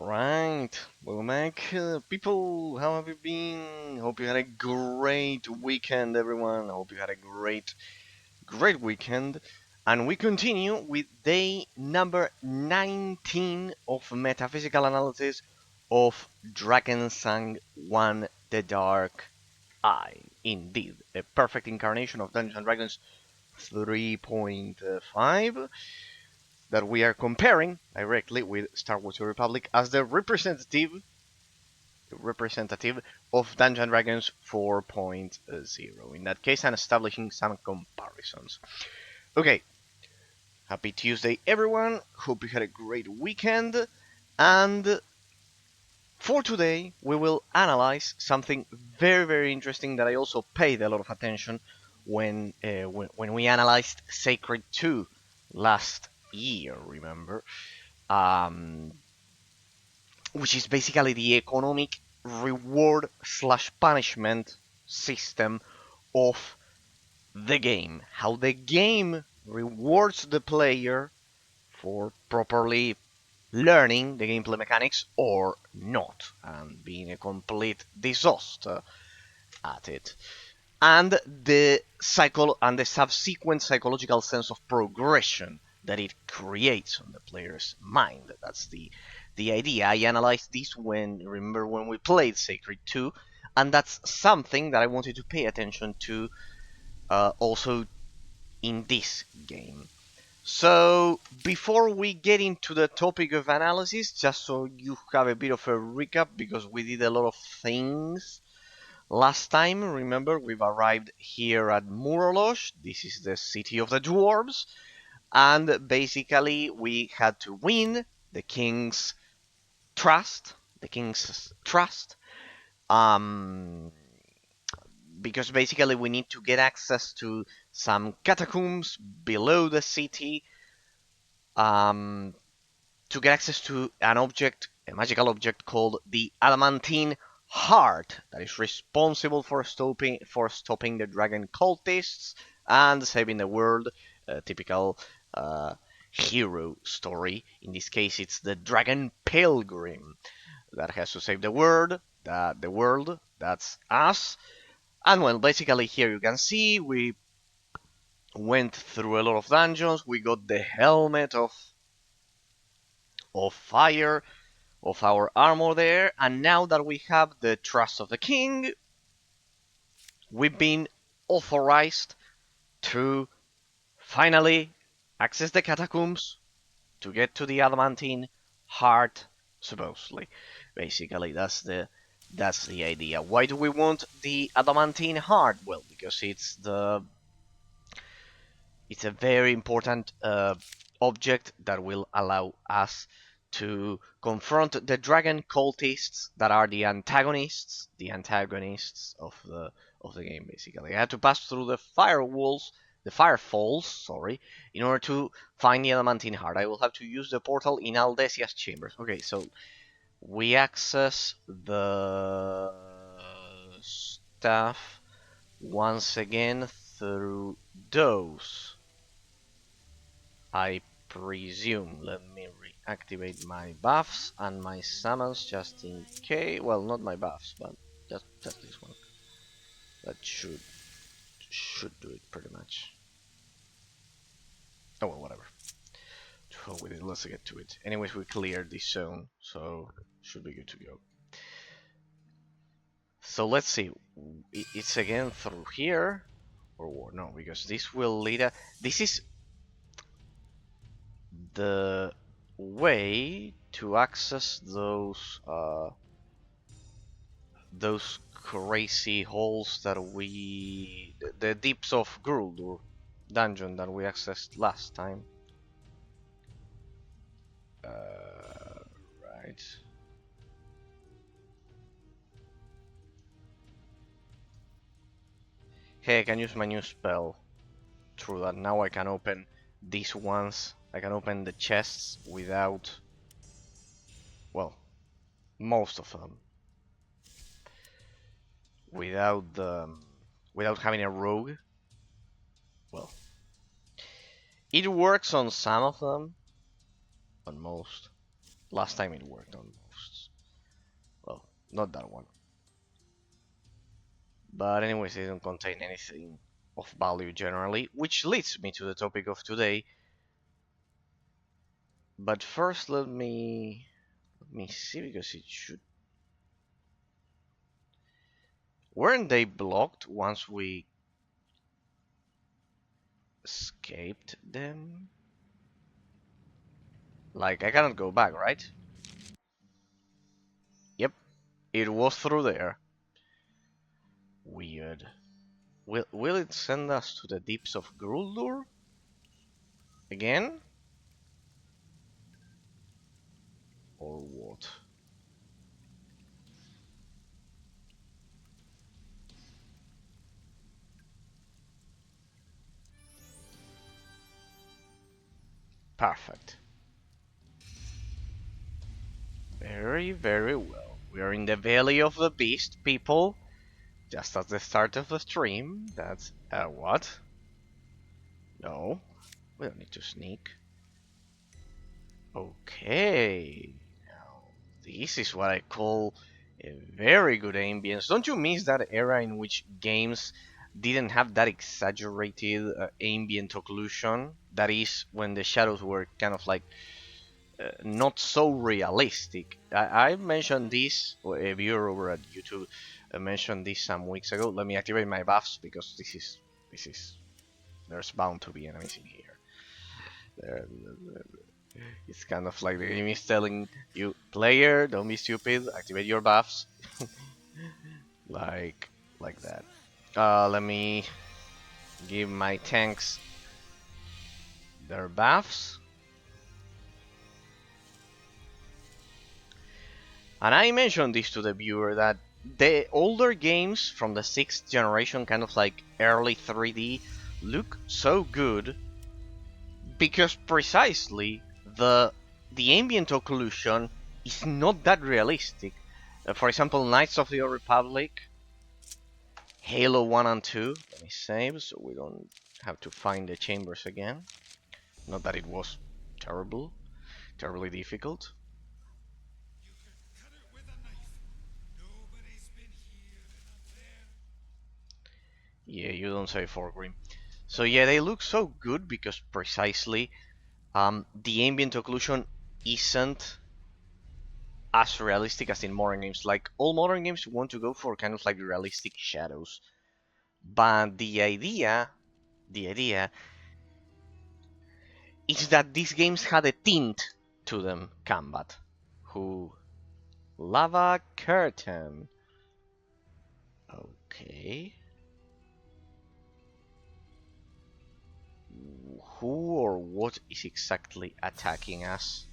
Alright, welcome back. People, how have you been? Hope you had a great weekend, everyone. Hope you had a great weekend. And we continue with day number 19 of metaphysical analysis of Drakensang 1 The Dark Eye. Indeed, a perfect incarnation of Dungeons & Dragons 3.5 that we are comparing directly with Star Wars: The Republic as the representative of Dungeons & Dragons 4.0. In that case, I'm establishing some comparisons. Okay, happy Tuesday, everyone. Hope you had a great weekend. And for today, we will analyze something very interesting that I also paid a lot of attention when we analyzed Sacred 2 last year. Remember? Which is basically the economic reward slash punishment system of the game. How the game rewards the player for properly learning the gameplay mechanics or not, and being a complete disaster at it. And the subsequent psychological sense of progression that it creates on the player's mind. That's the idea. I analyzed this remember when we played Sacred 2, and that's something that I wanted to pay attention to also in this game. So before we get into the topic of analysis, just so you have a bit of a recap, because we did a lot of things last time. Remember, we've arrived here at Murolosh. This is the city of the dwarves, and basically we had to win the king's trust. Because basically we need to get access to some catacombs below the city, to get access to an object, a magical object called the Adamantine heart that is responsible for stopping the dragon cultists and saving the world. A typical hero story. In this case, it's the dragon pilgrim that has to save the world. That's us. And well, basically here you can see we went through a lot of dungeons. We got the helmet of fire of our armor there, and now that we have the trust of the king, we've been authorized to finally access the catacombs to get to the Adamantine heart, supposedly. Basically, that's the idea. Why do we want the Adamantine heart? Well, because it's a very important object that will allow us to confront the dragon cultists that are the antagonists of the game. Basically, I had to pass through the firefalls, in order to find the Adamantine heart. I will have to use the portal in Aldesia's chambers. Okay, so we access the stuff once again through those, I presume. Let me reactivate my buffs and my summons just in case. Well, not my buffs, but just this one. That should do it pretty much. Oh well, whatever. Oh, with it, let's get to it. Anyways, we cleared this zone, so should be good to go. So let's see. It's again through here, or no? Because this will lead. This is the way to access those crazy holes that the deeps of Grolm dungeon that we accessed last time. Right. Hey, I can use my new spell through that. Now I can open these ones. I can open the chests without, well, most of them, without having a rogue. Well, it works on some of them, on most. Last time it worked on most. Well, not that one. But anyways, they don't contain anything of value generally, which leads me to the topic of today. But first, let me see, because it should. Weren't they blocked once we escaped them? Like, I cannot go back, right? Yep, it was through there. Weird. Will it send us to the deeps of Gruldur? Again? Or what? Perfect. Very, very well. We are in the Valley of the Beast, people. Just at the start of the stream. That's... what? No. We don't need to sneak. Okay. Now, this is what I call a very good ambience. Don't you miss that era in which games didn't have that exaggerated ambient occlusion? That is, when the shadows were kind of like not so realistic. I mentioned this, or a viewer over at YouTube mentioned this some weeks ago. Let me activate my buffs, because this is there's bound to be enemies in here. It's kind of like the game is telling you, player, don't be stupid, activate your buffs. like that. Let me give my tanks their buffs. And I mentioned this to the viewer, that the older games from the 6th generation, kind of like early 3D, look so good because precisely the ambient occlusion is not that realistic. For example, Knights of the Old Republic, Halo 1 and 2, let me save so we don't have to find the chambers again. Not that it was terribly difficult. Yeah, you don't say, for Green. So yeah, they look so good because precisely the ambient occlusion isn't as realistic as in modern games. Like, all modern games want to go for kind of like realistic shadows, but the idea is that these games had a tint to them. Combat, who lava curtain. Okay. Who or what is exactly attacking us?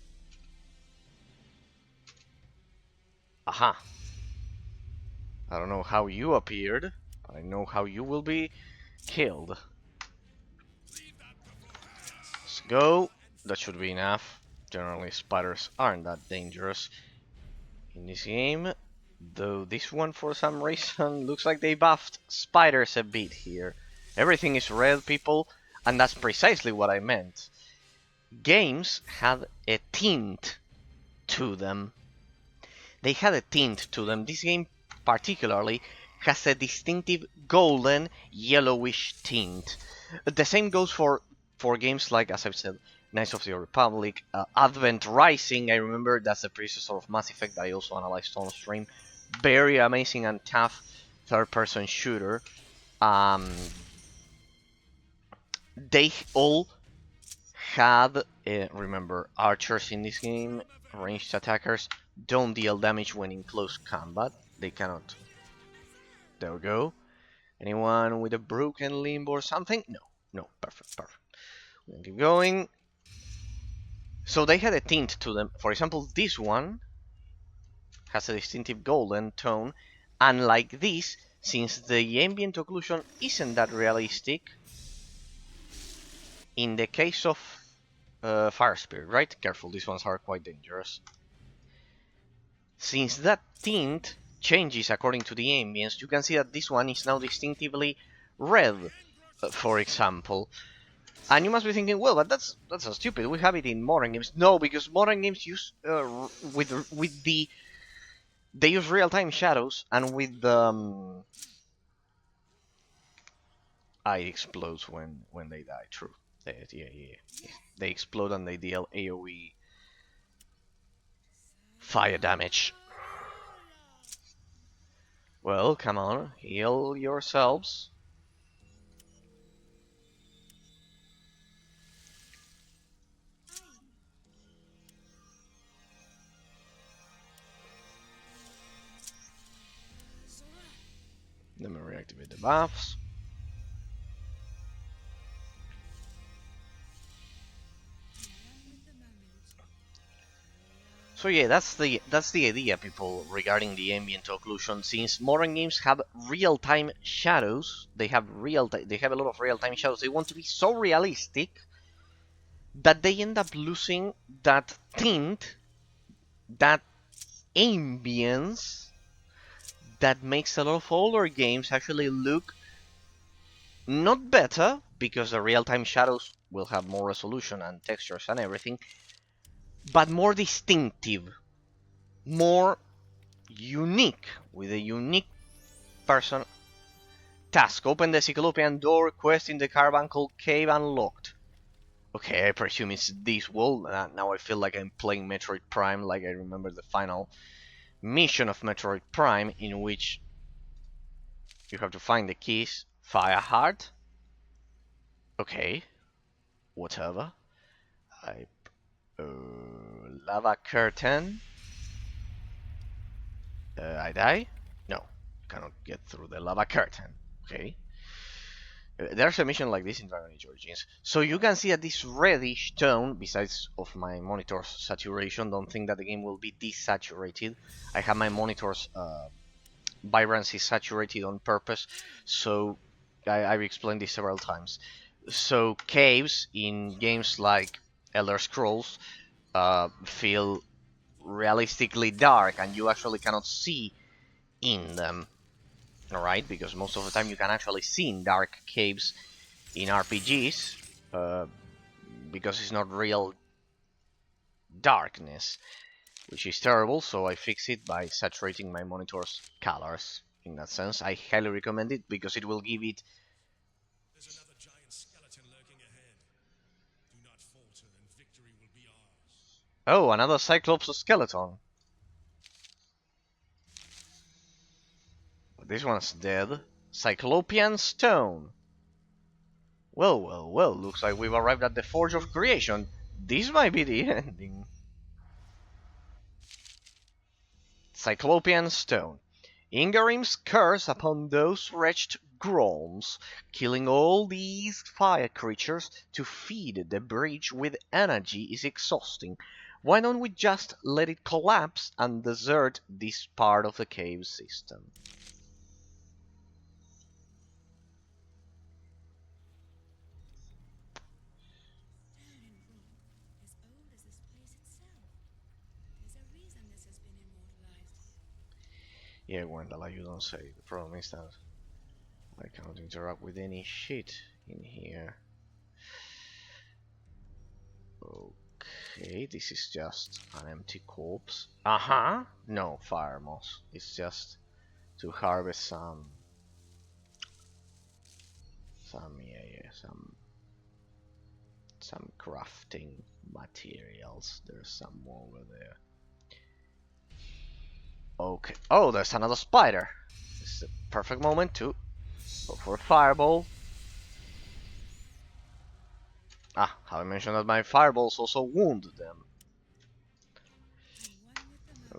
Aha. I don't know how you appeared, but I know how you will be killed. Let's go. That should be enough. Generally, spiders aren't that dangerous in this game. Though this one, for some reason, looks like they buffed spiders a bit here. Everything is red, people, and that's precisely what I meant. Games had a tint to them. They had a tint to them. This game particularly has a distinctive golden yellowish tint. The same goes for games like, as I've said, Knights of the Old Republic, Advent Rising. I remember that's the predecessor of Mass Effect that I also analyzed on stream. Very amazing and tough third-person shooter. They all had, remember, archers in this game, ranged attackers don't deal damage when in close combat. They cannot. There we go. Anyone with a broken limb or something? No, perfect. We can keep going. So they had a tint to them. For example, this one has a distinctive golden tone, unlike this, since the ambient occlusion isn't that realistic. In the case of Fire Spirit, right? Careful, these ones are quite dangerous. Since that tint changes according to the ambience, you can see that this one is now distinctively red, for example. And you must be thinking, well, but that's so stupid. We have it in modern games. No, because modern games use with the they use real-time shadows, and with the it explodes when they die. True. Yeah. They explode and they deal AOE fire damage. Well, come on, heal yourselves. Let me reactivate the buffs. So yeah, that's the idea, people, regarding the ambient occlusion. Since modern games have real-time shadows, they have a lot of real-time shadows. They want to be so realistic that they end up losing that tint, that ambience that makes a lot of older games actually look not better, because the real-time shadows will have more resolution and textures and everything, but more distinctive, more unique, with a unique person. Task: open the Cyclopean door, quest in the Carbuncle Cave unlocked. Okay, I presume it's this wall. Now I feel like I'm playing Metroid Prime, like I remember the final mission of Metroid Prime, in which you have to find the keys. Fire heart. Okay, whatever. I lava curtain. I die? No, cannot get through the lava curtain. Okay. There's a mission like this in Dragon Age Origins. So you can see that this reddish tone, besides of my monitor's saturation, don't think that the game will be desaturated. I have my monitor's vibrancy saturated on purpose, so I've explained this several times. So caves in games like Elder Scrolls feel realistically dark, and you actually cannot see in them, alright? Because most of the time you can actually see in dark caves in RPGs, because it's not real darkness, which is terrible, so I fix it by saturating my monitor's colors. In that sense, I highly recommend it, because it will give it... There's another giant skeleton lurking ahead. Do not falter, and victory will be ours. Oh, another Cyclops skeleton. But this one's dead. Cyclopean stone. Well, looks like we've arrived at the Forge of Creation. This might be the ending. Cyclopean stone. Ingarim's curse upon those wretched Grolms. Killing all these fire creatures to feed the bridge with energy is exhausting. Why don't we just let it collapse and desert this part of the cave system? Down in Grolm, as old as this place itself. There's a reason this has been immortalized here. Yeah, Gwendala, you don't say. The problem is that I cannot interact with any shit in here. Okay, this is just an empty corpse. No, fire moss. It's just to harvest some crafting materials. There's some more over there. Okay. Oh, there's another spider. This is the perfect moment to go for a fireball. Ah, have I mentioned that my fireballs also wound them?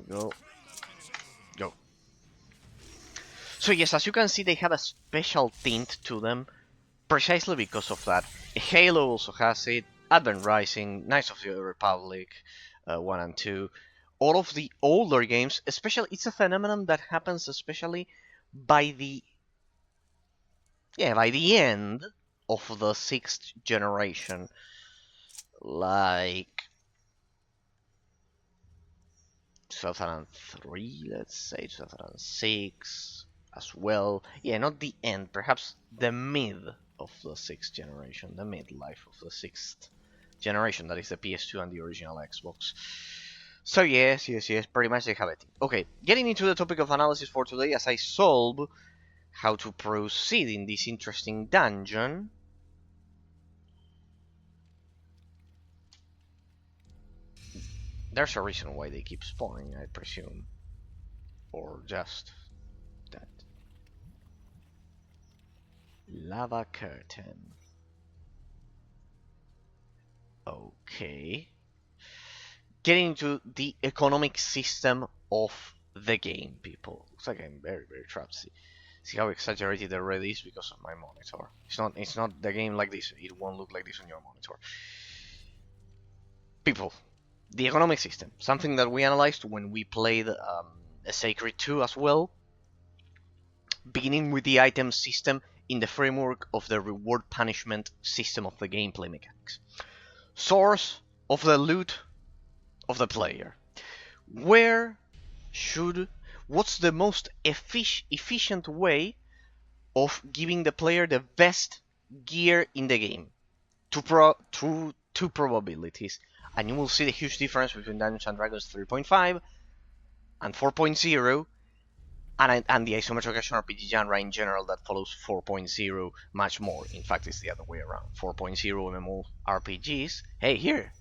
Go. Go. So yes, as you can see, they have a special tint to them, precisely because of that. Halo also has it, Advent Rising, Knights of the Republic 1 and 2. All of the older games, especially, it's a phenomenon that happens especially by the end of the 6th generation, like 2003, let's say 2006 as well. Yeah, not the end, perhaps the mid of the sixth generation, the midlife of the sixth generation, that is the PS2 and the original Xbox. So yes, pretty much they have it. Okay, getting into the topic of analysis for today, as I solve how to proceed in this interesting dungeon. There's a reason why they keep spawning, I presume. Or just that. Lava curtain. Okay. Getting into the economic system of the game, people. Looks like I'm very trapped. See how exaggerated the red is because of my monitor. It's not the game like this. It won't look like this on your monitor. People, the economic system, something that we analyzed when we played a Sacred 2 as well, beginning with the item system in the framework of the reward punishment system of the gameplay mechanics. Source of the loot of the player. What's the most efficient way of giving the player the best gear in the game? Two probabilities, and you will see the huge difference between Dungeons and Dragons 3.5 and 4.0, and the isometric action RPG genre in general that follows 4.0 much more. In fact, it's the other way around. 4.0 MMO RPGs. Hey, here.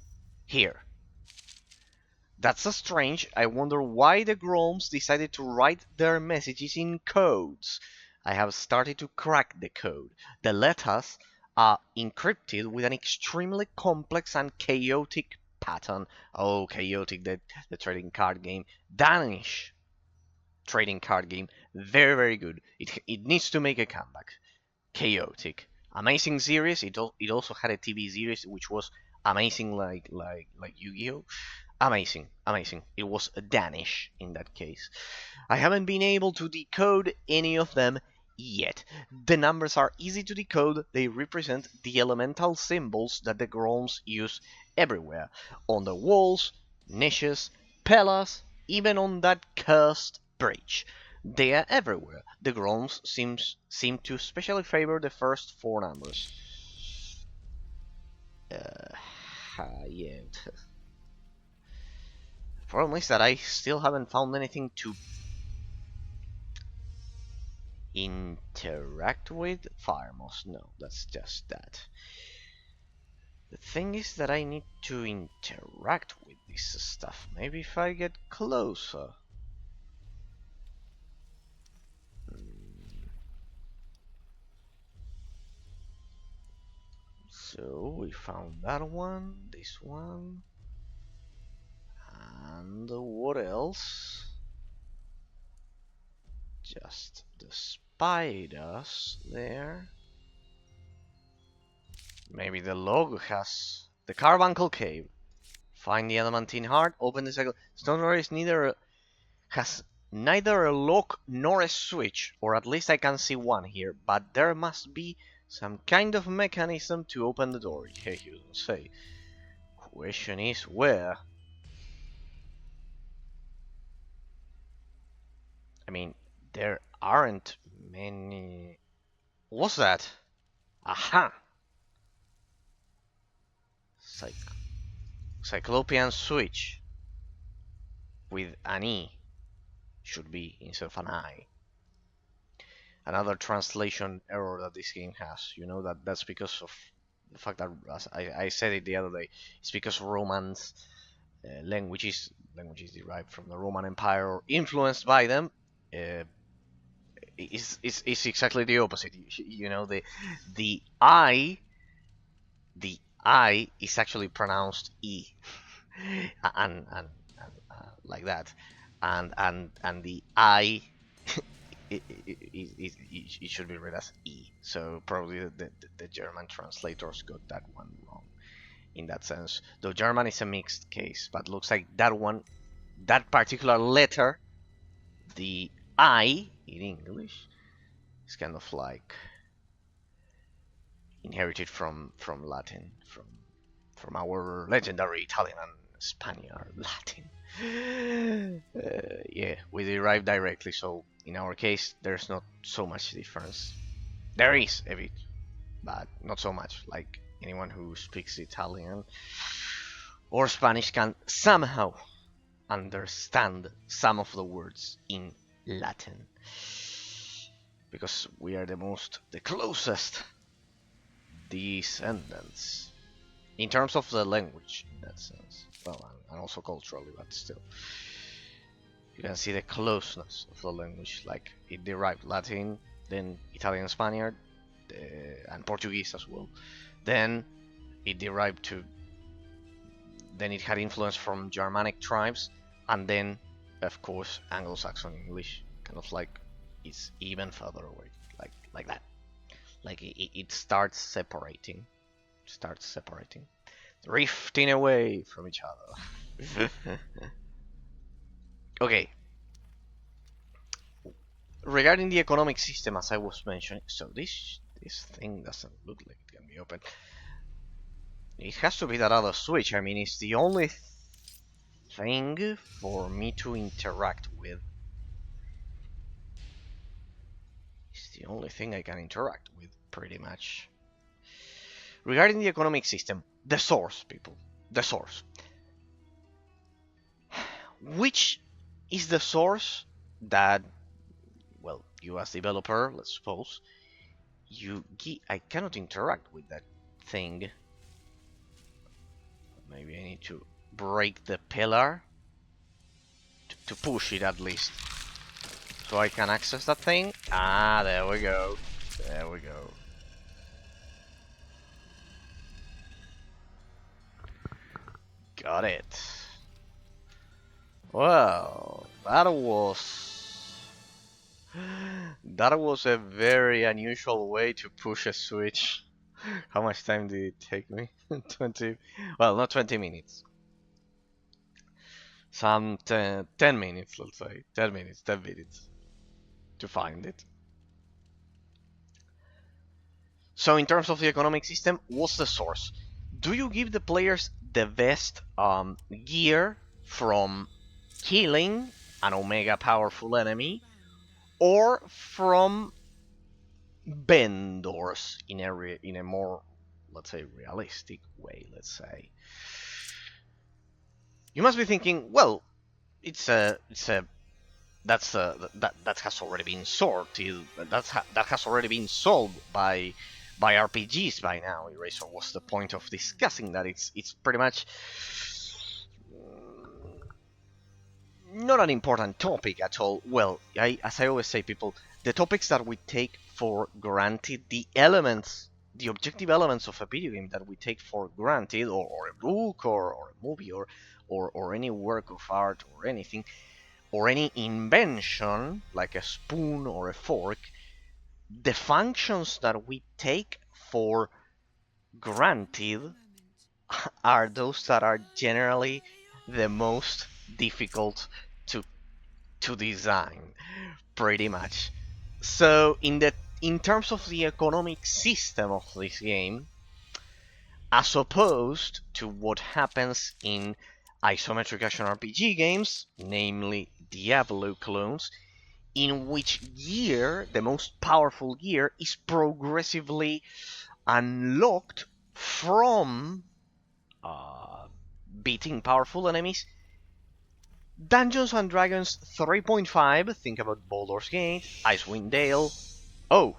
That's so strange. I wonder why the Grolms decided to write their messages in codes. I have started to crack the code. The letters are encrypted with an extremely complex and chaotic pattern. Oh, chaotic, the trading card game. Danish trading card game. Very good. It needs to make a comeback. Chaotic. Amazing series. It also had a TV series which was amazing, like Yu-Gi-Oh! Amazing. It was Danish in that case. I haven't been able to decode any of them yet. The numbers are easy to decode. They represent the elemental symbols that the Grolms use everywhere. On the walls, niches, pillars, even on that cursed bridge. They are everywhere. The Grolms seem to especially favor the first four numbers. Yeah. The problem is that I still haven't found anything to interact with. Fire moss, no, that's just that. The thing is that I need to interact with this stuff. Maybe if I get closer. So we found that one, this one, and what else? Just the spiders there. Maybe the log has the Carbuncle Cave. Find the Adamantine heart. Open the cycle. Stone Race has neither a lock nor a switch, or at least I can see one here. But there must be some kind of mechanism to open the door. Hey, you don't say. Question is where. I mean, there aren't many. What's that? Aha! Cyclopean switch with an E should be instead of an I. Another translation error that this game has. You know that's because of the fact that, as I said it the other day, it's because Romance languages derived from the Roman Empire or influenced by them. Is exactly the opposite. You know, the I is actually pronounced E, and like that, and the I it should be read as E. So probably the German translators got that one wrong in that sense. Though German is a mixed case, but looks like that particular letter, the I in English, is kind of like inherited from Latin, from our legendary Italian and Spaniard Latin. Yeah, we derive directly, so in our case there's not so much difference. There is a bit, but not so much. Like anyone who speaks Italian or Spanish can somehow understand some of the words in Latin, because we are the closest descendants in terms of the language in that sense. Well, and also culturally, but still, you can see the closeness of the language. Like it derived Latin, then Italian, Spaniard, and Portuguese as well. Then it derived to. Then it had influence from Germanic tribes, and then, of course, Anglo-Saxon English. Kind of like it's even further away, like that. Like it starts separating, drifting away from each other. Okay. Regarding the economic system, as I was mentioning, so this thing doesn't look like it can be opened. It has to be that other switch. I mean, it's the only thing for me to interact with. It's the only thing I can interact with, pretty much. Regarding the economic system, the source, people. The source. Which is the source that, well, you as developer, let's suppose, I cannot interact with that thing. Maybe I need to break the pillar to push it at least, so I can access that thing. Ah, there we go. There we go. Got it. Well, that was a very unusual way to push a switch. How much time did it take me? 20, well, not 20 minutes. Some 10 minutes, let's say. 10 minutes to find it. So in terms of the economic system, what's the source? Do you give the players the best gear from killing an omega powerful enemy, or from vendors in a more, let's say, realistic way? Let's say you must be thinking, well, that has already been sorted. That has already been solved by RPGs by now. Eraser, what's the point of discussing that? It's pretty much not an important topic at all. Well, as I always say, people, the topics that we take for granted, the objective elements of a video game that we take for granted, or a book, or a movie, or any work of art, or anything, or any invention like a spoon or a fork, the functions that we take for granted are those that are generally the most difficult to design, pretty much. So in terms of the economic system of this game, as opposed to what happens in isometric action RPG games, namely Diablo clones, in which gear, the most powerful gear, is progressively unlocked from beating powerful enemies. Dungeons and Dragons 3.5, think about Baldur's Gate, Icewind Dale. Oh,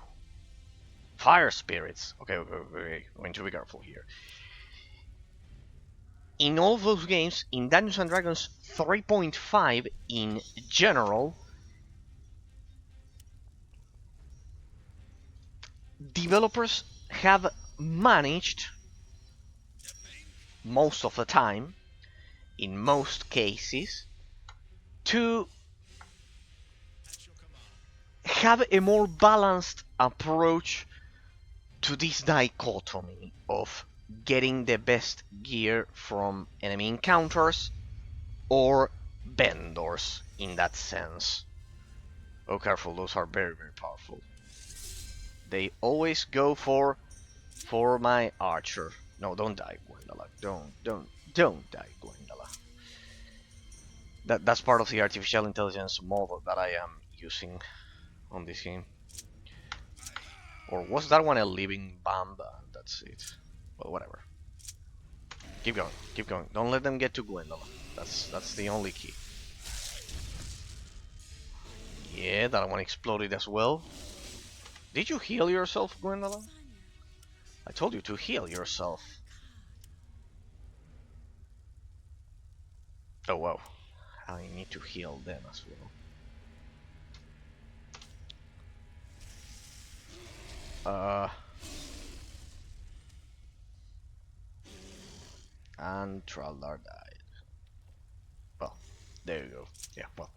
fire spirits. Okay, we need to be careful here. In all of those games, in Dungeons and Dragons 3.5 in general, developers have managed, most of the time, in most cases, to have a more balanced approach to this dichotomy of getting the best gear from enemy encounters or vendors in that sense. Oh, careful, those are very, very powerful. They always go for my archer. No, don't die, Gwendala. Don't die, Gwendala. That's part of the artificial intelligence model that I am using on this game. Or was that one a living bomb? That's it. Well, whatever. Keep going. Keep going. Don't let them get to Gwendolyn. That's the only key. Yeah, that one exploded as well. Did you heal yourself, Gwendolyn? I told you to heal yourself. Oh wow. I need to heal them as well. And Traldar died. Well, there you go. Yeah, well,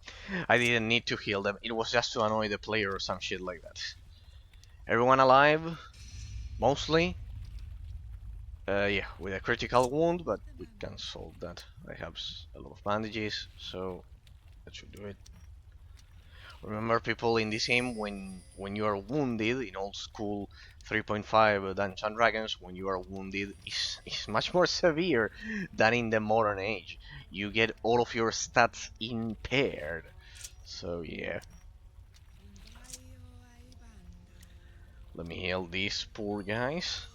I didn't need to heal them. It was just to annoy the player or some shit like that. Everyone alive? Mostly? Yeah, with a critical wound, but we can solve that. I have a lot of bandages, so that should do it. Remember, people, in this game, when you are wounded in old school 3.5 Dungeons and Dragons, when you are wounded, is much more severe than in the modern age. You get all of your stats impaired. So yeah, let me heal these poor guys.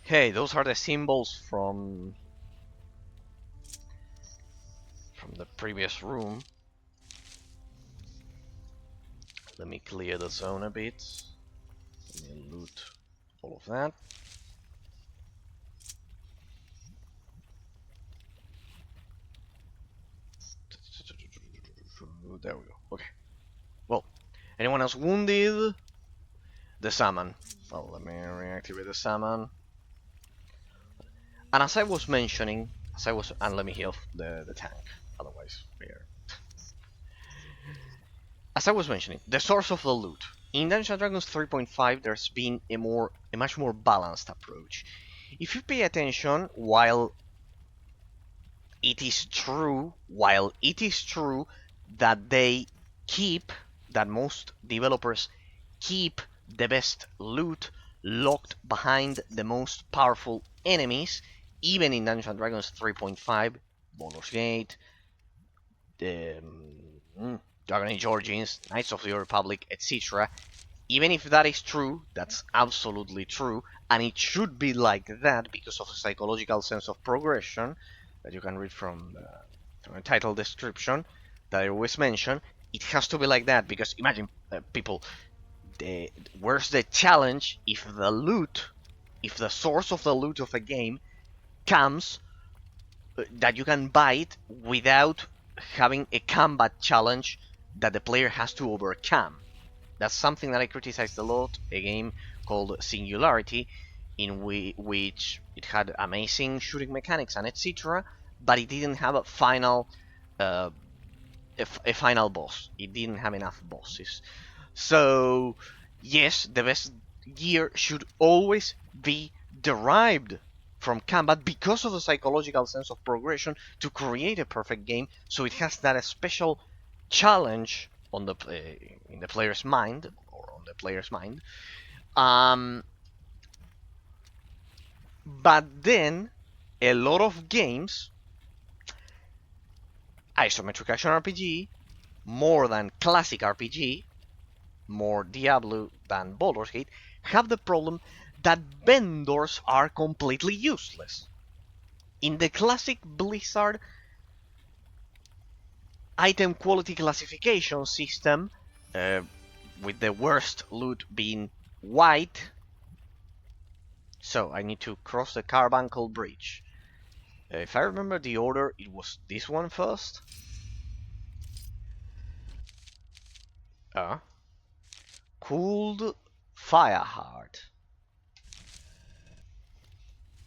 Hey, those are the symbols from the previous room. Let me clear the zone a bit. Let me loot all of that. There we go. Okay. Well, anyone else wounded? The salmon. Well, let me reactivate the salmon. And as I was mentioning, and let me heal the tank. Otherwise, we're as I was mentioning, the source of the loot. In Dungeons & Dragons 3.5, there's been a much more balanced approach. If you pay attention, while it is true that that most developers keep the best loot locked behind the most powerful enemies, even in Dungeons & Dragons 3.5, Baldur's Gate, Dragon Age Origins, Knights of the Old Republic, etc. Even if that is true, that's absolutely true, and it should be like that because of the psychological sense of progression that you can read from the title description that I always mention. It has to be like that because imagine, people, where's the challenge if the source of the loot of a game comes that you can buy it without having a combat challenge that the player has to overcome. That's something that I criticized a lot. A game called Singularity, in which it had amazing shooting mechanics and etc., but it didn't have a final final boss. It didn't have enough bosses. So yes, the best gear should always be derived from combat because of the psychological sense of progression to create a perfect game. So it has that special challenge on the in the player's mind or on the player's mind. But then a lot of games, isometric action RPG, more than classic RPG, more Diablo than Baldur's Gate, have the problem that vendors are completely useless. In the classic Blizzard item quality classification system, with the worst loot being white, so I need to cross the Carbuncle Bridge. If I remember the order, it was this one first. Cooled Fireheart.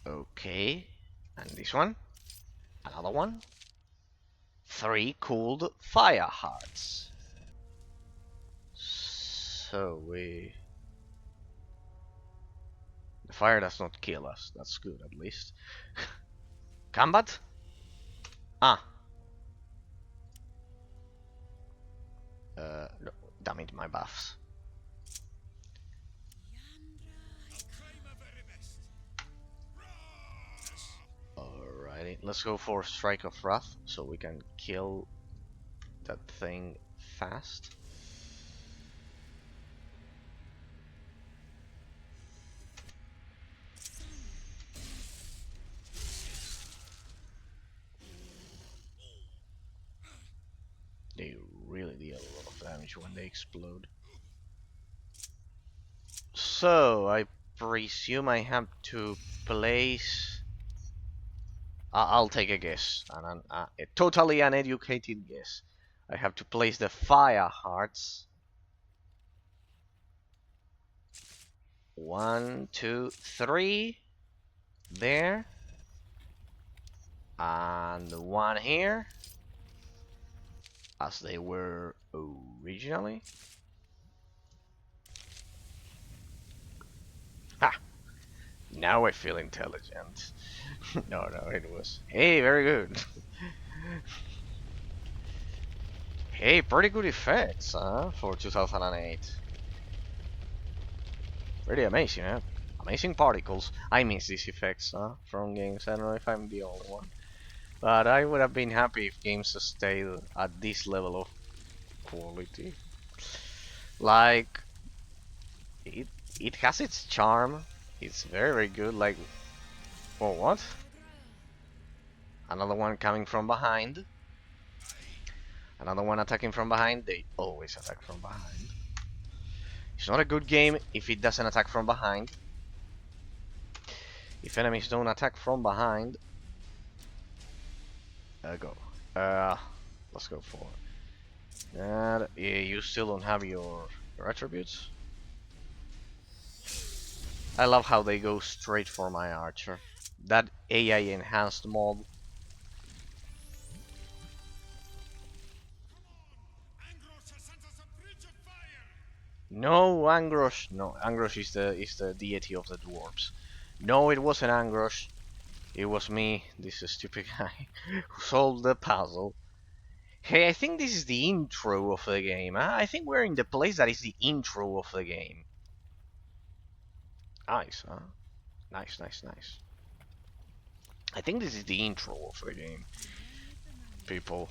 Okay, and this one, another one. 3 cooled Firehearts. So the fire does not kill us. That's good, at least. Combat? Ah. No, damn it, my buffs. Alrighty, let's go for Strike of Wrath so we can kill that thing fast. They really deal a lot of damage when they explode. So, I presume I have to place... I'll take a guess, a totally uneducated guess. I have to place the fire hearts. 1, 2, 3. There. And 1 here. As they were originally. Ha! Now I feel intelligent. No, it was... Hey, very good. Hey, pretty good effects, huh? For 2008. Pretty amazing, huh? Amazing particles. I miss these effects, huh? From games. I don't know if I'm the only one. But I would have been happy if games stayed at this level of quality. Like, it has its charm. It's very good. Like, oh, what? Another one coming from behind. Another one attacking from behind. They always attack from behind. It's not a good game if it doesn't attack from behind. If enemies don't attack from behind, go. Let's go for that. Yeah, you still don't have your attributes. I love how they go straight for my archer. That AI enhanced mod. No, Angrosh. No, Angrosh is the deity of the dwarves. No, it wasn't Angrosh. It was me, this stupid guy, who solved the puzzle. Hey, I think this is the intro of the game. Huh? I think we're in the place that is the intro of the game. Nice, huh? Nice, nice, nice. I think this is the intro of the game, people.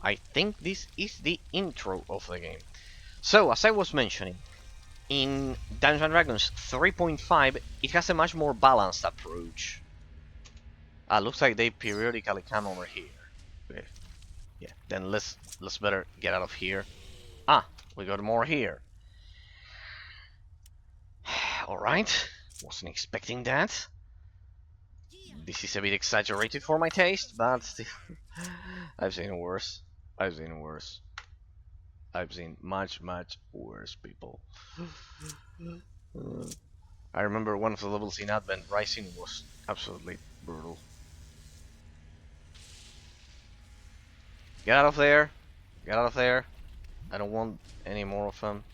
I think this is the intro of the game. So, as I was mentioning, in Dungeons & Dragons 3.5, it has a much more balanced approach. Looks like they periodically come over here. Okay. Yeah, then let's better get out of here. We got more here. Alright, wasn't expecting that. This is a bit exaggerated for my taste, but still, I've seen worse. I've seen worse. I've seen much worse, people. I remember one of the levels in Advent Rising was absolutely brutal. Get out of there! Get out of there! I don't want any more of them.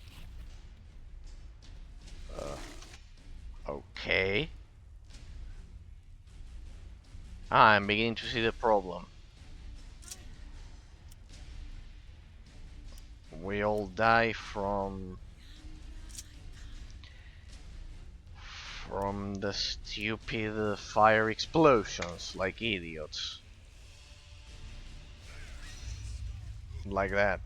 Okay. I'm beginning to see the problem. We all die from the stupid fire explosions, like idiots. Like that.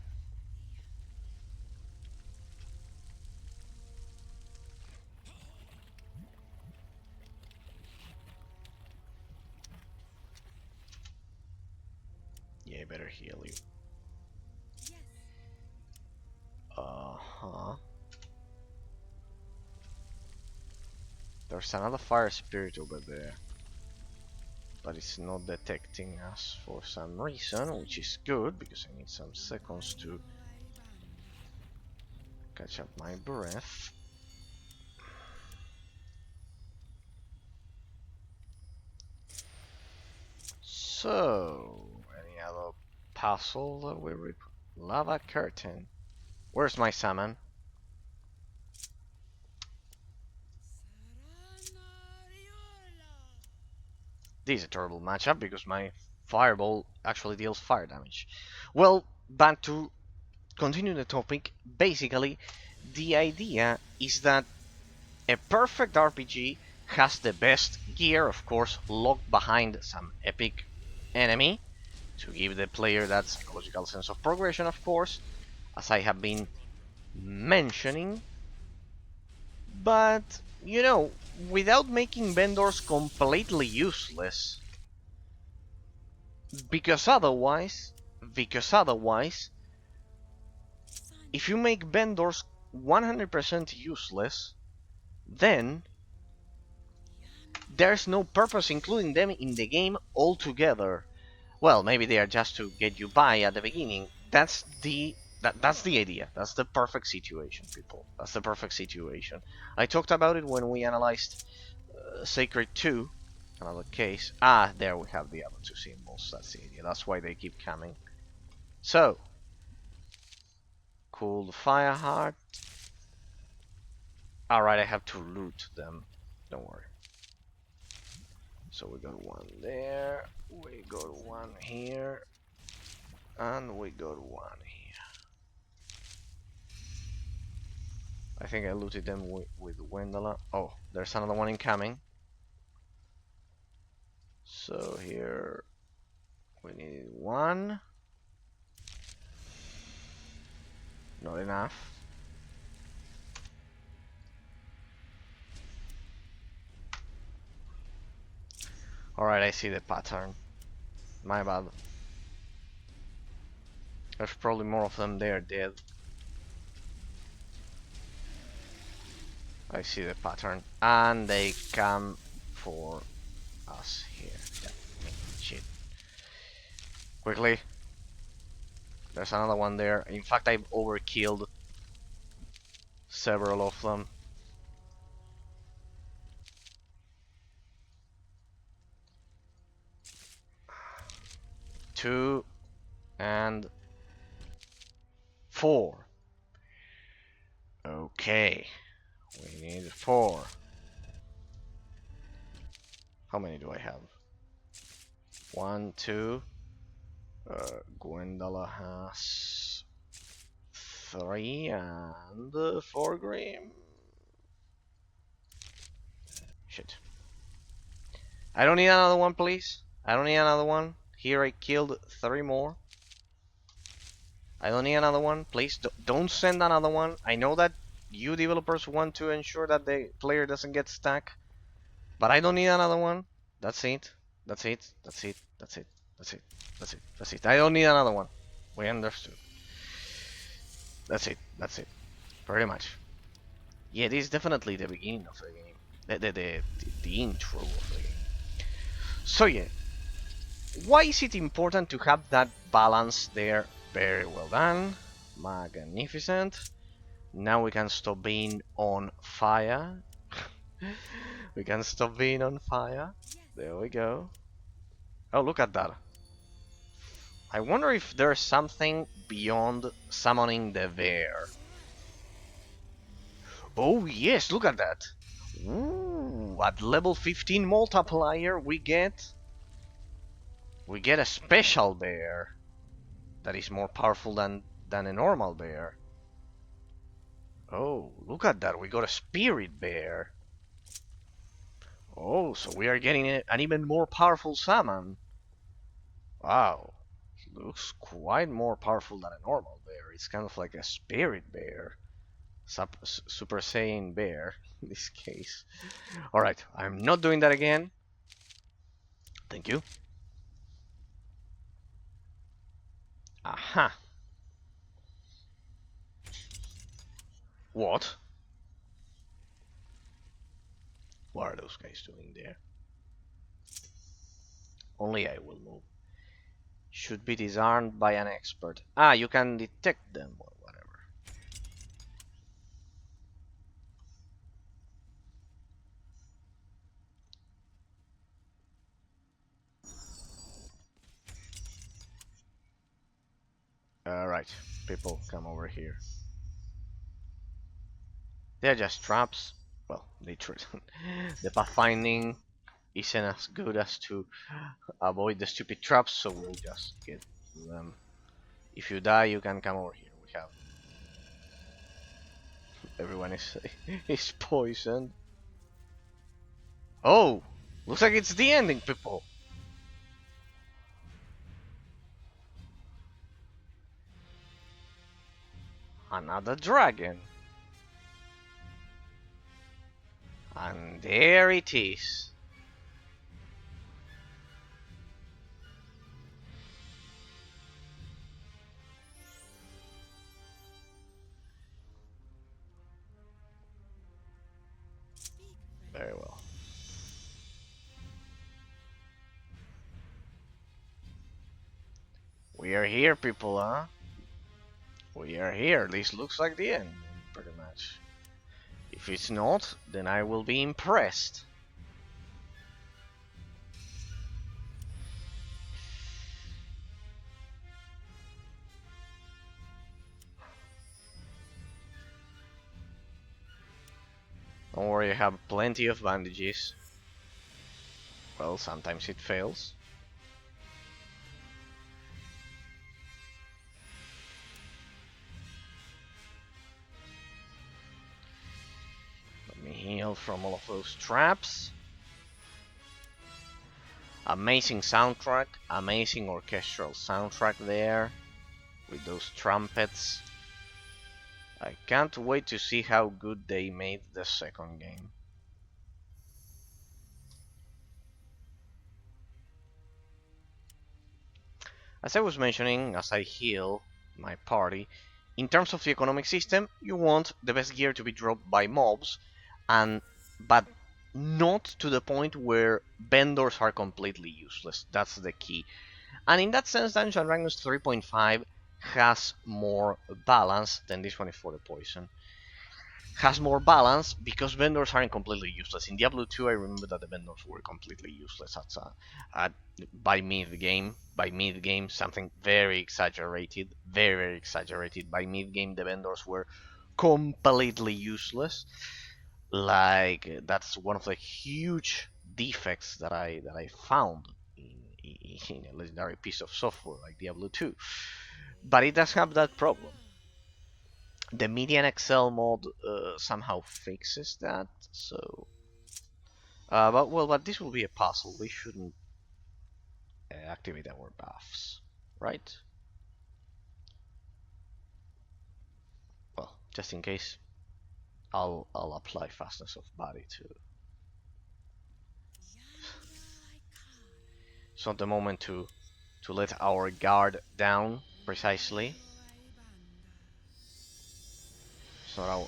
Yeah, better heal you. Uh-huh. There's another fire spirit over there. But it's not detecting us for some reason, which is good, because I need some seconds to catch up my breath. So, any other puzzle that we lava curtain. Where's my salmon? This is a terrible matchup because my fireball actually deals fire damage. Well, but to continue the topic, basically the idea is that a perfect RPG has the best gear, of course, locked behind some epic enemy to give the player that psychological sense of progression, of course, as I have been mentioning. But, you know, without making vendors completely useless, because otherwise, because otherwise, if you make vendors 100% useless, then there's no purpose including them in the game altogether. Well, maybe they are just to get you by at the beginning. That's the idea. That's the perfect situation, people. That's the perfect situation. I talked about it when we analyzed Sacred 2, another case. Ah, there we have the other two symbols. That's the idea. That's why they keep coming. So, cool the fire heart. Alright, I have to loot them. Don't worry. So we got one there, we got one here, and we got one here. I think I looted them with Wendala. Oh, there's another one incoming. So here we need one. Not enough. Alright, I see the pattern. My bad. There's probably more of them there dead. I see the pattern. And they come for us here. Yeah. Shit. Quickly. There's another one there. In fact, I've overkilled several of them. Two and 4. Okay. We need 4. How many do I have? 1, 2. Gwendala has 3 and 4 Green. Shit. I don't need another one, please. I don't need another one. Here I killed 3 more. I don't need another one, please. Don't send another one. I know that you developers want to ensure that the player doesn't get stuck, but I don't need another one. That's it. That's it. That's it. That's it. That's it. That's it. That's it. I don't need another one. We understood. That's it. That's it. Pretty much. Yeah, this is definitely the beginning of the game. The intro of the game. So yeah, why is it important to have that balance there? Very well done. Magnificent. Now we can stop being on fire. We can stop being on fire. There we go. Oh, look at that. I wonder if there's something beyond summoning the bear. Oh yes, look at that. Ooh, at level 15 multiplier we get a special bear that is more powerful than a normal bear. Oh, look at that. We got a spirit bear. Oh, so we are getting an even more powerful summon. Wow. Looks quite more powerful than a normal bear. It's kind of like a spirit bear. Super Saiyan bear in this case. Alright, I'm not doing that again. Thank you. Aha. What? What are those guys doing there? Only I will move. Should be disarmed by an expert. Ah, you can detect them or whatever. Alright, people, come over here. They're just traps. Well, they the pathfinding isn't as good as to avoid the stupid traps, so we'll just get them. If you die, you can come over here. We have everyone is is poisoned. Oh, looks like it's the ending, people. Another dragon. And there it is. Speak, friend. Very well. We are here, people, huh? We are here. This looks like the end, pretty much. If it's not, then I will be impressed. Don't worry, I have plenty of bandages. Well, sometimes it fails. Let me heal from all of those traps. Amazing soundtrack, amazing orchestral soundtrack there, with those trumpets. I can't wait to see how good they made the second game. As I was mentioning, as I heal my party, in terms of the economic system, you want the best gear to be dropped by mobs, but not to the point where vendors are completely useless. That's the key. And in that sense, Dungeons and Dragons 3.5 has more balance than this one is for the poison. Has more balance because vendors aren't completely useless. In Diablo 2, I remember that the vendors were completely useless by mid game. By mid game, something very exaggerated, very exaggerated. By mid game, the vendors were completely useless. Like that's one of the huge defects that I found in a legendary piece of software like Diablo 2. But it does have that problem. The Median Excel mod somehow fixes that, so... but this will be a puzzle. We shouldn't activate our buffs, right? Well, just in case, I'll apply fastness of body to... It's not the moment to let our guard down, precisely.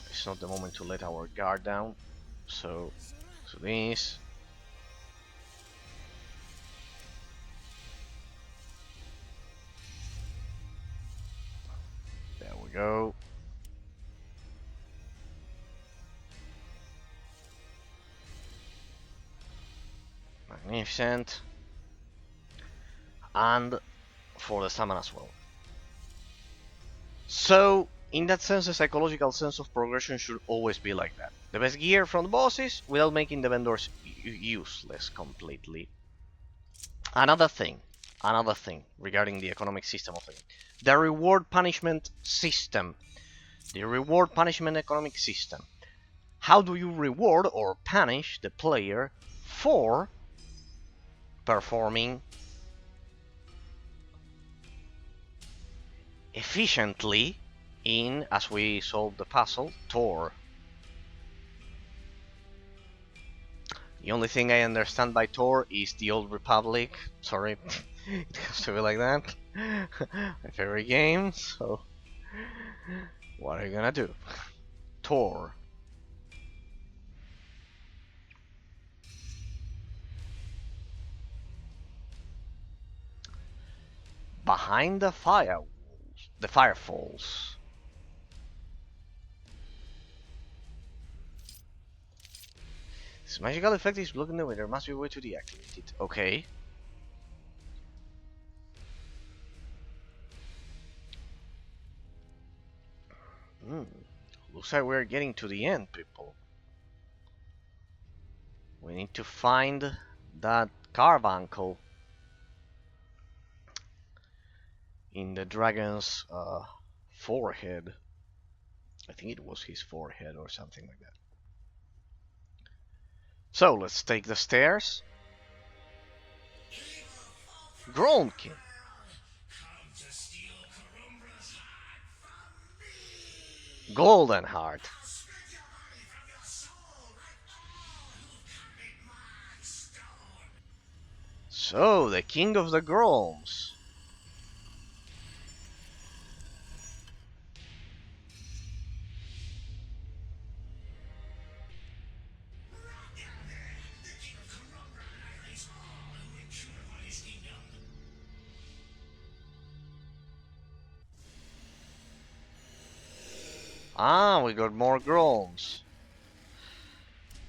It's not the moment to let our guard down. So this. There we go. Magnificent. And for the summon as well. So, in that sense, the psychological sense of progression should always be like that. The best gear from the bosses without making the vendors useless completely. Another thing regarding the economic system of it. The reward punishment system. The reward punishment economic system. How do you reward or punish the player for performing efficiently in, as we solve the puzzle, Tor? The only thing I understand by Tor is the Old Republic. Sorry, it has to be like that. My favorite game, so what are you gonna do? Tor. Behind the firefalls. This magical effect is blocking the way. There must be a way to deactivate it. Okay. Looks like we're getting to the end, people. We need to find that carbuncle in the dragon's forehead. I think it was his forehead or something like that. So let's take the stairs. Grolm King. Come to steal Karumbra's heart from me. Golden Heart. I'll split your body from your soul like all who commit my stone. So, the king of the Grolms. The king of Karumbra annihilates all who intrude upon his kingdom. Ah, we got more Grolms.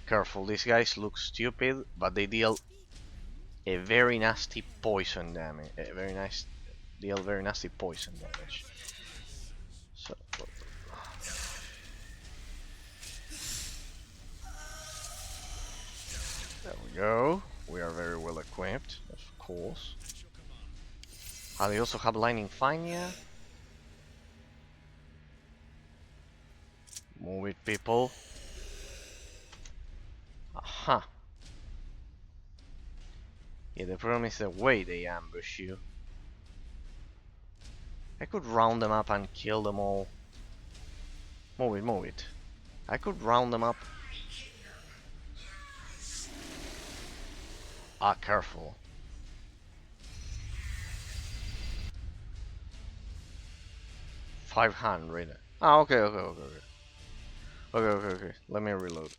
Careful, these guys look stupid, but they deal a very nasty poison damage. Deal very nasty poison damage. So, there we go. We are very well equipped, of course. Ah, they also have Lightning Fania. Move it, people. Aha. Yeah, the problem is the way they ambush you. I could round them up and kill them all. Move it, move it. I could round them up. Ah, careful. $500. Ah, okay. Okay. Let me reload.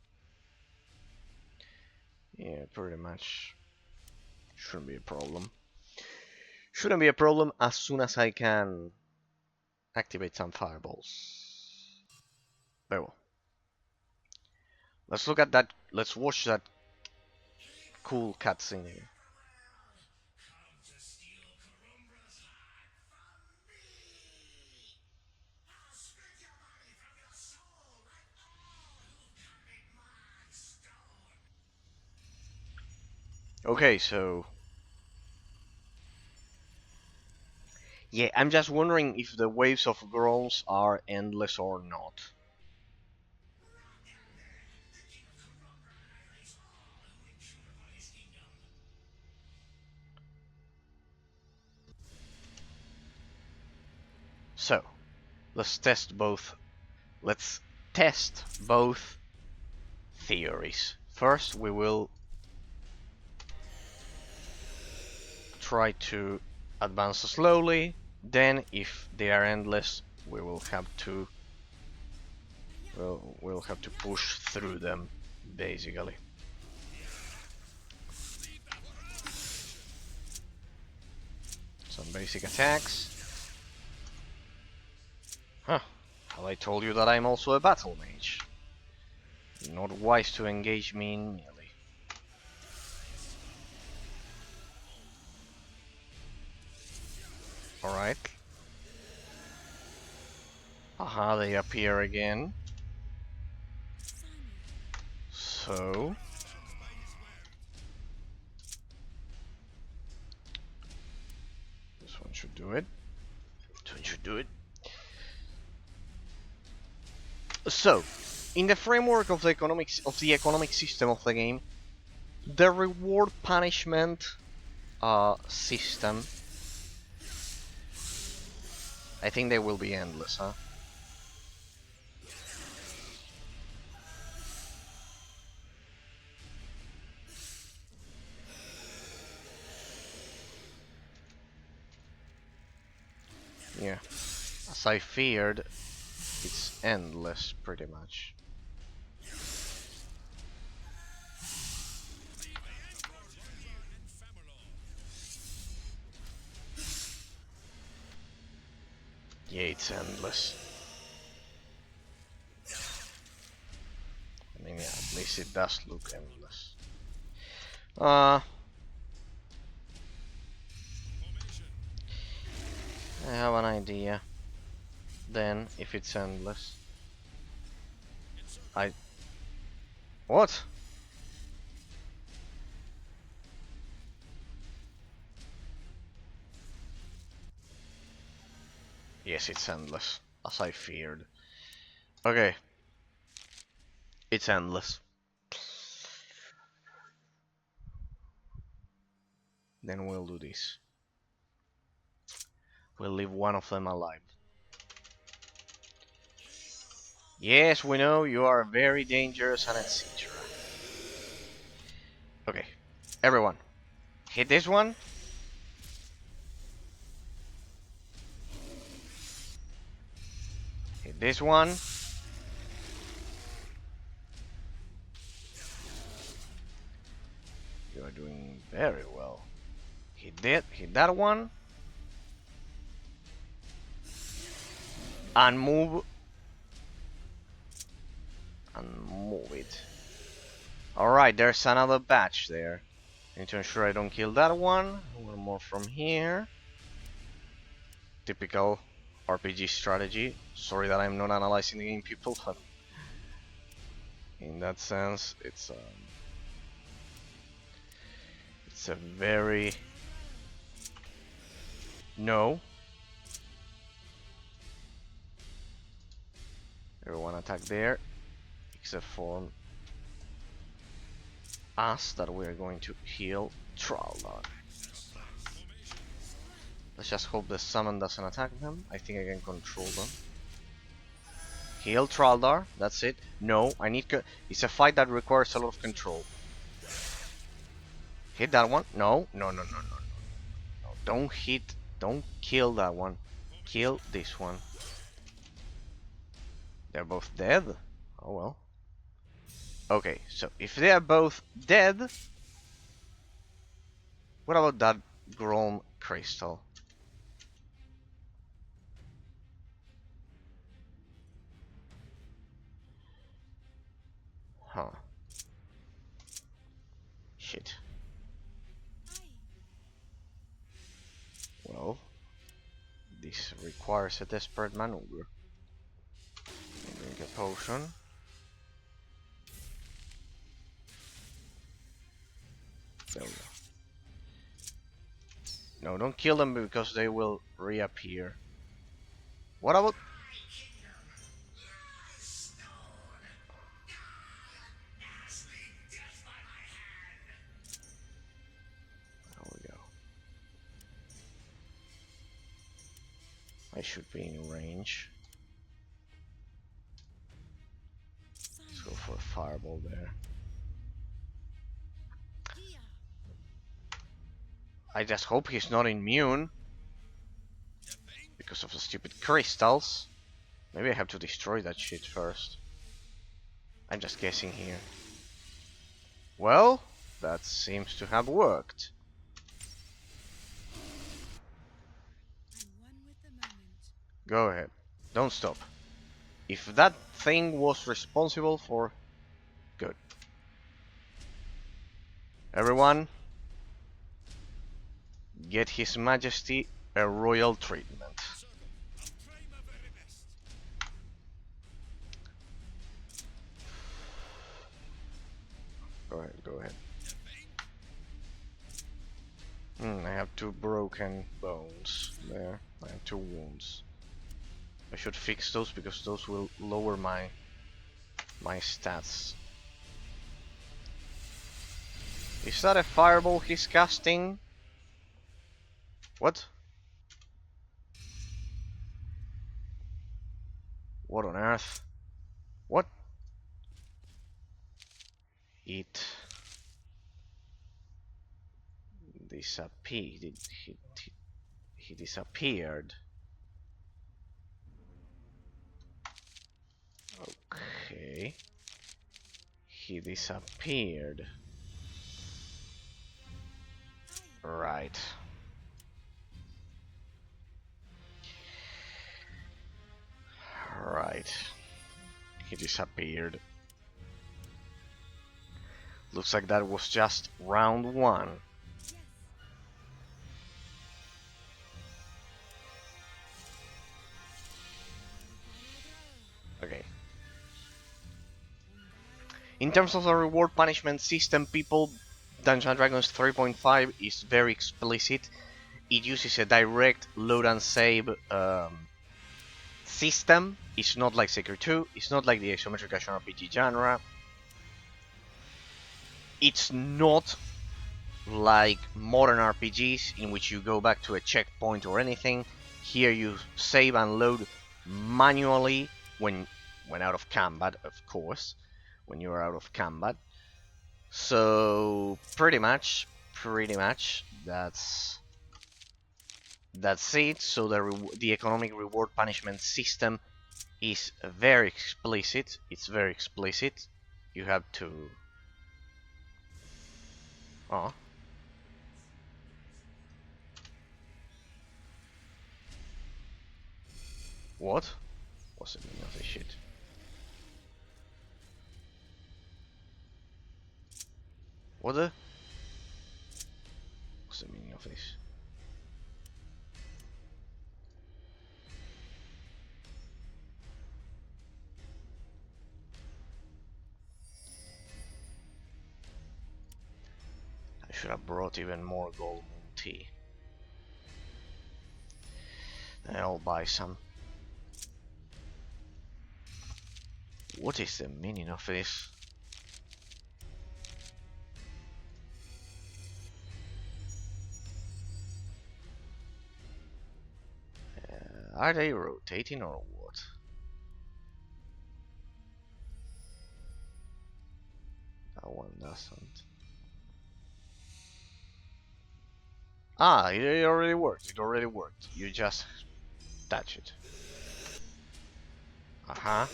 Yeah, pretty much. Shouldn't be a problem. Shouldn't be a problem as soon as I can activate some fireballs. Very well. Let's look at that. Let's watch that cool cutscene here. Come to steal Karumbra's heart from me. I'll split your body from your soul like all who commit my stone. Okay, so yeah, I'm just wondering if the waves of Grolms are endless or not. The king of Karumbra annihilates all who intrude upon his kingdom. So, let's test both. Let's test both theories. First, we will try to advance slowly. Then, if they are endless, we will have to we'll have to push through them, basically. Some basic attacks. Huh. Well, I told you that I'm also a battle mage. Not wise to engage me in melee. Alright. Aha, they appear again. So... this one should do it. This one should do it. So, in the framework of the economic system of the game, the reward punishment system, I think they will be endless, huh? Yeah, as I feared, it's endless pretty much. Yeah, it's endless. I mean, yeah, at least it does look endless. I have an idea. Then, if it's endless, what? Yes, it's endless, as I feared. Okay. It's endless. Then we'll do this. We'll leave one of them alive. Yes, we know you are very dangerous and etc. Okay, everyone, hit this one. Hit this one. You are doing very well. Hit that one. And move. And move it. Alright, there's another batch there. Need to ensure I don't kill that one. One more from here. Typical RPG strategy. Sorry that I'm not analyzing the game, people, but in that sense, it's a very no. Everyone attack there, except for us that we're going to heal Traldar. Let's just hope the summon doesn't attack them. I think I can control them. Heal Traldar, that's it. No, I need it's a fight that requires a lot of control. Hit that one. No, no, no, no, no, no, no. Don't hit, don't kill that one. Kill this one. They're both dead? Oh well. Okay, so if they are both dead, what about that Grolm crystal? Huh. Shit. Well, this requires a desperate maneuver. Drink a potion. There we go. No, don't kill them because they will reappear. What about... There we go. I should be in range. Let's go for a fireball there. I just hope he's not immune because of the stupid crystals. Maybe I have to destroy that shit first. I'm just guessing here. Well, that seems to have worked. Go ahead. Don't stop. If that thing was responsible for... Good. Everyone, get His Majesty a royal treatment. Go ahead, go ahead. I have 2 broken bones there. I have 2 wounds. I should fix those because those will lower my stats. Is that a fireball he's casting? What? What on earth? What? It disappeared. He disappeared. Okay. He disappeared. Right. Right. He disappeared. Looks like that was just round 1. Okay. In terms of the reward punishment system, people, Dungeons & Dragons 3.5 is very explicit. It uses a direct load and save system. It's not like Secret 2, it's not like the isometric action RPG genre. It's not like modern RPGs in which you go back to a checkpoint or anything. Here you save and load manually when out of combat, of course, when you are out of combat. So pretty much that's it. So the economic reward punishment system is very explicit. It's very explicit. You have to. Oh. What? What's the meaning of this shit? What the? What's the meaning of this? I should have brought even more gold tea. Then I'll buy some. What is the meaning of this? Are they rotating or what? That one doesn't. Ah, it already worked. It already worked. You just touch it. Uh-huh.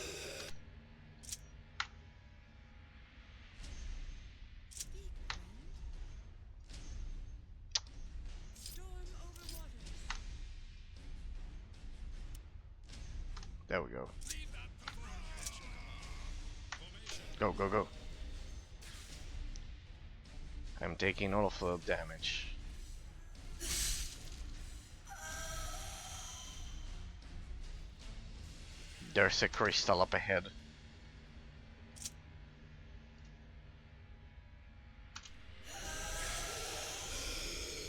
There we go. Go, go, go. I'm taking all of the damage. There's a crystal up ahead.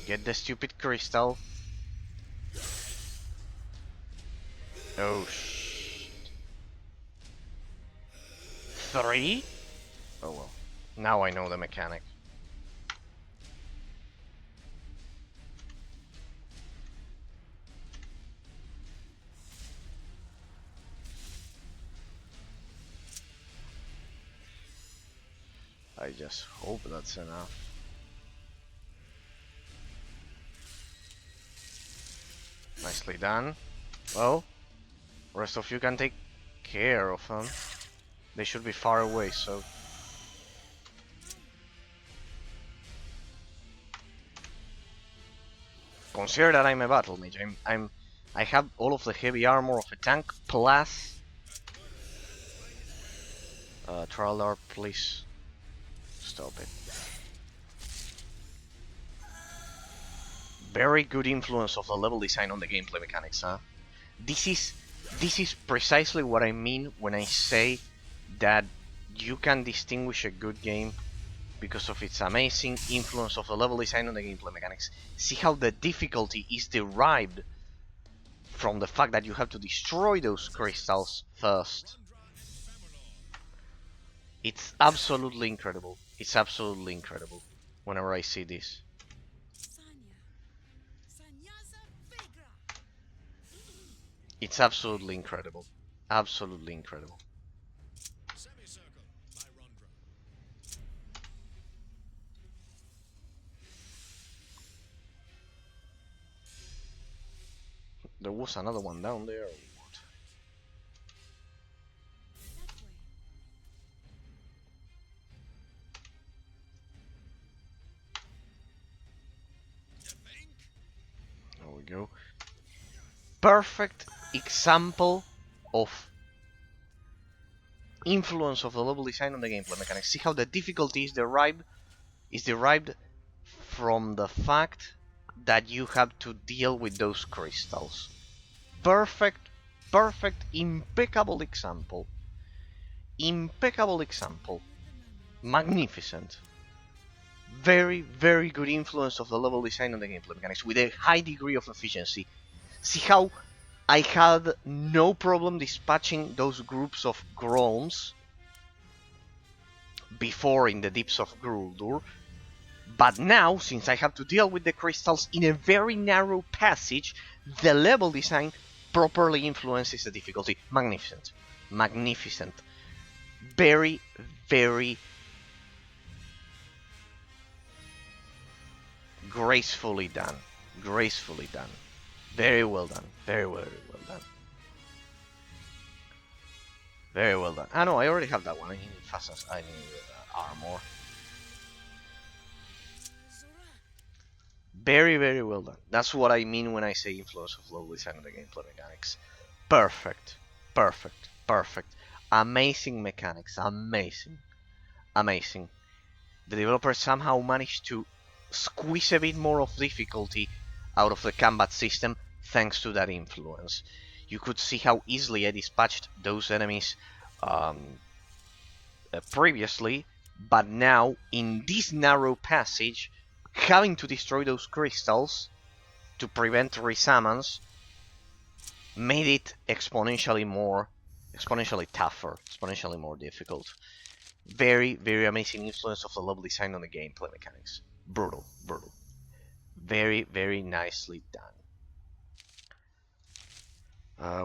Get the stupid crystal. Oh shit. 3? Oh well. Now I know the mechanic. I just hope that's enough. Nicely done. Well, rest of you can take care of them. They should be far away, so... Consider that I'm a battle mage. I have all of the heavy armor of a tank, plus... Trallar, please. Stop it. Very good influence of the level design on the gameplay mechanics, huh? This is precisely what I mean when I say that you can distinguish a good game because of its amazing influence of the level design on the gameplay mechanics. See how the difficulty is derived from the fact that you have to destroy those crystals first. It's absolutely incredible. It's absolutely incredible whenever I see this. It's absolutely incredible. Absolutely incredible. There was another one down there. Or what? There we go. Perfect example of influence of the level design on the gameplay mechanics. See how the difficulty is derived from the fact that you have to deal with those crystals. Perfect, impeccable example. Impeccable example. Magnificent. Very, very good influence of the level design on the gameplay mechanics with a high degree of efficiency. See how I had no problem dispatching those groups of Grolms before in the deeps of Gruldur, But now, since I have to deal with the crystals in a very narrow passage, the level design properly influences the difficulty. Magnificent. Magnificent. Very, very gracefully done. Gracefully done. Very well done. Very, very well done. Very well done. Ah, no, I already have that one. I need fastness. I need armor. Very, very well done. That's what I mean when I say influence of level design on the gameplay mechanics. Perfect. Perfect. Perfect. Amazing mechanics. Amazing. Amazing. The developers somehow managed to squeeze a bit more of difficulty out of the combat system thanks to that influence. You could see how easily I dispatched those enemies previously, but now in this narrow passage, having to destroy those crystals to prevent resummons made it exponentially tougher, exponentially more difficult. Very, very amazing influence of the level design on the gameplay mechanics. Brutal, brutal. Very, very nicely done.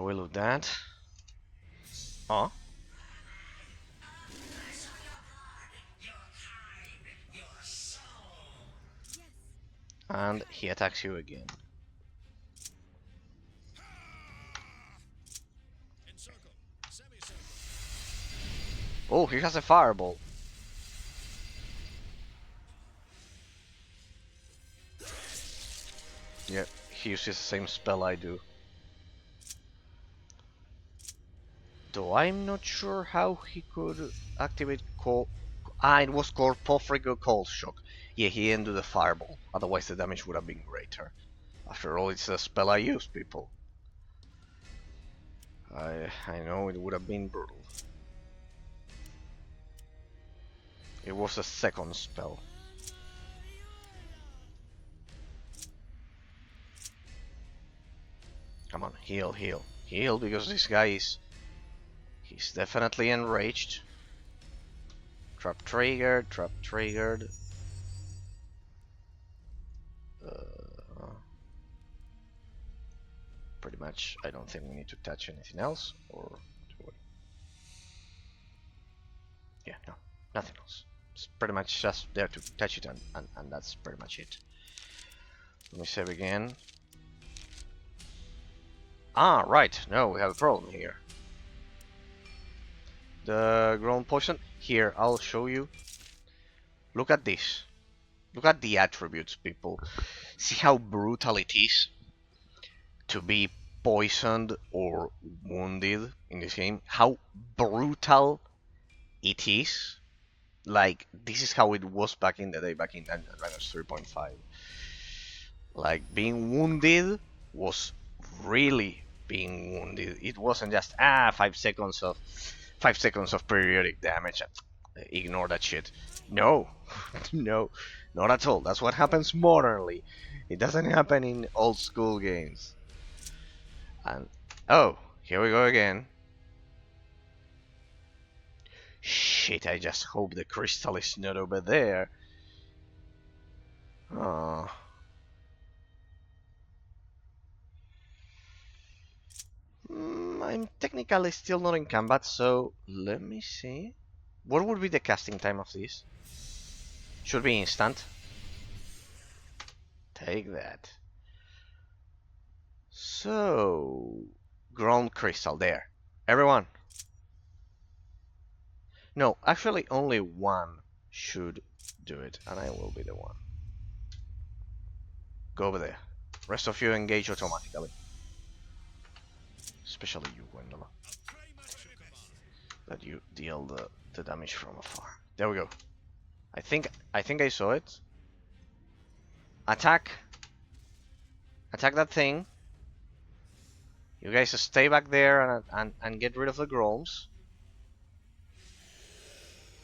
We'll do that. Oh. And he attacks you again. Oh, he has a fireball. Yeah, he uses the same spell I do. Though I'm not sure how he could activate Cold... Ah, it was called Porphyrical Cold Shock. Yeah, he didn't do the fireball. Otherwise the damage would have been greater. After all, it's a spell I use, people. I know it would have been brutal. It was a second spell. Come on, heal, heal. Heal, because this guy is... He's definitely enraged. Trap triggered, trap triggered. Pretty much, I don't think we need to touch anything else, or do we? Yeah, no, nothing else. It's pretty much just there to touch it, and that's pretty much it. Let me save again. Ah, right, no, we have a problem here. The Grolm poison, here, I'll show you. Look at this. Look at the attributes, people. See how brutal it is to be poisoned or wounded in this game? How brutal it is? Like, this is how it was back in the day, back in Dungeons & Dragons 3.5. Like, being wounded was really being wounded. It wasn't just 5 seconds of periodic damage. Ignore that shit. No, no, not at all. That's what happens modernly. It doesn't happen in old school games. And oh, here we go again. Shit, I just hope the crystal is not over there. Oh. I'm technically still not in combat, so let me see. What would be the casting time of this? Should be instant. Take that. So, Grolm crystal there. Everyone. No, actually only one should do it, and I will be the one. Go over there. Rest of you engage automatically. Especially you, Gwendola. That you deal the damage from afar. There we go. I think I saw it. Attack. Attack that thing. You guys stay back there and get rid of the Grolms.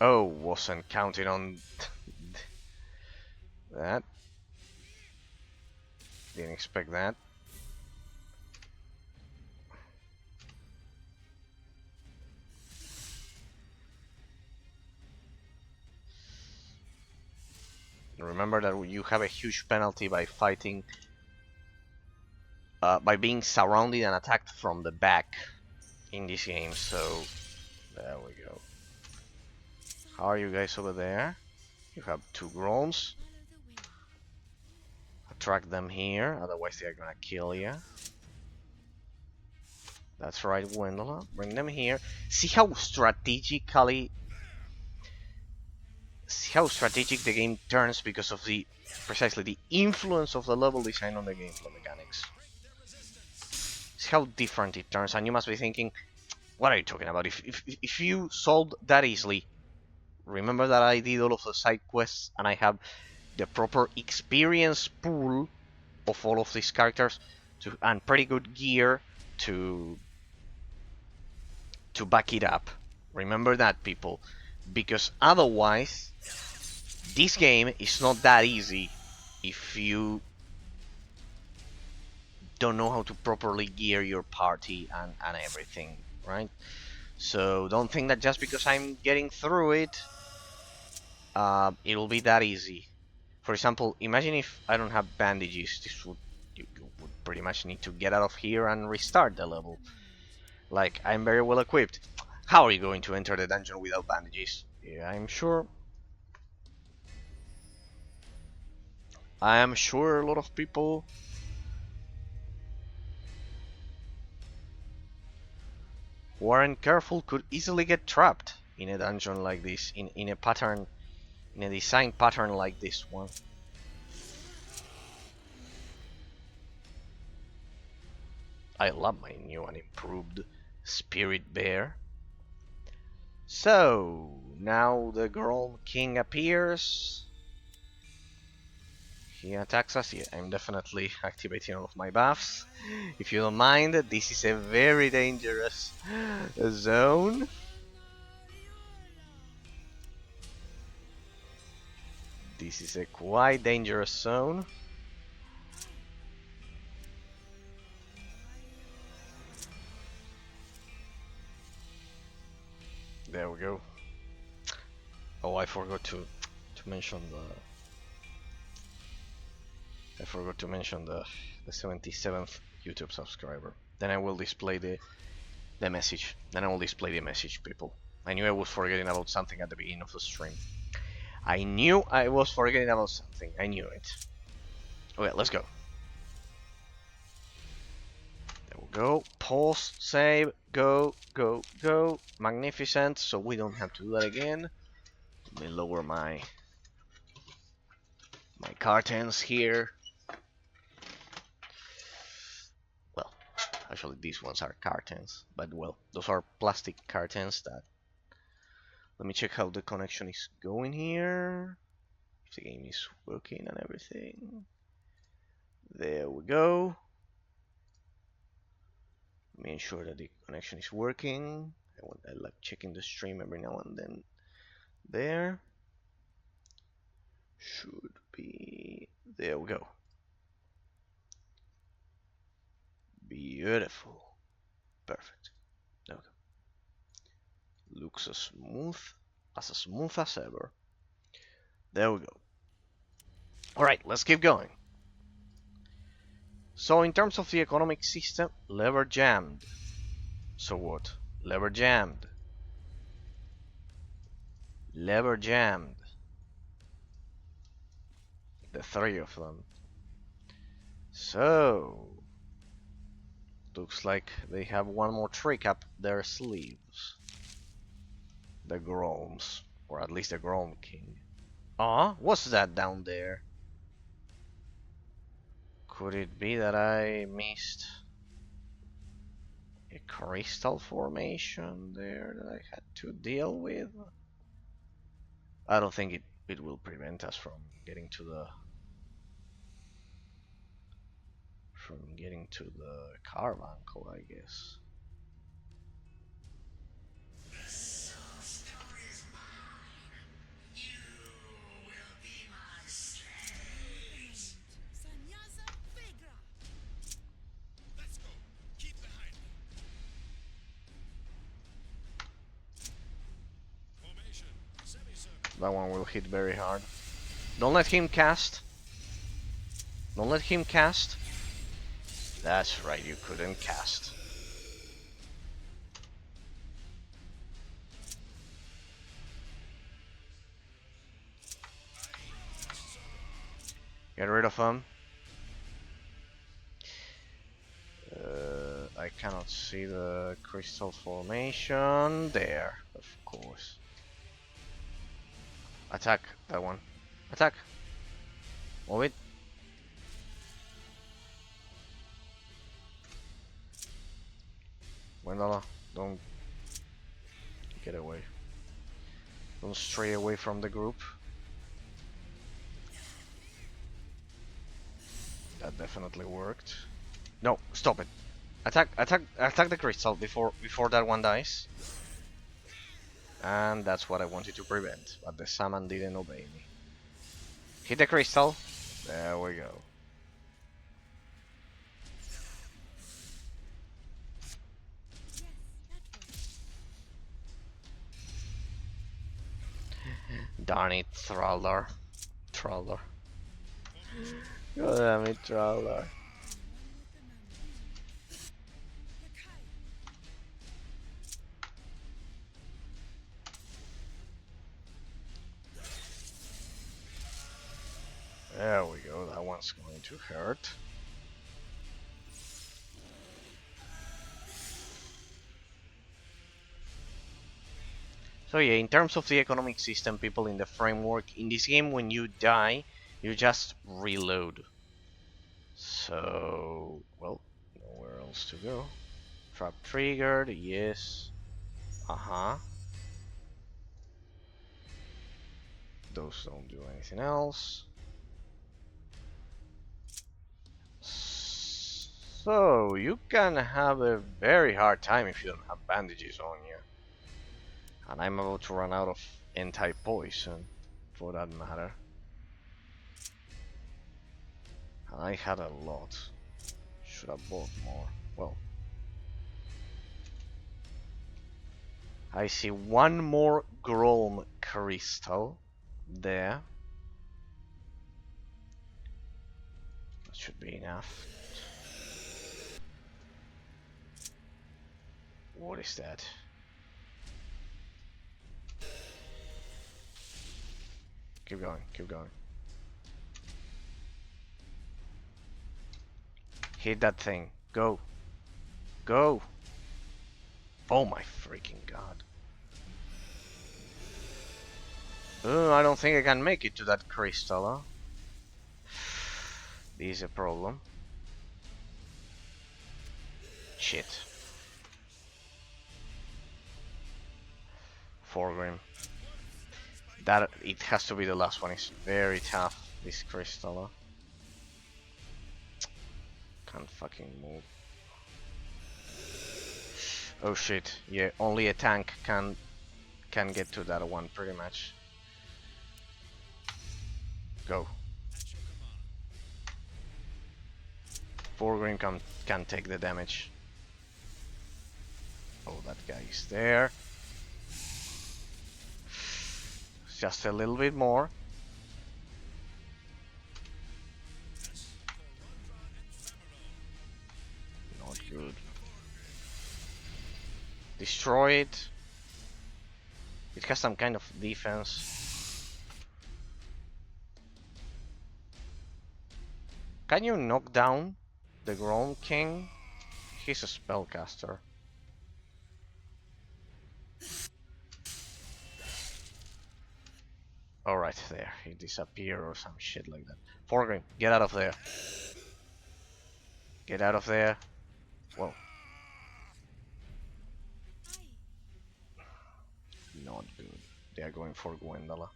Oh, wasn't counting on that. Didn't expect that. Remember that you have a huge penalty by fighting, by being surrounded and attacked from the back in this game. So there we go. How are you guys over there? You have 2 Grolms. Follow the wind. Attract them here, otherwise they are gonna kill you. That's right, Gwendola. Bring them here. See how strategic the game turns because of the precisely the influence of the level design on the gameplay mechanics. See how different it turns, and you must be thinking, what are you talking about? If you solved that easily, remember that I did all of the side quests and I have the proper experience pool of all of these characters and pretty good gear to back it up. Remember that, people, because otherwise this game is not that easy if you don't know how to properly gear your party and everything, right? So don't think that just because I'm getting through it, it'll be that easy. For example, imagine if I don't have bandages. You would pretty much need to get out of here and restart the level. Like, I'm very well equipped. How are you going to enter the dungeon without bandages? Yeah, I'm sure. I am sure a lot of people who aren't careful could easily get trapped in a dungeon like this, in a pattern, in a design pattern like this one. I love my new and improved Spirit Bear. So, now the Grolm King appears. He attacks us. Yeah, I'm definitely activating all of my buffs. If you don't mind, this is a very dangerous zone. This is a quite dangerous zone. There we go. Oh, I forgot to mention the 77th YouTube subscriber. Then I will display the message. Then I will display the message, people. I knew I was forgetting about something at the beginning of the stream. I knew I was forgetting about something. I knew it. Okay, let's go. There we go. Pause, save, go, go, go. Magnificent. So we don't have to do that again. Let me lower my curtains here. Well, actually these ones are curtains, but well, those are plastic curtains that... Let me check how the connection is going here. If the game is working and everything. There we go. Let me ensure that the connection is working. I like checking the stream every now and then. There. Should be... There we go. Beautiful. Perfect. There we go. Looks as smooth as ever. There we go. Alright, let's keep going. So in terms of the economic system, lever jammed. So what? Lever jammed. Lever jammed. The 3 of them. So looks like they have one more trick up their sleeves. The Grolms. Or at least the Grolm King. Ah, what's that down there? Could it be that I missed a crystal formation there that I had to deal with? I don't think it will prevent us from getting to the carbuncle, I guess. The soul stone is mine. You will be my slaves. Sanyaza Vegra. Let's go. Keep behind me. Formation. Semicircle. That one will hit very hard. Don't let him cast. Don't let him cast. That's right, you couldn't cast. Get rid of him. I cannot see the crystal formation. There, of course. Attack that one. Attack. Move it. Wendala, don't get away. Don't stray away from the group. That definitely worked. No, stop it. Attack the crystal before that one dies. And that's what I wanted to prevent, but the salmon didn't obey me. Hit the crystal. There we go. Yes, that way. Darn it, Thraldar. Thraldar. God damn it, Thraldar. There we go, that one's going to hurt. So yeah, in terms of the economic system, people, in the framework, in this game when you die, you just reload. So, well, nowhere else to go. Trap triggered, yes. Uh-huh. Those don't do anything else. So, you can have a very hard time if you don't have bandages on you. And I'm about to run out of anti-poison, for that matter. And I had a lot. Should have bought more. Well. I see one more Grolm crystal there. That should be enough. What is that? Keep going, keep going. Hit that thing. Go. Go. Oh my freaking god. I don't think I can make it to that crystal, huh? This is a problem. Shit. Foregrim. That, it has to be the last one. It's very tough, this crystal, huh? Can't fucking move. Oh shit, yeah, only a tank can get to that one, pretty much. Go. Foregrim can take the damage. Oh, that guy is there. Just a little bit more. Not good. Destroy it. It has some kind of defense. Can you knock down the Grolm King? He's a spellcaster. Alright, there. He disappeared or some shit like that. Foregrim, get out of there. Get out of there. Well. Not good. They are going for Gwendala.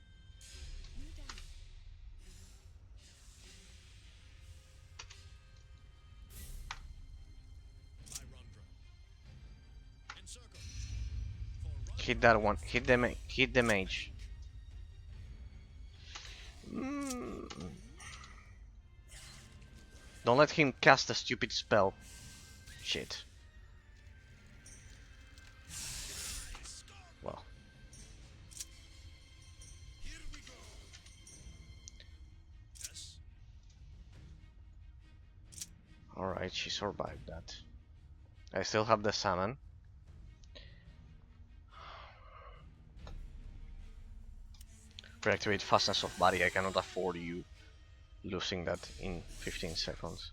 Hit that one. Hit the mage. Don't let him cast a stupid spell. Shit. Well. did she survive that? I still have the salmon. Reactivate fastness of body. I cannot afford you losing that in 15 seconds.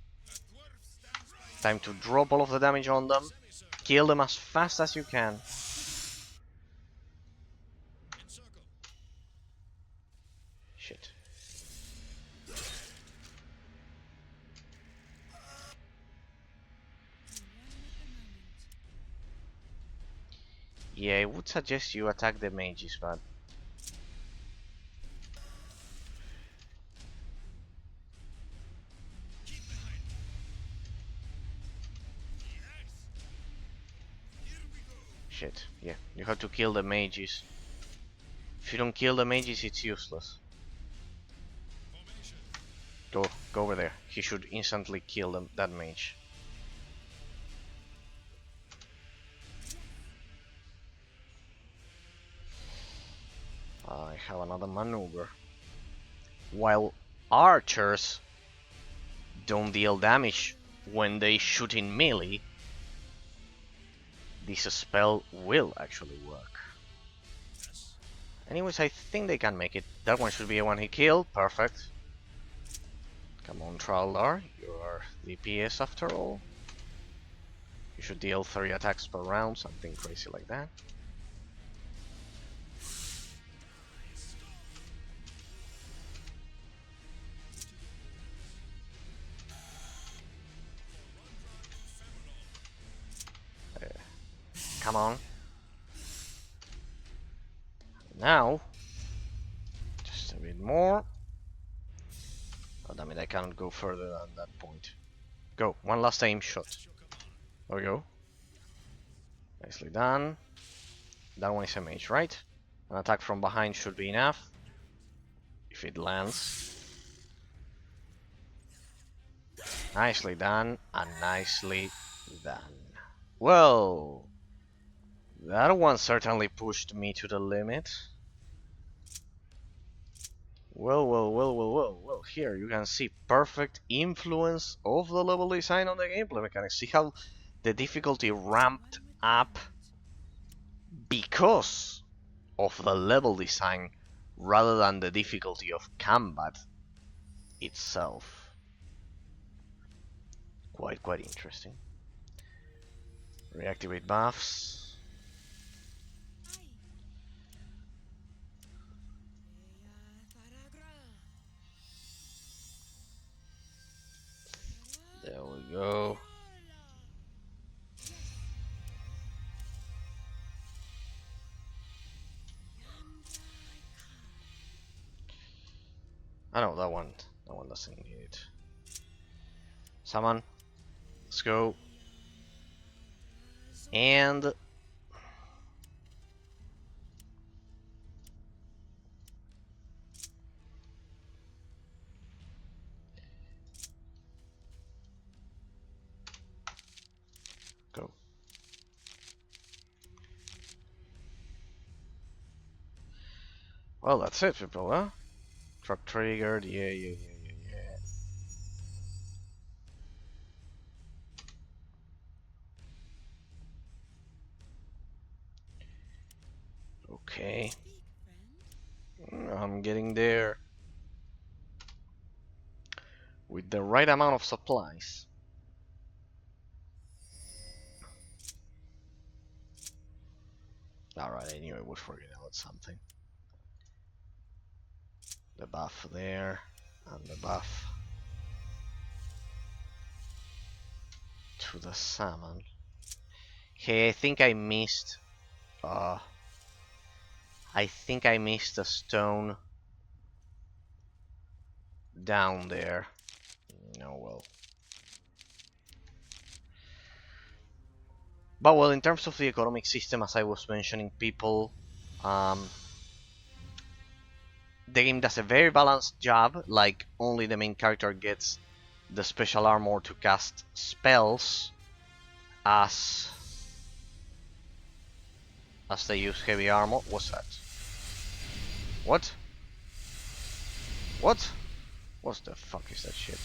Time to drop all of the damage on them. Kill them as fast as you can. Shit. Yeah, I would suggest you attack the mages, but shit. Yeah, you have to kill the mages. If you don't kill the mages, it's useless. Go over there. He should instantly kill them, that mage. I have another maneuver. While archers don't deal damage when they shoot in melee, this spell will actually work. Anyways, I think they can make it. That one should be a one-hit kill. Perfect. Come on, Traldar. You are DPS after all. You should deal 3 attacks per round, something crazy like that. Come on. Now, just a bit more. Oh, damn it, I cannot go further than that point. Go, one last aim shot. There we go. Nicely done. That one is a mage, right? An attack from behind should be enough. If it lands. Nicely done, and nicely done. Well, that one certainly pushed me to the limit. Well, here you can see perfect influence of the level design on the gameplay mechanics. See how the difficulty ramped up because of the level design rather than the difficulty of combat itself. Quite interesting. Reactivate buffs. There we go. I know that one doesn't need it. Summon. Let's go. And go. Well, that's it, people, huh? Truck triggered, yeah. Okay. I'm getting there. With the right amount of supplies. Alright, I knew I would forget about something. The buff there, and the buff to the salmon. Hey, I think I missed a stone down there. No, well. But well, in terms of the economic system, as I was mentioning, people, the game does a very balanced job. Like, only the main character gets the special armor to cast spells as they use heavy armor. What's that? What? What? What the fuck is that shit?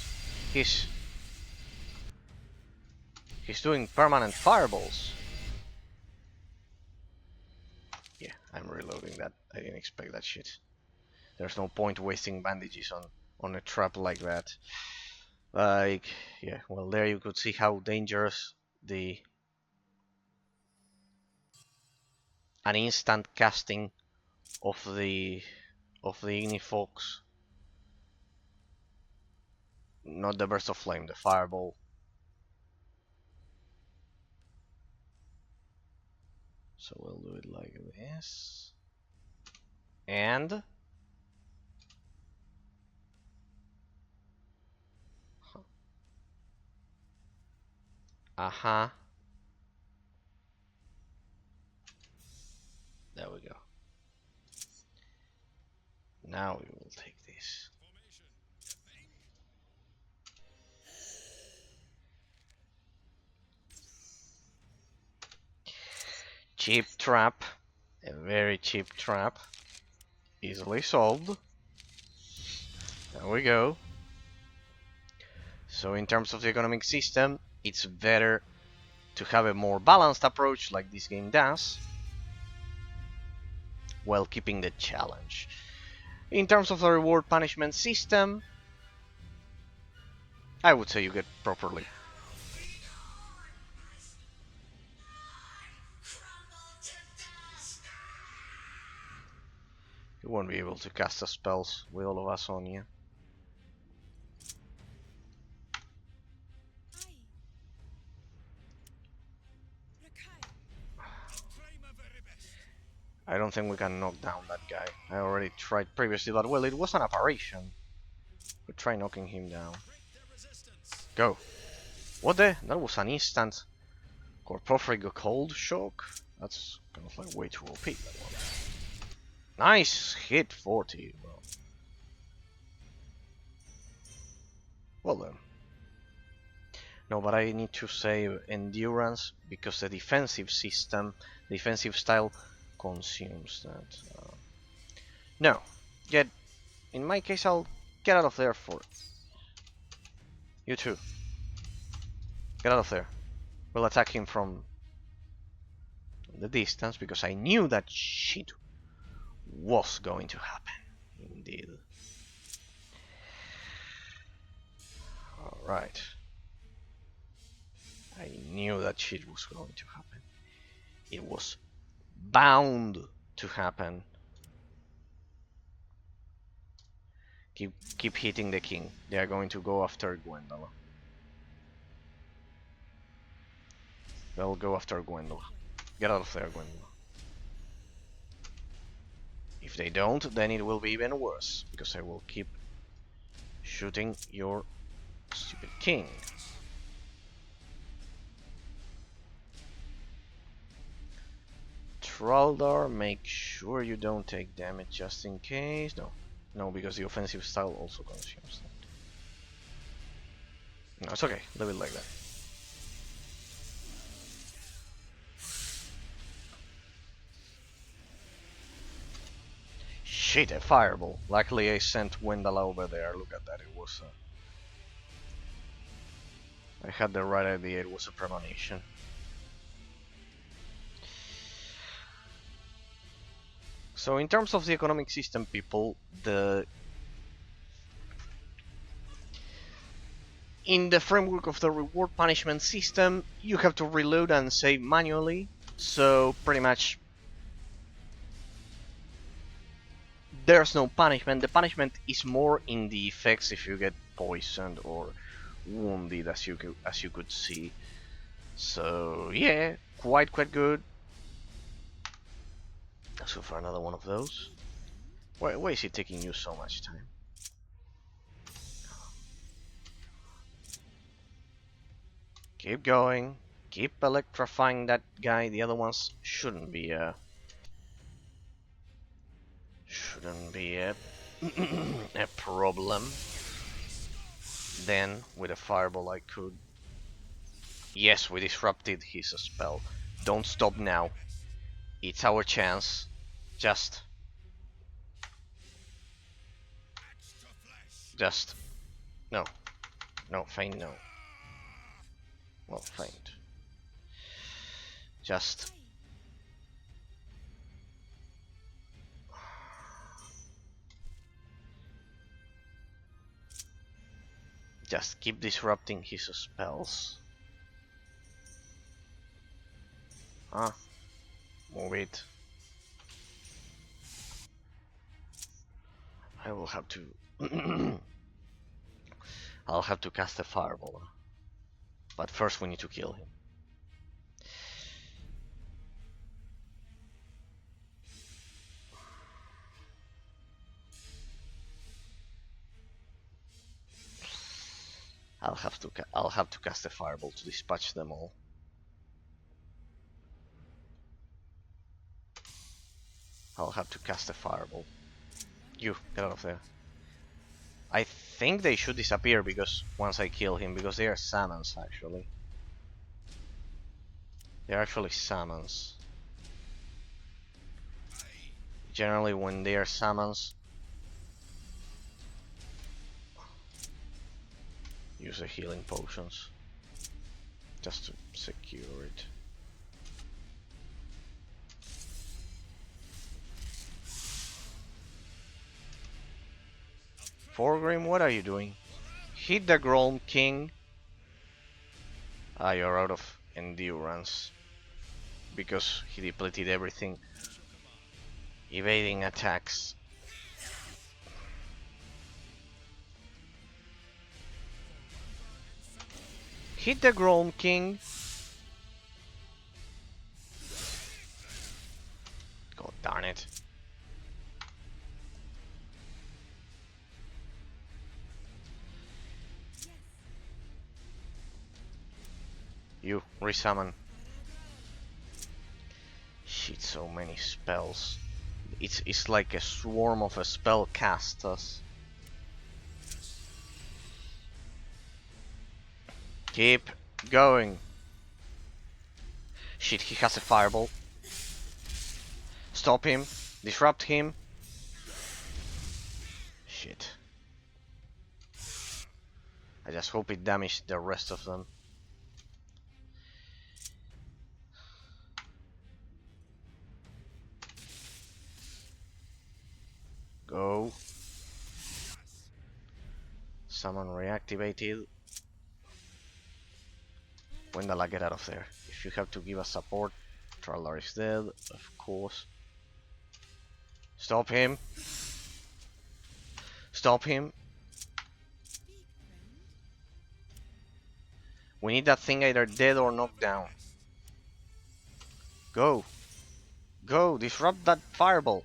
He's doing permanent fireballs. Yeah, I'm reloading that. I didn't expect that shit. There's no point wasting bandages on a trap like that. Like, yeah, well, there you could see how dangerous an instant casting of the Ignifox, not the burst of flame, the fireball. So we'll do it like this, and there we go. Now we will take this. Cheap trap, a very cheap trap, easily solved. There we go. So in terms of the economic system, it's better to have a more balanced approach like this game does, while keeping the challenge. In terms of the reward punishment system, I would say you get properly. You won't be able to cast the spells with all of us on you. I don't think we can knock down that guy. I already tried previously, but well, it was an apparition. We'll try knocking him down. Go. What the? That was an instant Corpofrigo cold shock? That's kind of like way too OP, that one. Nice hit, 40. Well then. No, but I need to save endurance because the defensive system, defensive style, consumes that. No, in my case, I'll get out of there for you too. Get out of there. We'll attack him from the distance because I knew that shit was going to happen. Indeed. Alright. I knew that shit was going to happen. It was bound to happen. Keep hitting the king. They are going to go after Gwendola. They'll go after Gwendola. Get out of there, Gwendola. If they don't, then it will be even worse, because I will keep shooting your stupid king. Traldar, make sure you don't take damage just in case. No, because the offensive style also consumes that. No, it's okay. Leave it like that. Shit, a fireball. Luckily I sent Wendala over there. Look at that. It was I had the right idea. It was a premonition. So in terms of the economic system, people, in the framework of the reward punishment system, you have to reload and save manually. So pretty much there's no punishment. The punishment is more in the effects if you get poisoned or wounded, as you could see. So yeah, quite good. Let's go for another one of those. Why is it taking you so much time? Keep going. Keep electrifying that guy. The other ones shouldn't be a a problem. Then with a fireball I could. Yes, we disrupted his spell. Don't stop now. It's our chance. Just no, feint, no. Well, feint. Just keep disrupting his spells. Ah, move it. I will have to I'll have to cast a fireball. But first we need to kill him. I'll have to cast a fireball to dispatch them all. I'll have to cast a fireball. You, get out of there. I think they should disappear because once I kill him, because they are salmons actually. They're actually salmons. Generally when they are salmons, use the healing potions just to secure it. Forgrim, what are you doing? Hit the Grolm King. Ah, you're out of endurance because he depleted everything. Evading attacks. Hit the Grolm King. God darn it. You, resummon. Shit, so many spells. It's like a swarm of a spell casters. Keep going. Shit, he has a fireball. Stop him. Disrupt him. Shit. I just hope it damaged the rest of them. Go. Summon reactivated. Wendala, get out of there. If you have to give us support, Trallar is dead, of course. Stop him. Stop him. We need that thing either dead or knocked down. Go. Go. Disrupt that fireball.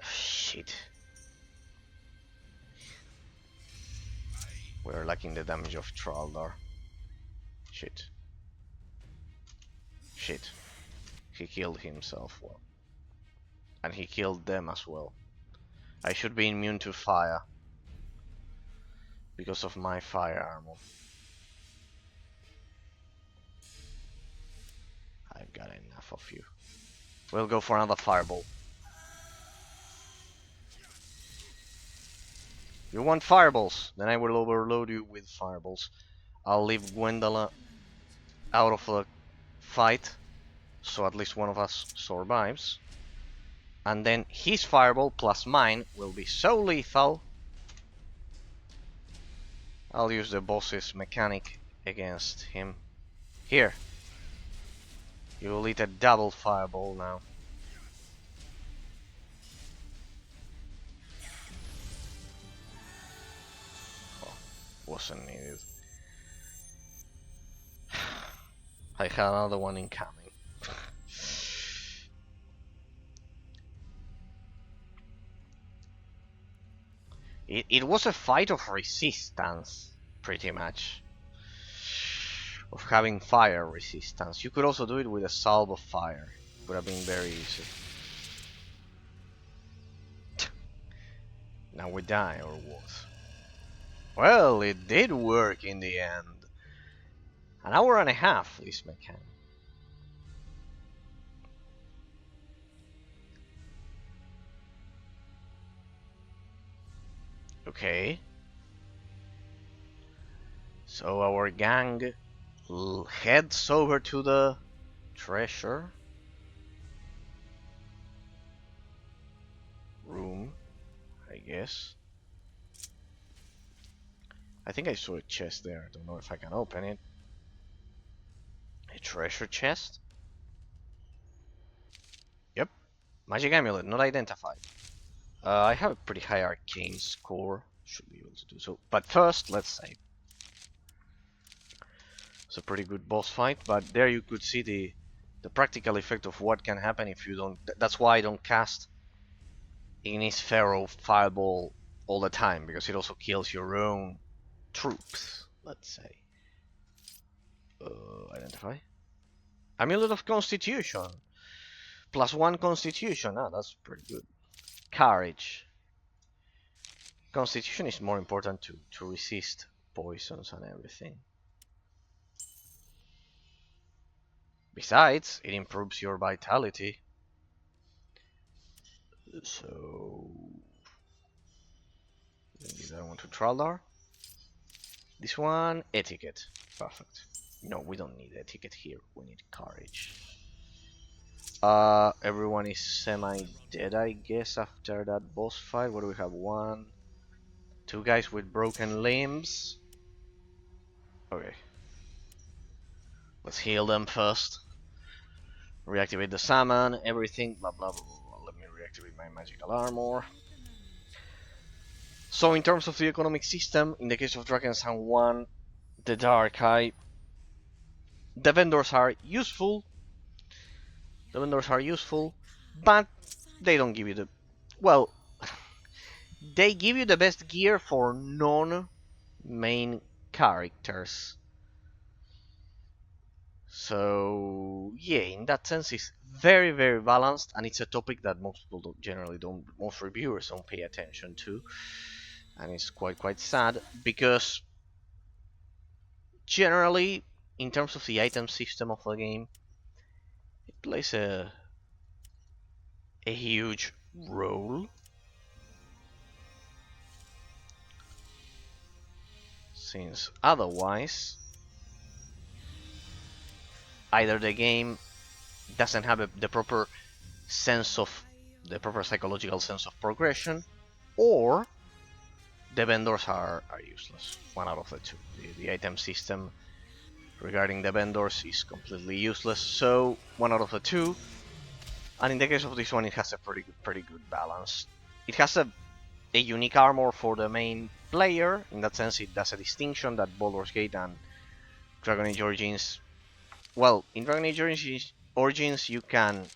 Shit. We're lacking the damage of Traldar. Shit. Shit. He killed himself well. And he killed them as well. I should be immune to fire. Because of my fire armor. I've got enough of you. We'll go for another fireball. You want fireballs? Then I will overload you with fireballs. I'll leave Gwendala out of the fight, so at least one of us survives. And then his fireball plus mine will be so lethal. I'll use the boss's mechanic against him. Here. You will eat a double fireball now. Oh, wasn't needed. I had another one incoming. It was a fight of resistance, pretty much. Of having fire resistance. You could also do it with a salve of fire. Would have been very easy. Now we die, or what? Well, it did work in the end. An hour and a half, this mechanic. Okay. So our gang heads over to the treasure room, I guess. I think I saw a chest there. I don't know if I can open it. A treasure chest? Yep. Magic amulet, not identified. I have a pretty high arcane score. Should be able to do so. But first, let's save. It's a pretty good boss fight, but there you could see the practical effect of what can happen if you don't. That's why I don't cast Ignis Pharaoh Fireball all the time, because it also kills your own troops. Let's say. Identify. Amulet of Constitution. +1 Constitution. Ah, that's pretty good. Courage. Constitution is more important to resist poisons and everything. Besides, it improves your vitality. So, give that one to Traldar. This one, etiquette. Perfect. No, we don't need etiquette here. We need courage. Everyone is semi-dead, I guess, after that boss fight. What do we have? One, two guys with broken limbs. Okay. Let's heal them first. Reactivate the salmon, everything, blah blah blah blah. Let me reactivate my magical armor. So in terms of the economic system, in the case of Drakensang 1, the Dark Eye, the vendors are useful. The vendors are useful, but they don't give you the... Well, they give you the best gear for non-main characters. So yeah, in that sense, it's very very balanced, and it's a topic that most people most reviewers don't pay attention to, and it's quite sad because generally, in terms of the item system of the game, it plays a huge role. Since otherwise, either the game doesn't have the proper psychological sense of progression, or the vendors are useless. One out of the two. The item system regarding the vendors is completely useless, so one out of the two. And in the case of this one, it has a pretty good balance. It has a unique armor for the main player. In that sense, it does a distinction that Baldur's Gate and Dragon Age Origins... Well, in Dragon Age Origins you can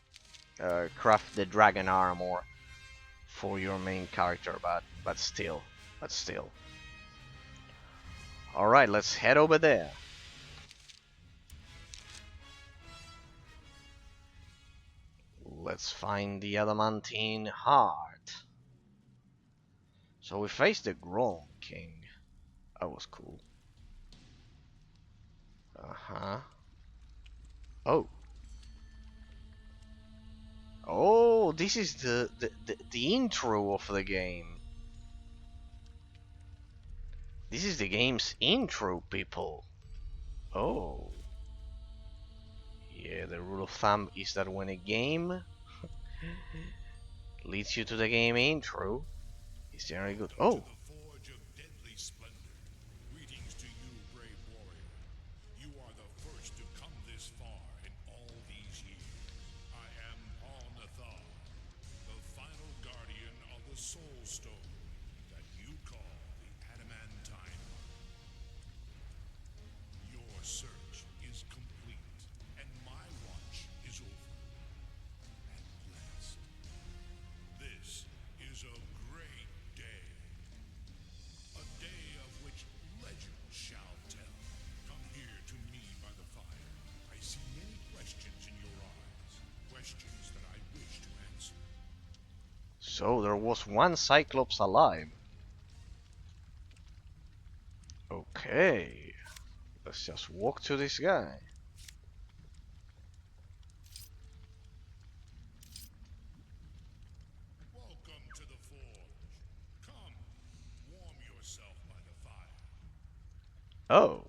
craft the dragon armor for your main character, but still. Alright, let's head over there. Let's find the Adamantine heart. So we faced the Grolm King. That was cool. Oh. Oh, this is the intro of the game. This is the game's intro, people. Oh. Yeah, the rule of thumb is that when a game leads you to the game intro, it's generally good. Oh. Soul Stone that you call the Adamantine. Your search is complete, and my watch is over. At last. This is a great day. A day of which legend shall tell. Come here to me by the fire. I see many questions in your eyes. Questions that I wish to answer. So there was one Cyclops alive. Okay. Let's just walk to this guy. Welcome to the forge. Come, warm yourself by the fire. Oh,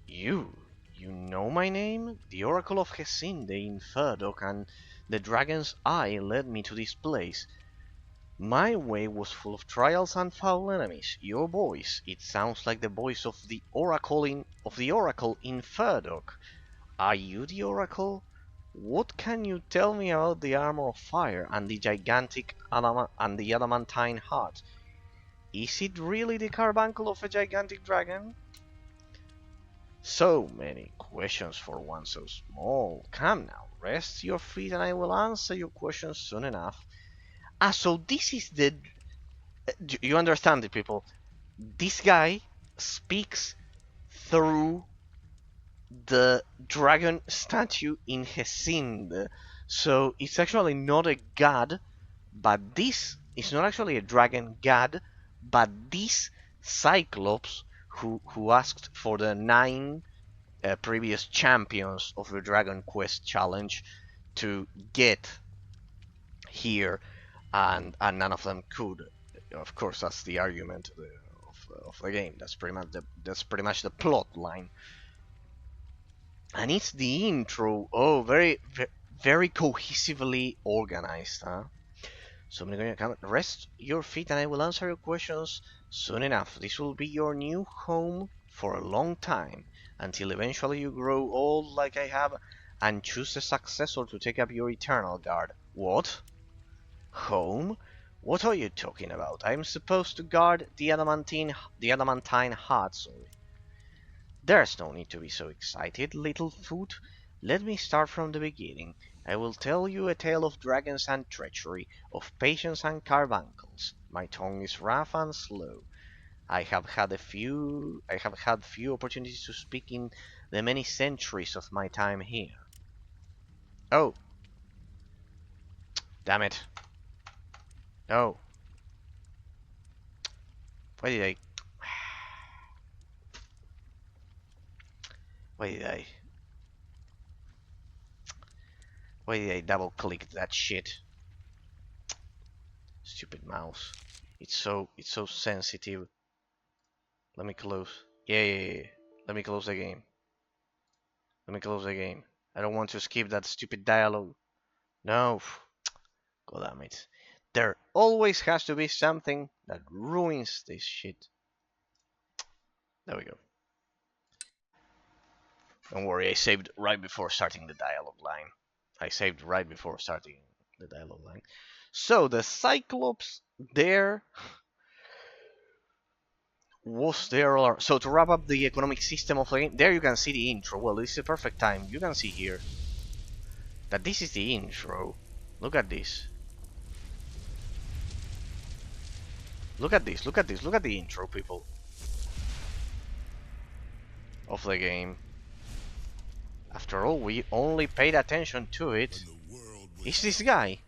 you. You know my name? The Oracle of Hesinde in Ferdok and the Dragon's Eye led me to this place. My way was full of trials and foul enemies. Your voice, it sounds like the voice of the Oracle in Ferdok. Are you the Oracle? What can you tell me about the Armor of Fire and the gigantic Adamantine heart? Is it really the carbuncle of a gigantic dragon? So many questions for one so small. Come now, rest your feet and I will answer your questions soon enough. Ah, so this is the... You understand it, people. This guy speaks through the dragon statue in Hesinde. So it's actually not a god, but this is not actually a dragon god, but this Cyclops who asked for the 9 previous champions of the Dragon Quest challenge to get here, and none of them could. Of course, that's the argument of the game. That's pretty much the plot line. And it's the intro. Oh, very cohesively organized, huh? So I'm gonna come rest your feet and I will answer your questions soon enough. This will be your new home for a long time, until eventually you grow old like I have and choose a successor to take up your eternal guard. What? Home? What are you talking about? I'm supposed to guard the Adamantine heart, sorry. There's no need to be so excited, little foot. Let me start from the beginning. I will tell you a tale of dragons and treachery, of patience and carbuncles. My tongue is rough and slow. I have had few opportunities to speak in the many centuries of my time here. Oh, damn it. No. Why did I... Why did I... Why did I double click that shit? Stupid mouse. It's so sensitive. Let me close. Yeah. Let me close the game. Let me close the game. I don't want to skip that stupid dialogue. No. God damn it. There always has to be something that ruins this shit. There we go. Don't worry, I saved right before starting the dialogue line. I saved right before starting the dialogue line. So the Cyclops there was there. So to wrap up the economic system of the game, there you can see the intro. Well, this is a perfect time. You can see here that this is the intro. Look at this. Look at this. Look at this. Look at the intro, people, of the game. After all, we only paid attention to it. It's this guy.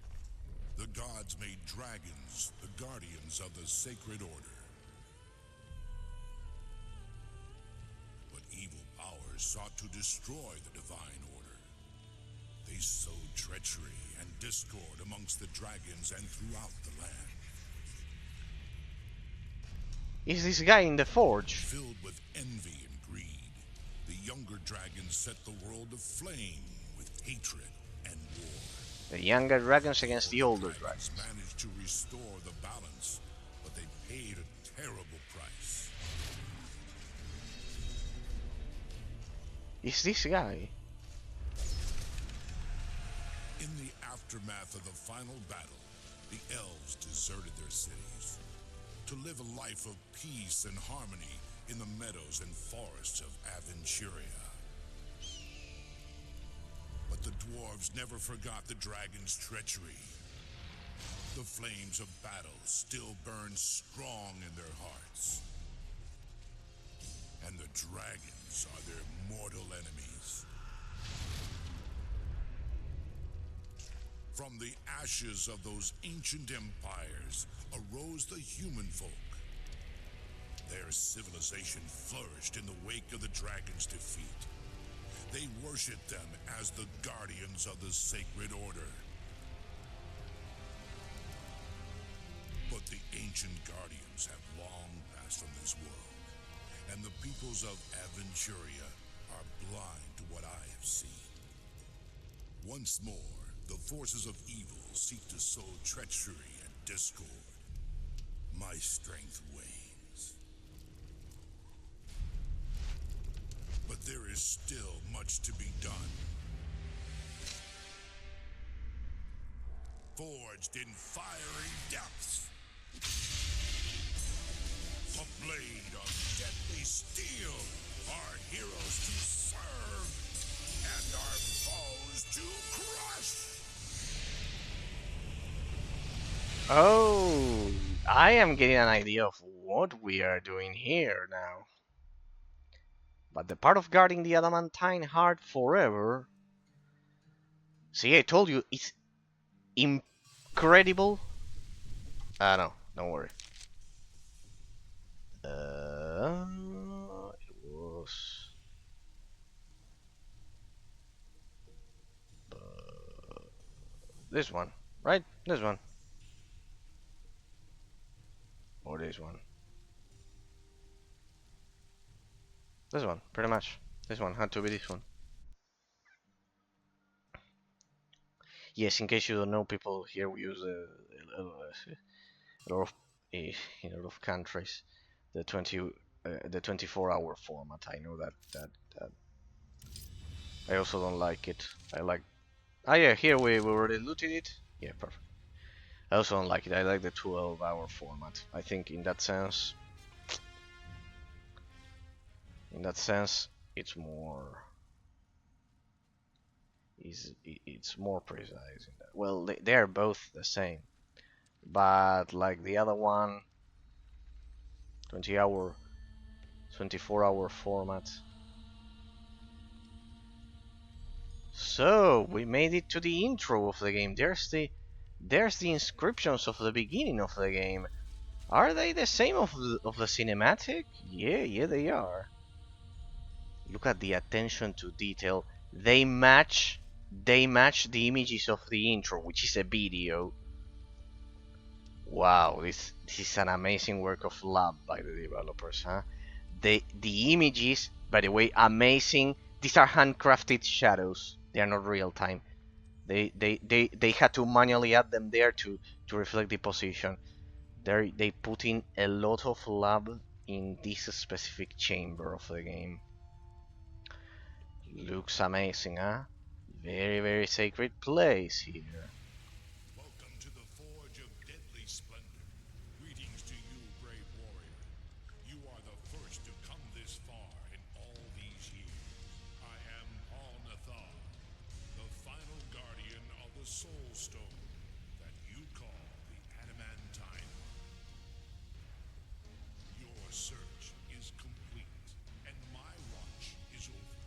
The gods made dragons, the guardians of the sacred order. But evil powers sought to destroy the divine order. They sowed treachery and discord amongst the dragons and throughout the land. Is this guy in the forge? Filled with envy and greed, the younger dragons set the world aflame with hatred and war. The younger dragons against the older dragons. Managed to restore the balance, but they paid a terrible price. Is this guy? In the aftermath of the final battle, the elves deserted their cities to live a life of peace and harmony in the meadows and forests of Aventuria. But the dwarves never forgot the dragon's treachery. The flames of battle still burn strong in their hearts. And the dragons are their mortal enemies. From the ashes of those ancient empires arose the human folk. Their civilization flourished in the wake of the dragon's defeat. They worshipped them as the guardians of the sacred order. But the ancient guardians have long passed from this world, and the peoples of Aventuria are blind to what I have seen. Once more, the forces of evil seek to sow treachery and discord. My strength wanes. But there is still much to be done. Forged in fiery depths. A blade of deadly steel. Our heroes to serve and our foes to crush. Oh, I am getting an idea of what we are doing here now. But the part of guarding the Adamantine heart forever... See, I told you, it's incredible. No, don't worry. It was... this one, right? This one. Or this one. This one, pretty much. This one had to be this one. Yes, in case you don't know, people here we use a lot of in a lot of countries the 24-hour format. I know that I also don't like it. I like yeah, here we already looted it. Yeah, perfect. I also don't like it. I like the 12-hour format. I think in that sense it's more it's more precise in that. Well, they're both the same, but like the other one, 20-hour 24-hour format. So we made it to the intro of the game. There's the inscriptions of the beginning of the game. Are they the same of the cinematic? Yeah, they are. Look at the attention to detail. They match the images of the intro, which is a video. Wow, this is an amazing work of love by the developers, huh? The images, by the way, amazing. These are handcrafted shadows. They are not real time. They had to manually add them there to reflect the position. They put in a lot of love in this specific chamber of the game. Looks amazing, huh? Very, very sacred place here. Welcome to the Forge of Deadly Splendor. Greetings to you, brave warrior. You are the first to come this far in all these years. I am Paul Nathar, the final guardian of the Soul Stone that you call the Adamantine. Your search is complete, and my watch is over.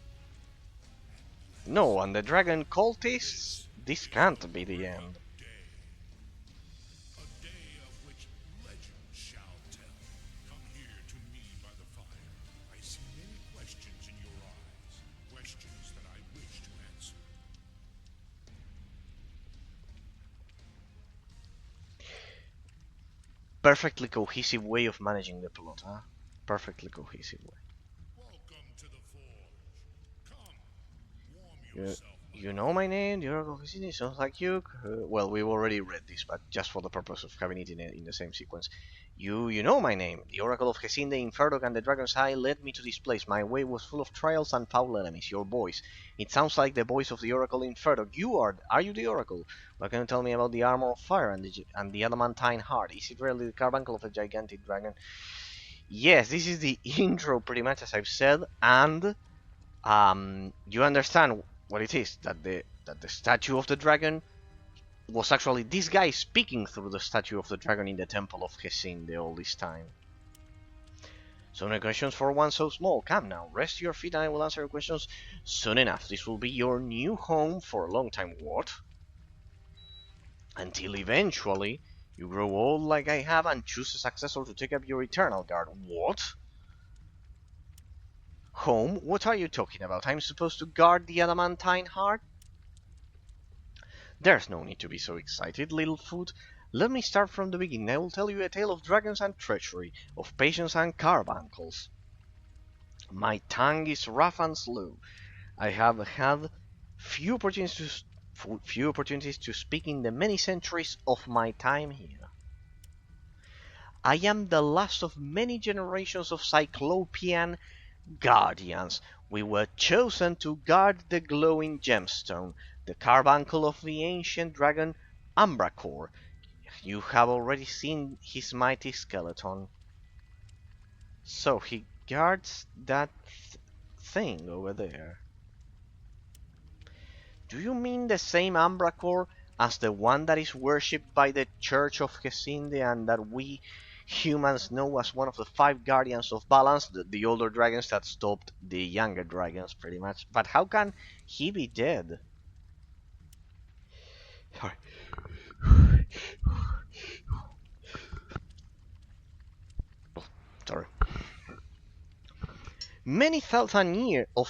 No, and the dragon cultists? This can't be the end. A day of which legend shall tell. Come here to me by the fire. I see many questions in your eyes, questions that I wish to answer. Perfectly cohesive way of managing the plot, huh? Perfectly cohesive way. Welcome to the forge. Come, warm You, yourself. you know my name, the Oracle of Cassini, sounds like you. Well, we've already read this, but just for the purpose of having it in the same sequence. You know my name. The Oracle of Hesinde, Inferdok, and the Dragon's Eye led me to this place. My way was full of trials and foul enemies. Your voice. It sounds like the voice of the Oracle Inferdok. Are you the Oracle? What can you tell me about the Armor of Fire and the Adamantine Heart? Is it really the carbuncle of a gigantic dragon? Yes, this is the intro, pretty much as I've said, and you understand what it is, that the statue of the dragon was actually this guy speaking through the statue of the dragon in the temple of Hesinde all this time. So many questions for one so small. Come now, rest your feet and I will answer your questions soon enough. This will be your new home for a long time. What? Until eventually you grow old like I have and choose a successor to take up your eternal guard. What? Home? What are you talking about? I'm supposed to guard the Adamantine heart? There's no need to be so excited, little foot. Let me start from the beginning. I will tell you a tale of dragons and treachery, of patience and carbuncles. My tongue is rough and slow. I have had few opportunities to speak in the many centuries of my time here. I am the last of many generations of Cyclopean guardians. We were chosen to guard the glowing gemstone, the carbuncle of the ancient dragon Umbracore. You have already seen his mighty skeleton. So he guards that thing over there. Do you mean the same Umbracore as the one that is worshipped by the Church of Hesinde and that we humans know as one of the five guardians of balance, the older dragons that stopped the younger dragons, pretty much? But how can he be dead? Sorry. Sorry. Many thousand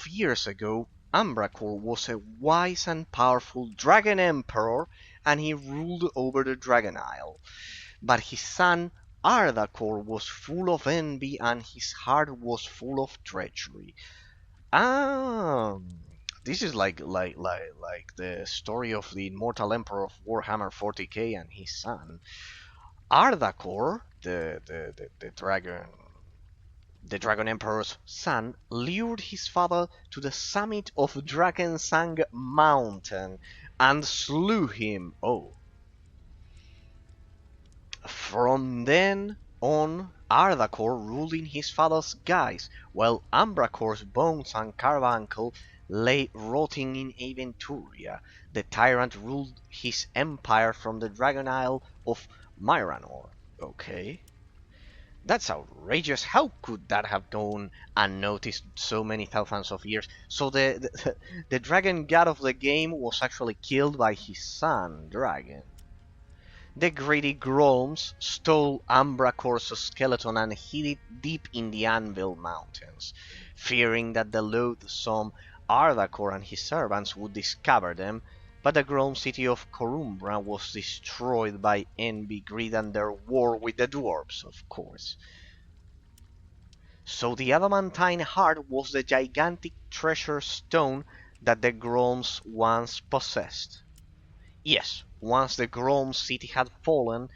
years ago, Umbracore was a wise and powerful dragon emperor, and he ruled over the Dragon Isle. But his son Ardacor was full of envy, and his heart was full of treachery. Ah, this is like the story of the immortal emperor of Warhammer 40k and his son Ardacor, the dragon emperor's son, lured his father to the summit of Drakensang mountain and slew him. Oh, from then on, Ardacor ruled in his father's guise, while Umbracor's bones and carbuncle lay rotting in Aventuria. The tyrant ruled his empire from the Dragon Isle of Myranor. Okay. That's outrageous. How could that have gone unnoticed so many thousands of years? So the dragon god of the game was actually killed by his son, Dragon. The greedy Grolms stole Umbracor's skeleton and hid it deep in the Anvil Mountains, fearing that the loathsome Ardacor and his servants would discover them, but the Grolm city of Corumbra was destroyed by envy, greed, and their war with the dwarves, of course. So the Adamantine heart was the gigantic treasure stone that the Grolms once possessed. Yes, once the Grolm city had fallen,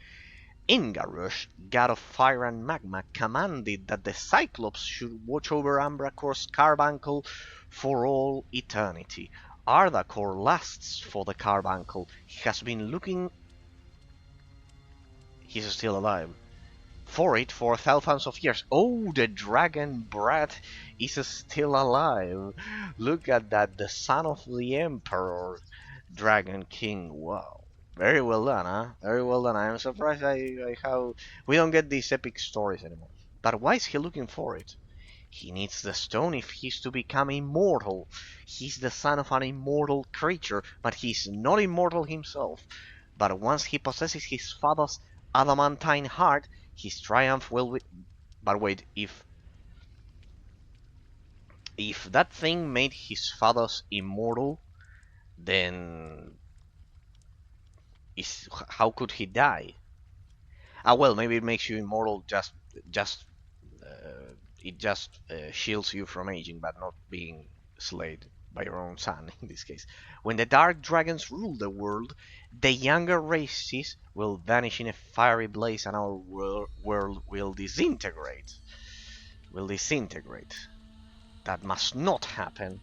Ingarush, god of fire and magma, commanded that the Cyclops should watch over Umbracor's carbuncle for all eternity. Ardacor lasts for the carbuncle. He has been looking... He's still alive. For it for thousands of years. Oh, the dragon brat is still alive. Look at that, the son of the Emperor, Dragon King. Wow. Very well done, huh? Very well done. I'm surprised how we don't get these epic stories anymore. But why is he looking for it? He needs the stone if he's to become immortal. He's the son of an immortal creature, but he's not immortal himself. But once he possesses his father's adamantine heart, his triumph will be... But wait, if that thing made his father's immortal, then how could he die? Ah, well, maybe it makes you immortal. Just it just shields you from aging, but not being slayed by your own son in this case. When the dark dragons rule the world, the younger races will vanish in a fiery blaze, and our world will disintegrate. That must not happen.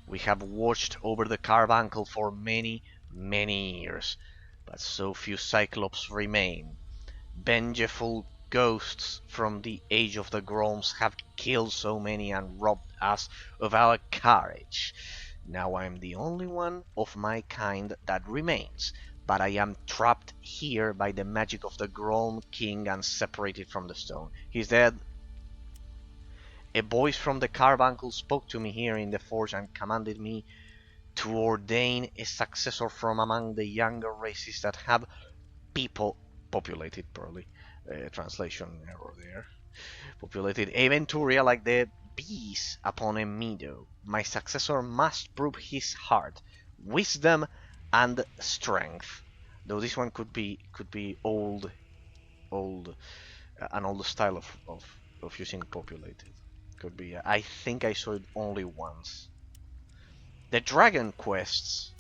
We have watched over the carbuncle for many, many years, but so few Cyclops remain. Vengeful ghosts from the age of the Grolms have killed so many and robbed us of our courage. Now I am the only one of my kind that remains, but I am trapped here by the magic of the Grolm king and separated from the stone. He's dead. A voice from the carbuncle spoke to me here in the forge and commanded me to ordain a successor from among the younger races that have populated, probably translation error there, populated Aventuria like the bees upon a meadow. My successor must prove his heart, wisdom, and strength. Though this one could be old, an old style of using populated. Could be. I think I saw it only once. The Dragon Quests.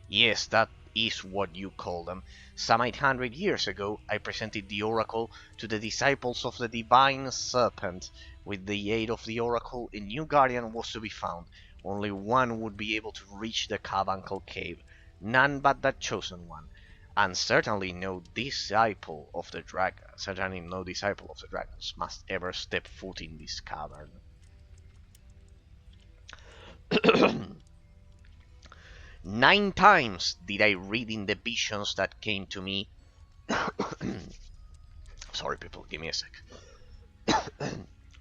Yes, that is what you call them. Some 800 years ago, I presented the Oracle to the disciples of the Divine Serpent. With the aid of the Oracle, a new guardian was to be found. Only one would be able to reach the Carbuncle Cave. None but that chosen one. And certainly no disciple of the dragons must ever step foot in this cavern. 9 times did I read in the visions that came to me. Sorry, people, give me a sec.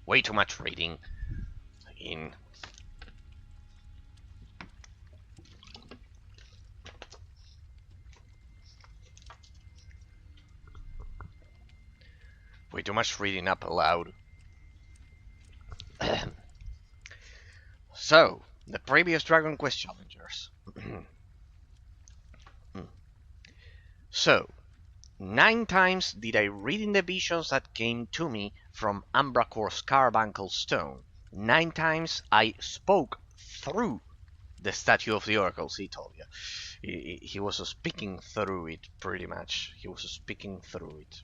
Way too much reading in. Way too much reading up aloud. So, the previous Dragon Quest challengers. So, 9 times did I read in the visions that came to me from Ambracor's Carbuncle Stone. 9 times I spoke through the statue of the oracles, he told you. He was speaking through it, pretty much. He was speaking through it.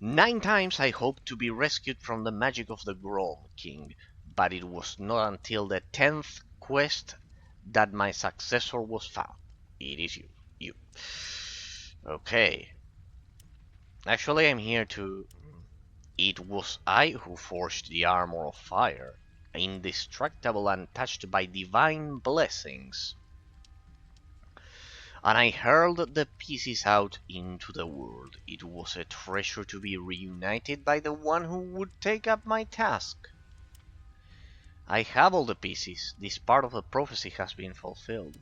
9 times I hoped to be rescued from the magic of the Grolm King, but it was not until the 10th quest that my successor was found. It is you. Okay. Actually, I'm here to... It was I who forged the armor of fire, indestructible and touched by divine blessings. And I hurled the pieces out into the world. It was a treasure to be reunited by the one who would take up my task. I have all the pieces. This part of the prophecy has been fulfilled.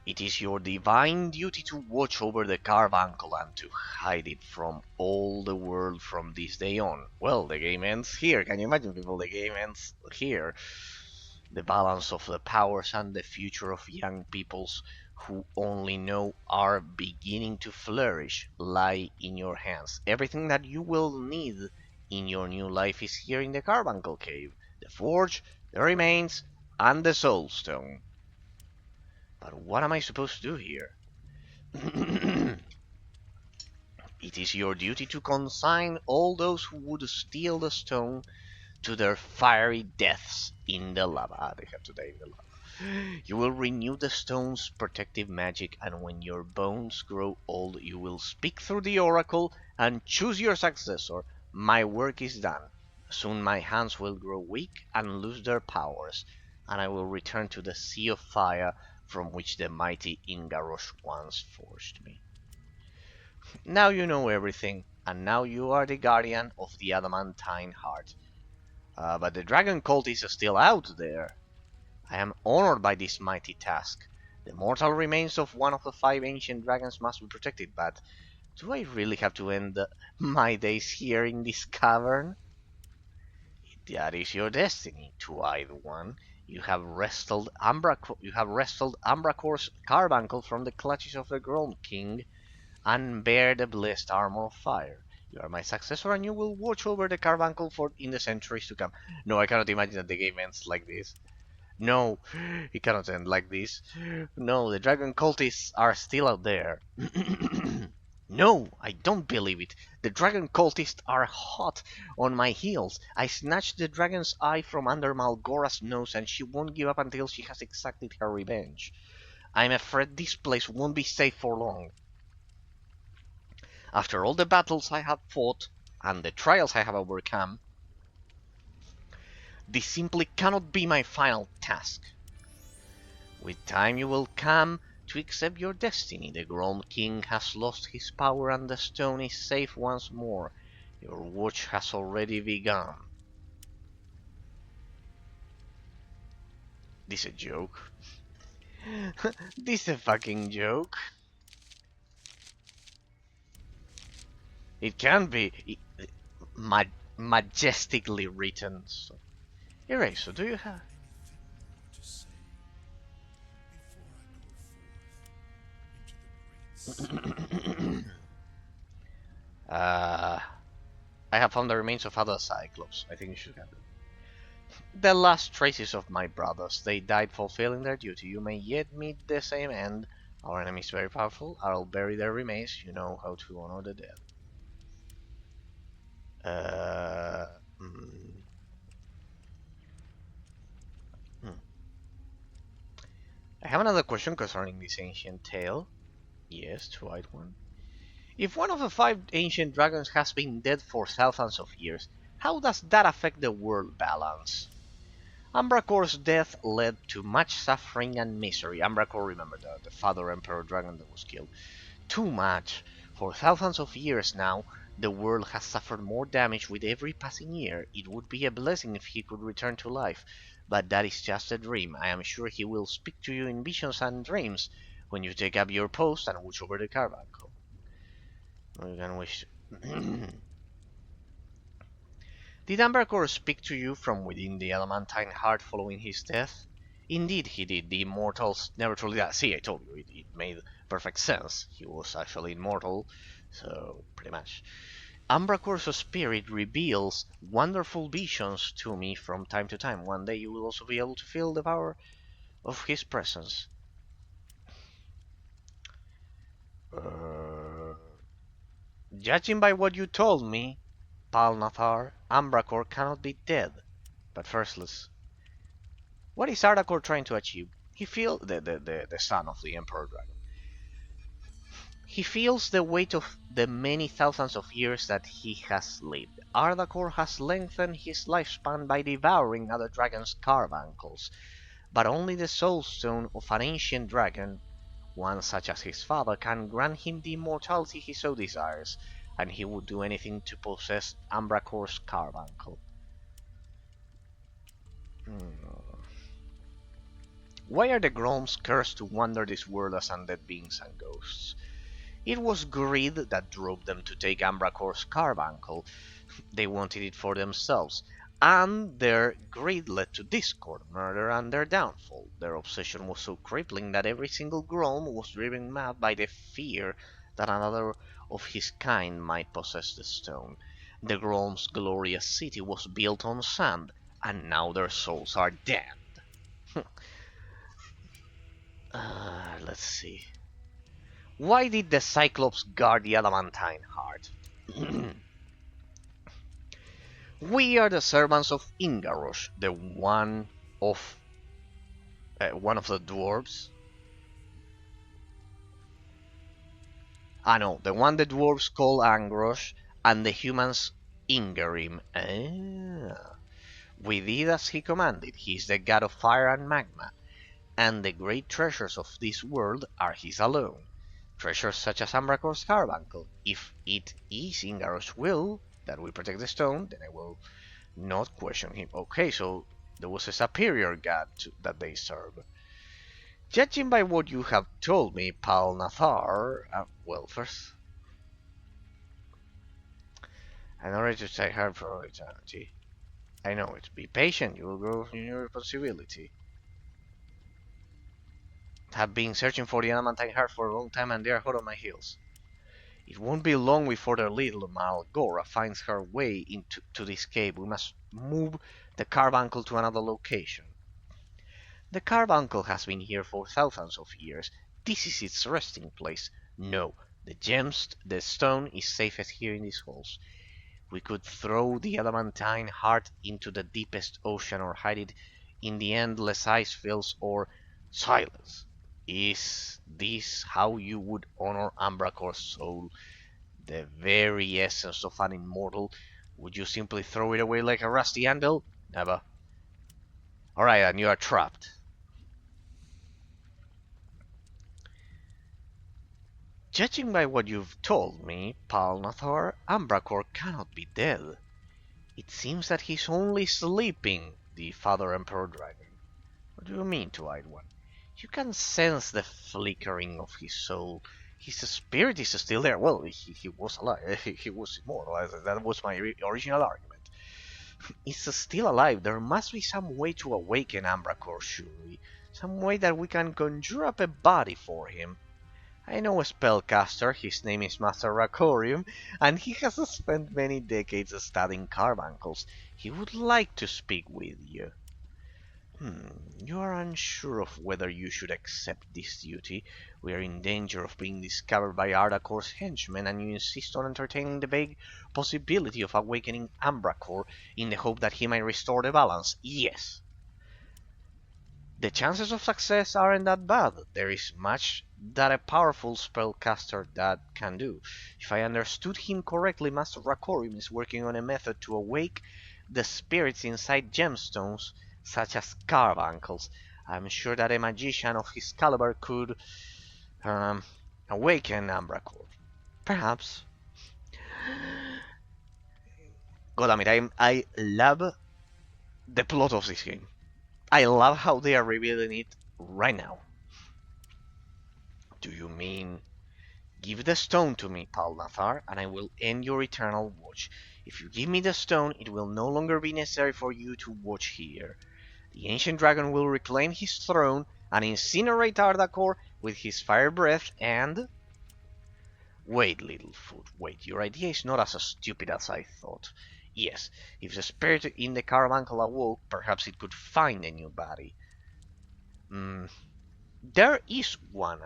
It is your divine duty to watch over the Carbuncle and to hide it from all the world from this day on. Well, the game ends here. Can you imagine, people? The game ends here. The balance of the powers and the future of young peoples who only know are beginning to flourish lie in your hands. Everything that you will need in your new life is here in the Carbuncle Cave. The forge, the remains, and the Soul Stone. But what am I supposed to do here? It is your duty to consign all those who would steal the stone to their fiery deaths in the lava. They have to die in the lava. You will renew the stone's protective magic, and when your bones grow old, you will speak through the oracle and choose your successor. My work is done. Soon my hands will grow weak and lose their powers, and I will return to the sea of fire from which the mighty Ingarosh once forced me. Now you know everything, and now you are the guardian of the Adamantine heart. But the dragon cult is still out there. I am honored by this mighty task. The mortal remains of one of the 5 ancient dragons must be protected, but do I really have to end my days here in this cavern? That is your destiny, two-eyed one. You have wrestled Ambracor's Carbuncle from the clutches of the Grolm King, and bear the blessed armor of fire. You are my successor, and you will watch over the Carbuncle in the centuries to come. No, I cannot imagine that the game ends like this. No, it cannot end like this. No, the dragon cultists are still out there. No, I don't believe it. The dragon cultists are hot on my heels. I snatched the dragon's eye from under Malgora's nose, and she won't give up until she has exacted her revenge. I'm afraid this place won't be safe for long. After all the battles I have fought, and the trials I have overcome, this simply cannot be my final task. With time you will come to accept your destiny. The Grolm King has lost his power and the stone is safe once more. Your watch has already begun. This a joke? This a fucking joke? It can be majestically written. So. Eraser, do you have... To say before I go forth into the great uh, I have found the remains of other Cyclops. I think you should have them. The last traces of my brothers. They died fulfilling their duty. You may yet meet the same end. Our enemy is very powerful. I'll bury their remains. You know how to honor the dead. Uh, mm, hmm. I have another question concerning this ancient tale. Yes, to write one. If one of the 5 ancient dragons has been dead for thousands of years, how does that affect the world balance? Ambracor's death led to much suffering and misery. Ambracor, remember the father emperor dragon that was killed. Too much. For thousands of years now, the world has suffered more damage with every passing year. It would be a blessing if he could return to life, but that is just a dream. I am sure he will speak to you in visions and dreams when you take up your post and watch over the carbuncle. You can wish. Did Ambercore speak to you from within the Adamantine heart following his death? Indeed he did. The immortals never truly died. See, I told you, it made perfect sense. He was actually immortal, so pretty much. Ambracore's spirit reveals wonderful visions to me from time to time. One day you will also be able to feel the power of his presence. Uh, Judging by what you told me, Palnathar, Ambracore cannot be dead. But first, what is Ardacor trying to achieve? He feels the son of the Emperor Dragon. He feels the weight of the many thousands of years that he has lived. Ardacor has lengthened his lifespan by devouring other dragons' carbuncles, but only the soul stone of an ancient dragon, one such as his father, can grant him the immortality he so desires, and he would do anything to possess Ambracor's carbuncle. Why are the Grolms cursed to wander this world as undead beings and ghosts? It was greed that drove them to take Ambracor's carbuncle. They wanted it for themselves, and their greed led to discord, murder, and their downfall. Their obsession was so crippling that every single Grolm was driven mad by the fear that another of his kind might possess the stone. The Grolm's glorious city was built on sand, and now their souls are damned. Let's see. Why did the Cyclops guard the Adamantine heart? We are the servants of Ingarosh, the one of the dwarves. No, the one the dwarves call Angrosh, and the humans Ingarim. We did as he commanded. He is the god of fire and magma, and the great treasures of this world are his alone. Treasures such as Ambracor's carbuncle. If it is Ingarosh's will that we protect the stone, then I will not question him. Okay, so there was a superior god that they serve. Judging by what you have told me, Pal Nathar, well, first, I'm not ready to take her for eternity. I know it. Be patient. You will grow in your responsibility. Have been searching for the Adamantine heart for a long time, and they are hot on my heels. It won't be long before their little Malgora finds her way into this cave. We must move the carbuncle to another location. The carbuncle has been here for thousands of years. This is its resting place. No, the stone is safest here in these halls. We could throw the adamantine heart into the deepest ocean or hide it in the endless ice fields or silence. Is this how you would honor Ambracor's soul? The very essence of an immortal? Would you simply throw it away like a rusty anvil? Never. Alright, and you are trapped. Judging by what you've told me, Palnathor, Ambracor cannot be dead. It seems that he's only sleeping, the Father Emperor Dragon. What do you mean, Two-Eyed One? You can sense the flickering of his soul. His spirit is still there. Well, he was alive. He was immortal. That was my original argument. He's still alive. There must be some way to awaken Ambracor, surely. Some way that we can conjure up a body for him. I know a spellcaster, his name is Master Rakorium, and he has spent many decades studying carbuncles. He would like to speak with you. You are unsure of whether you should accept this duty. We are in danger of being discovered by Ardacor's henchmen, and you insist on entertaining the vague possibility of awakening Ambracor in the hope that he might restore the balance. Yes. The chances of success aren't that bad. There is much that a powerful spellcaster that can do. If I understood him correctly, Master Rakorium is working on a method to awake the spirits inside gemstones, such as carbuncles. I'm sure that a magician of his caliber could um, awaken Ambracor. Perhaps. God damn it, I love the plot of this game. I love how they are revealing it right now. Do you mean give the stone to me, Palnathar, and I will end your eternal watch. If you give me the stone, it will no longer be necessary for you to watch here. The ancient dragon will reclaim his throne and incinerate Ardacor with his fire breath and... Wait, Littlefoot, wait. Your idea is not as stupid as I thought. Yes, if the spirit in the carbuncle awoke, perhaps it could find a new body. There is one.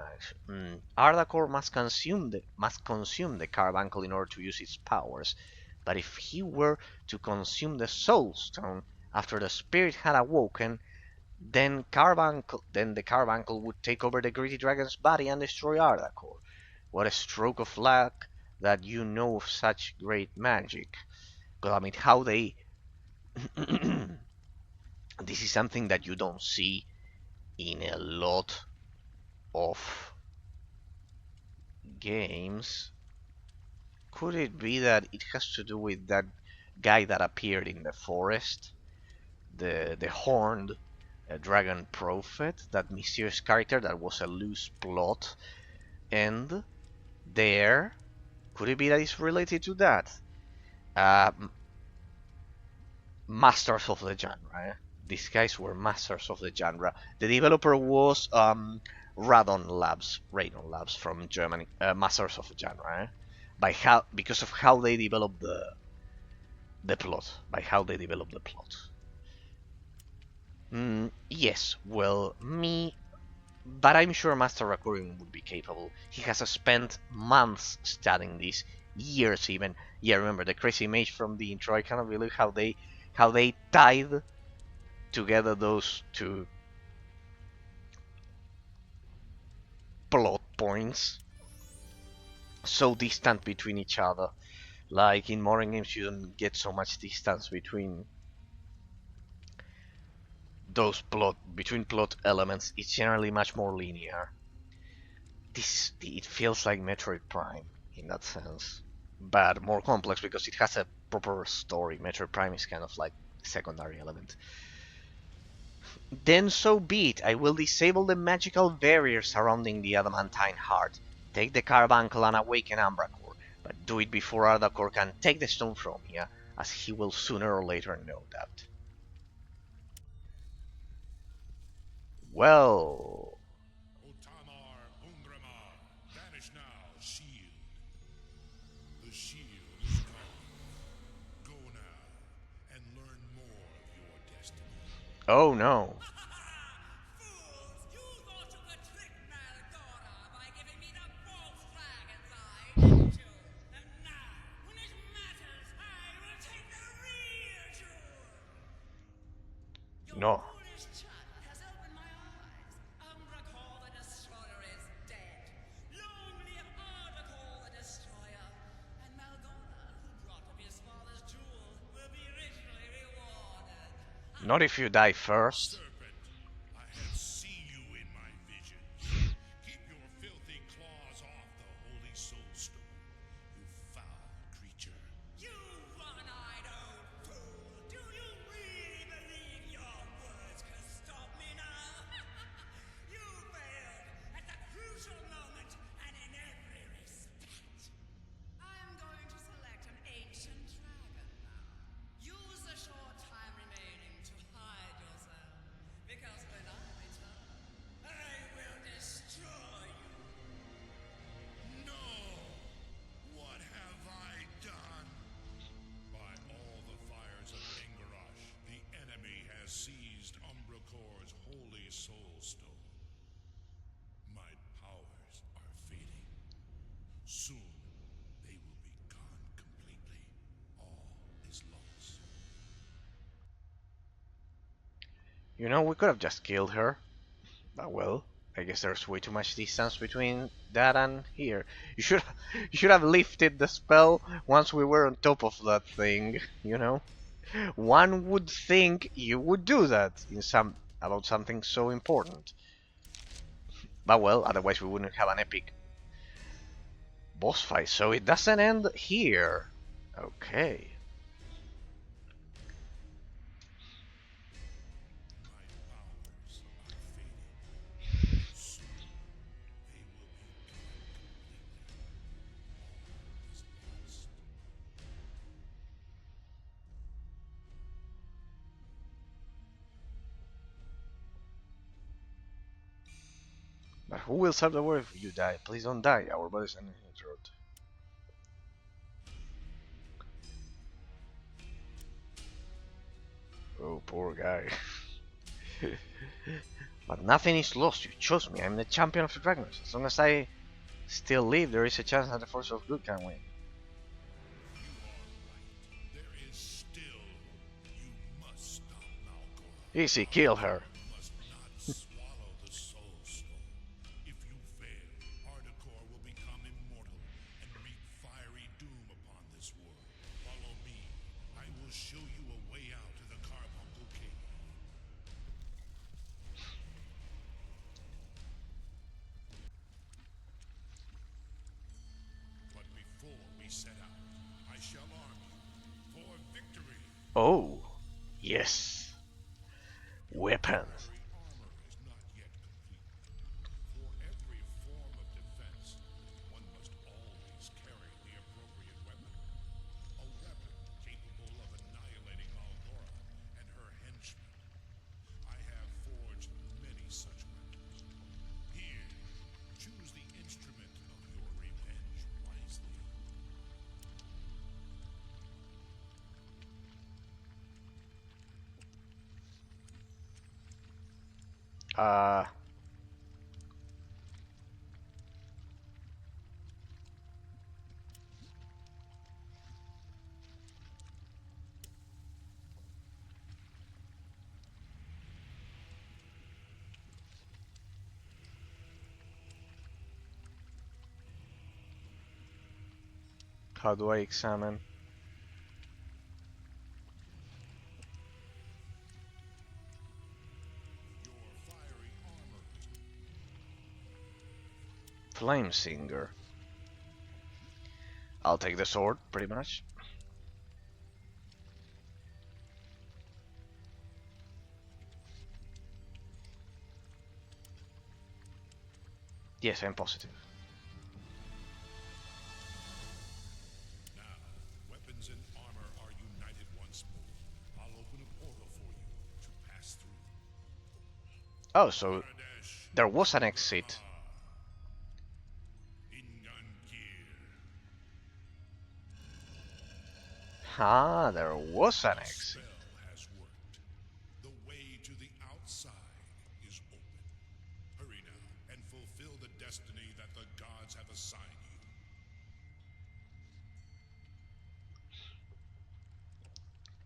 Ardacor must consume the carbuncle in order to use its powers. But if he were to consume the soul stone after the spirit had awoken, then the carbuncle would take over the greedy dragon's body and destroy Ardacor. What a stroke of luck that you know of such great magic. God, I mean, how they... this is something that you don't see in a lot of games. Could it be that it has to do with that guy that appeared in the forest? The horned dragon prophet, that mysterious character that was a loose plot. And there, could it be that it's related to that? Uh, Masters of the genre. These guys were masters of the genre. The developer was Radon Labs from Germany. Masters of the genre. Because of how they developed the plot. By how they developed the plot. Yes, well, but I'm sure Master Rakurian would be capable. He has spent months studying this, years even. Yeah, remember the crazy mage from the intro. I cannot believe how they tied together those two plot points, so distant between each other. Like in modern games, you don't get so much distance between plot elements. It's generally much more linear. It feels like Metroid Prime in that sense, but more complex because it has a proper story. Metroid Prime is kind of like a secondary element. Then so be it. I will disable the magical barrier surrounding the Adamantine heart. Take the carbuncle and awaken Ambracor, but do it before Ardacor can take the stone from me, as he will sooner or later know that. Well, Otamar Ungramar, vanish now, shield. The shield is gone. Go now, and learn more of your destiny. oh no. Fools! You thought you could trick Malgora by giving me the false dragon's eye, didn't you? And now, when it matters, I will take the real jewel! Your No. foolish chatter has opened my eyes. Umbracor the Destroyer is dead. Long live Ardacor the Destroyer. And Malgora, who brought him his father's jewel, will be richly rewarded. Not if you die first. Serpent, I have seen you in my visions. Keep your filthy claws off the holy soul stone, you foul creature. You one-eyed old fool! Do you really believe your words can stop me now? You failed at the crucial moment and in every respect. I am going to select an ancient dragon now. Use the short time remaining to hide yourself. You know, we could have just killed her. But well, I guess there's way too much distance between that and here. You should you should have lifted the spell once we were on top of that thing, you know? One would think you would do that in some about something so important. But well, otherwise we wouldn't have an epic boss fight, so it doesn't end here. Okay. But who will serve the world if you die? Please don't die. Our bodies are in the throat. Oh, poor guy. But nothing is lost. You chose me. I'm the champion of the dragons. As long as I still live, there is a chance that the force of good can win. There is still hope. You must stop Malgor. Easy, kill her. You must not swallow the soul stone. If you fail, Articore will become immortal and wreak fiery doom upon this world. Follow me. I will show you a way out of the Carbuncle Cave. But before we set out, I shall arm you for victory. Oh, yes. Weapons. Fiery armor is not yet complete. For every form of defense, one must always carry the appropriate weapon. A weapon capable of annihilating Malgora and her henchmen. I have forged many such weapons. Here, choose the instrument of your revenge wisely. Uh, how do I examine? Your fiery armor is Flame Singer. I'll take the sword, pretty much. Yes, I'm positive. now. Weapons and armor are united once more. I'll open a portal for you to pass through. Oh, so Aradesh, there was an exit. Ingangir. Ah, there was an The exit. spell has worked. The way to the outside is open. Hurry now and fulfill the destiny that the gods have assigned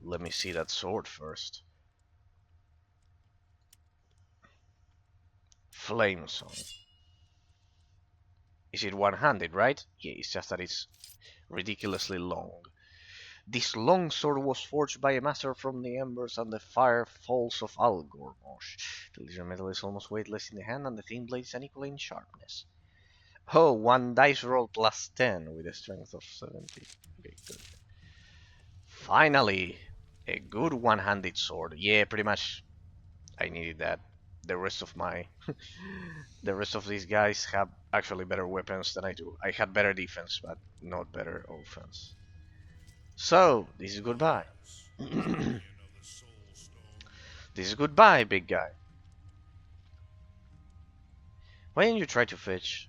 you. Let me see that sword first. Flame Song. Is it one-handed, right? Yeah, it's just that it's ridiculously long. This long sword was forged by a master from the embers and the fire falls of Algormosh. The lizard metal is almost weightless in the hand and the thin blade is unequal in sharpness. Oh, one dice roll plus 10 with a strength of 70. Okay, good. Finally, a good one-handed sword. Yeah, pretty much I needed that. The rest of my the rest of these guys have actually better weapons than I do. I had better defense, but not better offense. So, this is goodbye. Champion of the Soul Stone. This is goodbye, big guy. Why didn't you try to fetch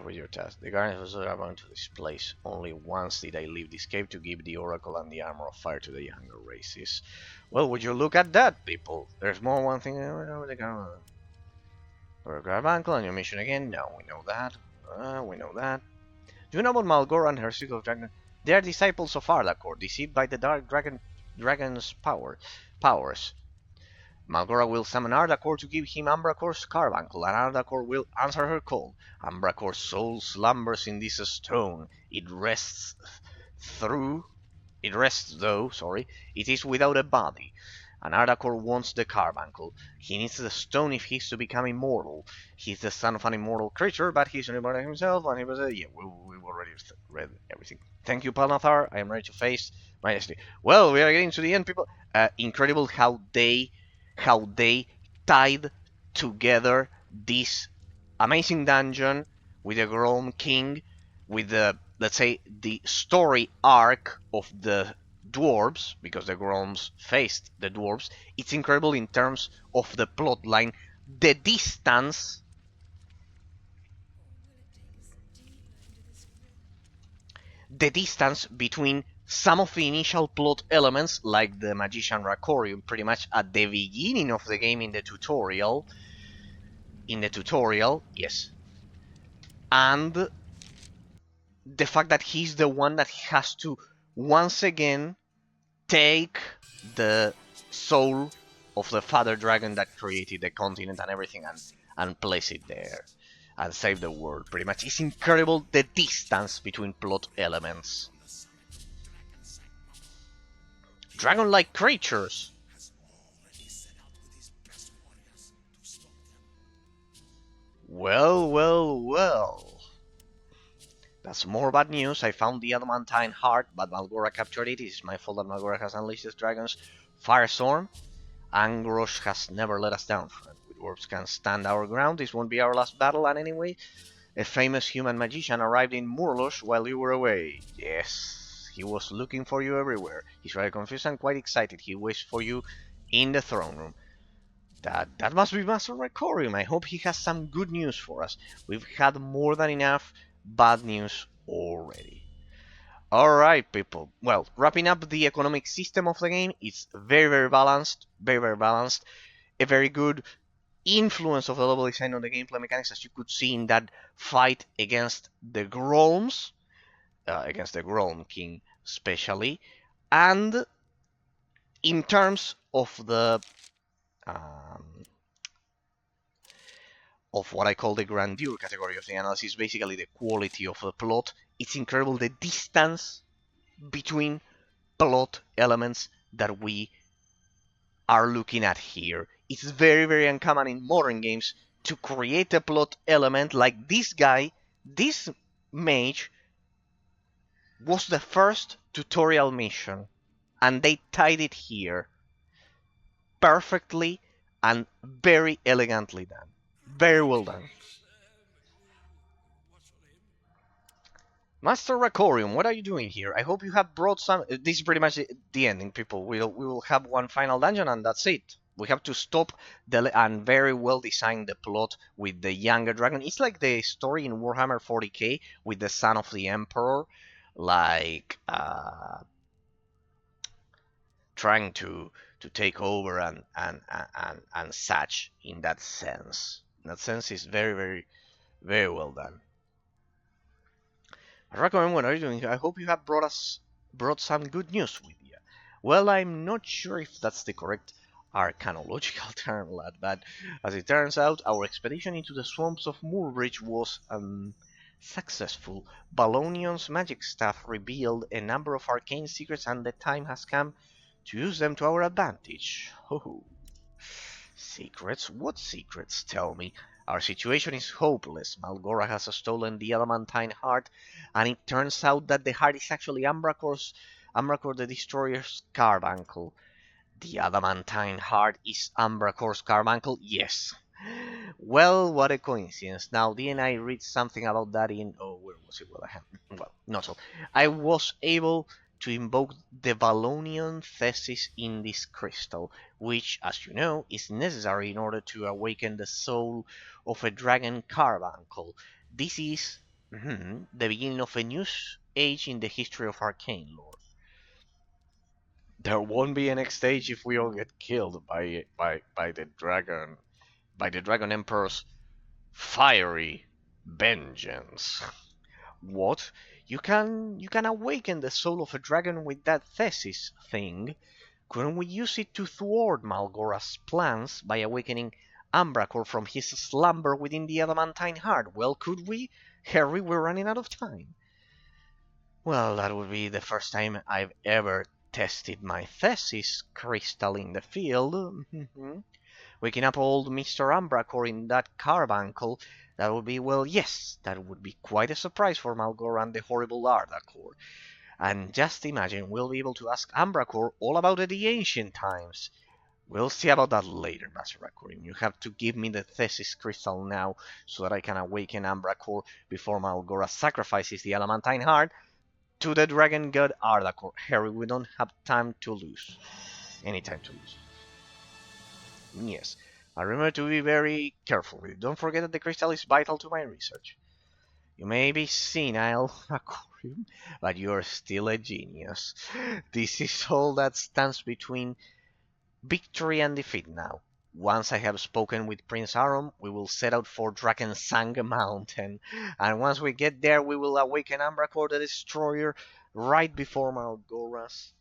with your task? The guardians was around to this place. Only once did I leave this cave to give the oracle and the armor of fire to the younger races. Well, would you look at that, people? There's more one thing. Or grab uncle on your mission again? No, we know that. We know that. Do you know about Malgora and her circle of dragon? They are disciples of Arlacor, deceived by the dark dragon dragon's powers. Malgora will summon Ardacor to give him Umbracor's carbuncle, and Ardacor will answer her call. Umbracor's soul slumbers in this stone. Through it rests though, it is without a body. And Ardacor wants the carbuncle. He needs the stone if he's to become immortal. He's the son of an immortal creature, but he's immortal himself, and he was yeah, we've already read everything. Thank you, Palnathar. I am ready to face my destiny. Well, we are getting to the end, people. Incredible how they tied together this amazing dungeon with the Grolm King, with the, let's say, the story arc of the dwarves, because the Groms faced the dwarves. It's incredible in terms of the plot line, the distance, between some of the initial plot elements, like the magician Rakorium, pretty much at the beginning of the game in the tutorial. Yes, and the fact that he's the one that has to once again take the soul of the father dragon that created the continent and everything, and place it there and save the world. Pretty much, it's incredible the distance between plot elements. Dragon-like creatures. Well. That's more bad news. I found the Adamantine heart, but Malgora captured it. It is my fault that Malgora has unleashed this dragon's firestorm. Angrosh has never let us down, friend. We dwarves can stand our ground. This won't be our last battle, and anyway, a famous human magician arrived in Murlosh while you were away. Yes, he was looking for you everywhere. He's very confused and quite excited. He waits for you in the throne room. That must be Master Rakorium. I hope he has some good news for us. We've had more than enough bad news already. Alright, people. Well, wrapping up the economic system of the game, it's very balanced. Very balanced. A very good influence of the level design on the gameplay mechanics, as you could see in that fight against the Grolms, against the Grolm King especially. And in terms of the of what I call the grandeur category of the analysis, basically the quality of the plot, it's incredible the distance between plot elements that we are looking at here. It's very uncommon in modern games to create a plot element like this guy. This mage was the first tutorial mission, and they tied it here perfectly and very elegantly done. Very well done. Master Rakorium, what are you doing here? I hope you have brought some... This is pretty much the ending, people. We will have one final dungeon and that's it. We have to stop and very well design the plot with the younger dragon. It's like the story in Warhammer 40k with the son of the Emperor, like trying to take over and such. In that sense, is very well done. Rakorium, what are you doing here? I hope you have brought some good news with you. Well, I'm not sure if that's the correct arcanological term, lad, but as it turns out, our expedition into the swamps of Mulbridge was successful. Balonion's magic staff revealed a number of arcane secrets, and the time has come to use them to our advantage. Ho. Secrets? What secrets? Tell me. Our situation is hopeless. Malgora has stolen the Adamantine heart, and it turns out that the heart is actually Umbracor the Destroyer's carbuncle. The Adamantine heart is Umbracor's carbuncle? Yes. Well, what a coincidence. Now, didn't I read something about that in... Oh, where was it? Well, not so. I was able to invoke the Balonion thesis in this crystal, which, as you know, is necessary in order to awaken the soul of a dragon carbuncle. This is the beginning of a new age in the history of arcane lore. There won't be a next stage if we all get killed by the dragon emperor's fiery vengeance. What? You can awaken the soul of a dragon with that thesis thing. Couldn't we use it to thwart Malgora's plans by awakening Ambrakor from his slumber within the Adamantine heart? Well, could we? Harry, we're running out of time. Well, that would be the first time I've ever tested my thesis crystal in the field. Waking up old Mr. Ambrakor in that carbuncle, that would be, well, yes, that would be quite a surprise for Malgora and the horrible Ardakor. And just imagine, we'll be able to ask Ambrakor all about the ancient times. We'll see about that later, Master Rakurin. You have to give me the Thesis Crystal now, so that I can awaken Ambrakor before Malgora sacrifices the Adamantine heart to the dragon god Ardakor. Harry, we don't have time to lose. Any time to lose. Yes. I remember to be very careful with it. Don't forget that the crystal is vital to my research. You may be senile, Aquarium, but you're still a genius. This is all that stands between victory and defeat now. Once I have spoken with Prince Arum, we will set out for Drakensang Mountain. And once we get there, we will awaken Ambrakor the Destroyer right before Malgora's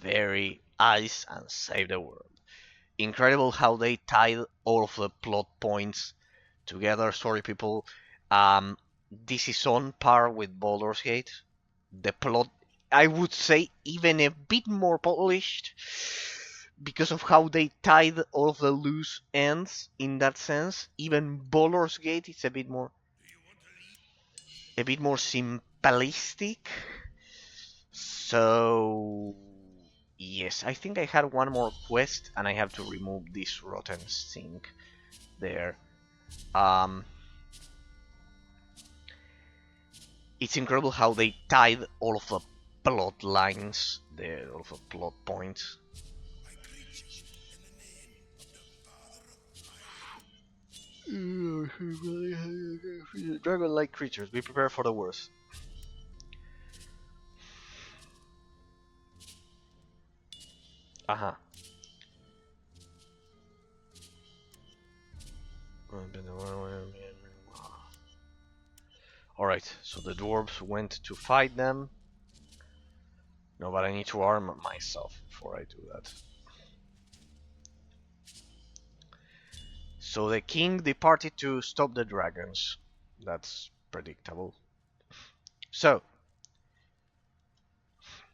very eyes and save the world. Incredible how they tied all of the plot points together. Sorry, people. This is on par with Baldur's Gate. The plot, I would say, even a bit more polished because of how they tied all of the loose ends in that sense. Even Baldur's Gate is a bit more simplistic. So yes, I think I had one more quest and I have to remove this rotten stink there. It's incredible how they tied all of the plot lines there, all of the plot points. Dragon-like creatures, be prepared for the worst. Aha. Alright, so the dwarves went to fight them. No, but I need to arm myself before I do that. So the king departed to stop the dragons. That's predictable. So,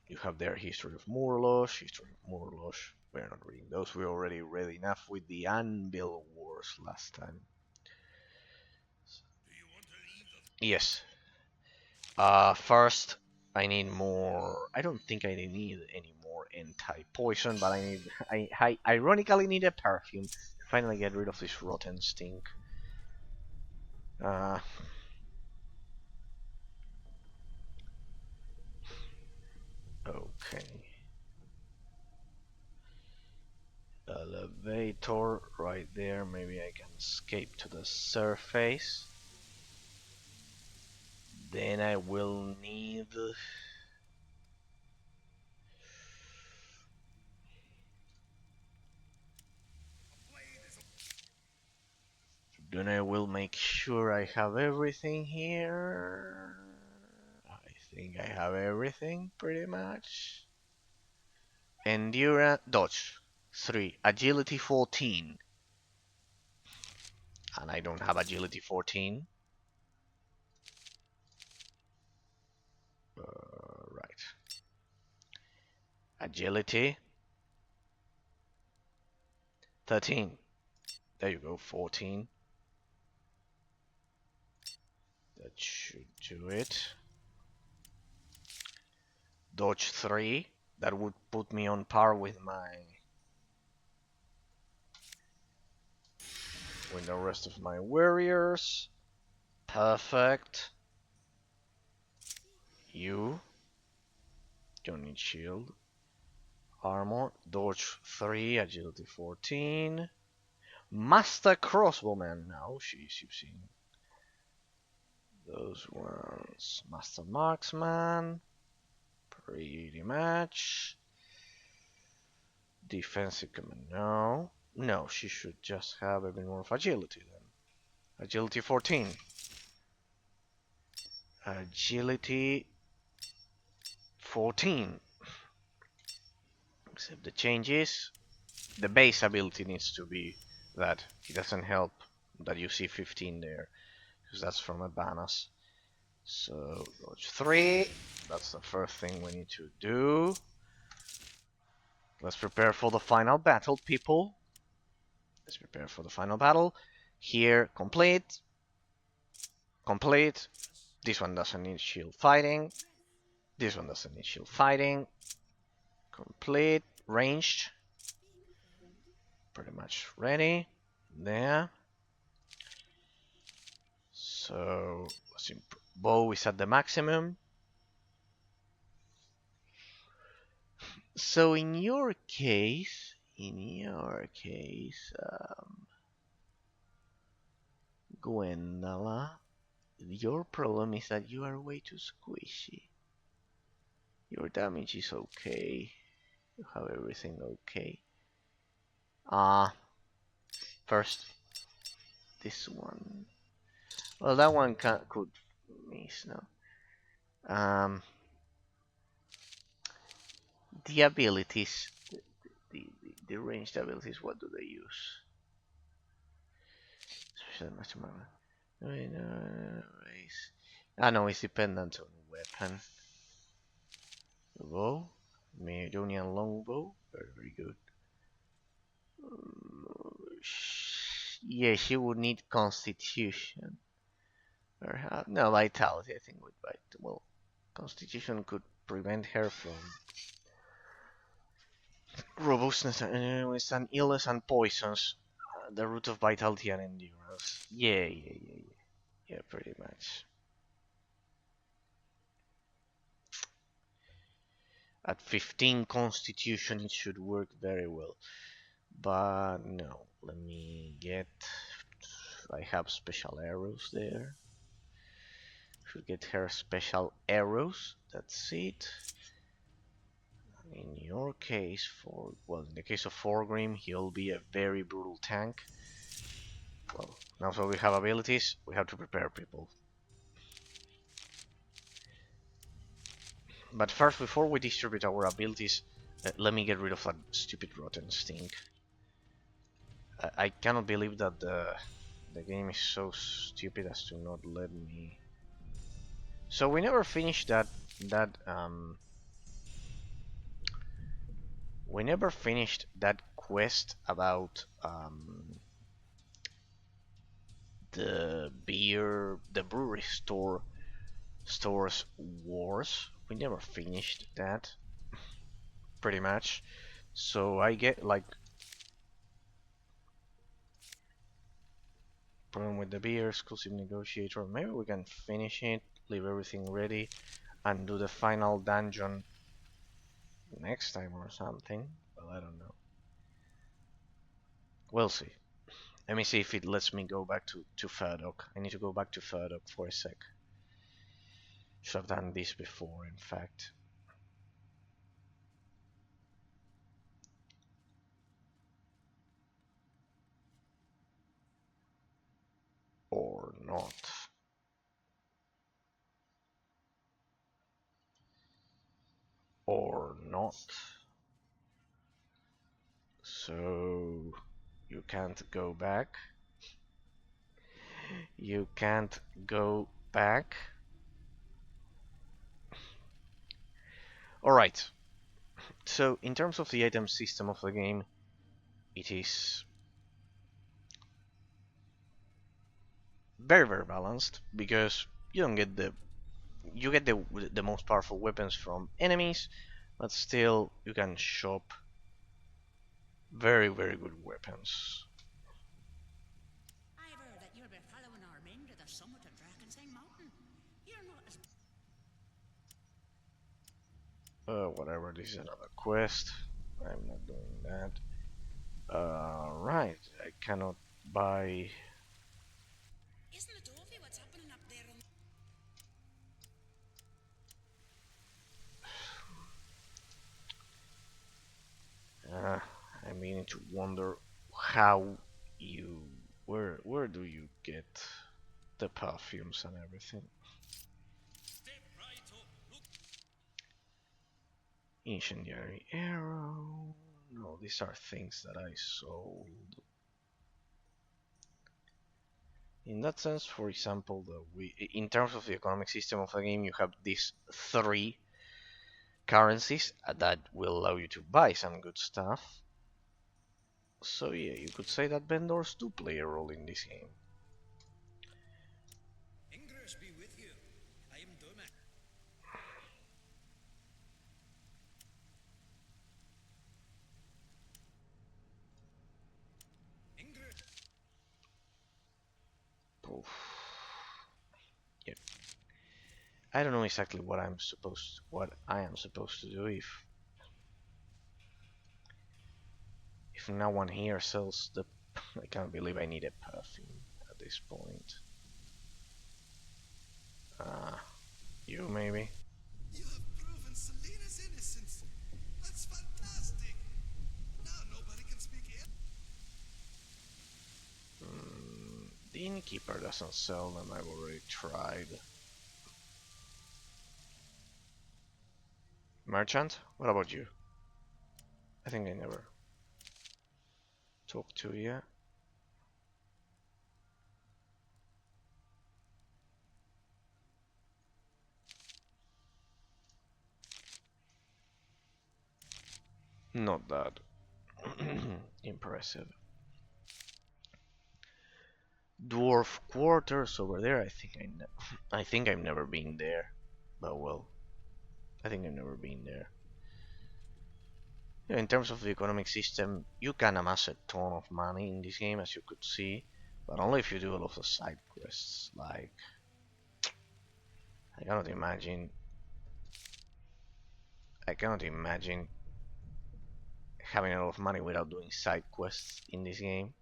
you have their history of Murlosh, We're not reading those, we already read enough with the Anvil Wars last time. Yes. First, I need more. I don't think I need any more anti-poison, but I ironically need a perfume to finally get rid of this rotten stink. Okay. Elevator right there. Maybe I can escape to the surface. Then I will need. Then I will make sure I have everything here. I think I have everything pretty much. Endurance, dodge 3, agility 14. And I don't have agility 14. Right. Agility 13. There you go, 14. That should do it. Dodge 3. That would put me on par with the rest of my warriors. Perfect. You don't need shield. Armor, dodge 3, agility 14. Master crossbowman. Now she's using those ones. Master marksman. Pretty much. Defensive command. No, she should just have a bit more of agility then. Agility 14. Agility 14. accept the changes. The base ability needs to be that. It doesn't help that you see 15 there, because that's from a bonus. So, dodge 3, that's the first thing we need to do. Let's prepare for the final battle, people. Let's prepare for the final battle. Here, complete. Complete. This one doesn't need shield fighting. This one doesn't need shield fighting. Complete. Ranged. Pretty much ready. There. So, let's bow is at the maximum. So in your case, Gwendala, your problem is that you are way too squishy. Your damage is okay. You have everything okay. First, this one. Well, that one could miss, no? The abilities, the ranged abilities, what do they use? Special maximum. Race. No, it's dependent on weapon. Bow, Medonian longbow, very good. Yeah, she would need Constitution. Perhaps no Vitality. I think would bite. Well, Constitution could prevent her from robustness and withstand illness and poisons. The root of vitality and endurance. Yeah, pretty much. At 15 Constitution, it should work very well. But no, let me get. I have special arrows there. Should get her special arrows. That's it. In your case, in the case of Forgrim, he'll be a very brutal tank. Well, now that we have abilities, we have to prepare people. But first, before we distribute our abilities, let me get rid of that stupid rotten stink. I cannot believe that the game is so stupid as to not let me. So we never finished we never finished that quest about the brewery stores wars. We never finished that, pretty much. So I get like problem with the beer, exclusive negotiator. Maybe we can finish it, leave everything ready, and do the final dungeon next time or something. Well, I don't know. We'll see. Let me see if it lets me go back to Ferdok. I need to go back to Ferdok for a sec. Should have done this before, in fact. Or not. Or not. So you can't go back. You can't go back. Alright. So in terms of the item system of the game, it is very balanced, because you don't get the most powerful weapons from enemies, but still you can shop very good weapons. I've heard that you'll be following our men to the summit of Drakensang Mountain. You're not as... Whatever, this is another quest. I'm not doing that. Right, I cannot buy. Isn't it awful what's happening up there on... I'm beginning to wonder how where do you get the perfumes and everything? Step right up. Look. Incendiary arrow. No, these are things that I sold. In that sense, for example, in terms of the economic system of the game, you have these three currencies that will allow you to buy some good stuff. So yeah, you could say that vendors do play a role in this game. Ingress be with you. I am Doma. Ingress. Oof. Yeah. I don't know exactly what I am supposed to do if no one here sells the. I can't believe I need a perfume at this point. You maybe? You have proven Selena's innocence. That's fantastic. Now nobody can speak ill. The innkeeper doesn't sell them, I've already tried. Merchant? What about you? I think I never talked to you. Not that impressive. Dwarf quarters over there. I think I've never been there. But well, I think I've never been there. Yeah, in terms of the economic system, you can amass a ton of money in this game, as you could see, but only if you do a lot of side quests. Like, I cannot imagine. I cannot imagine having a lot of money without doing side quests in this game.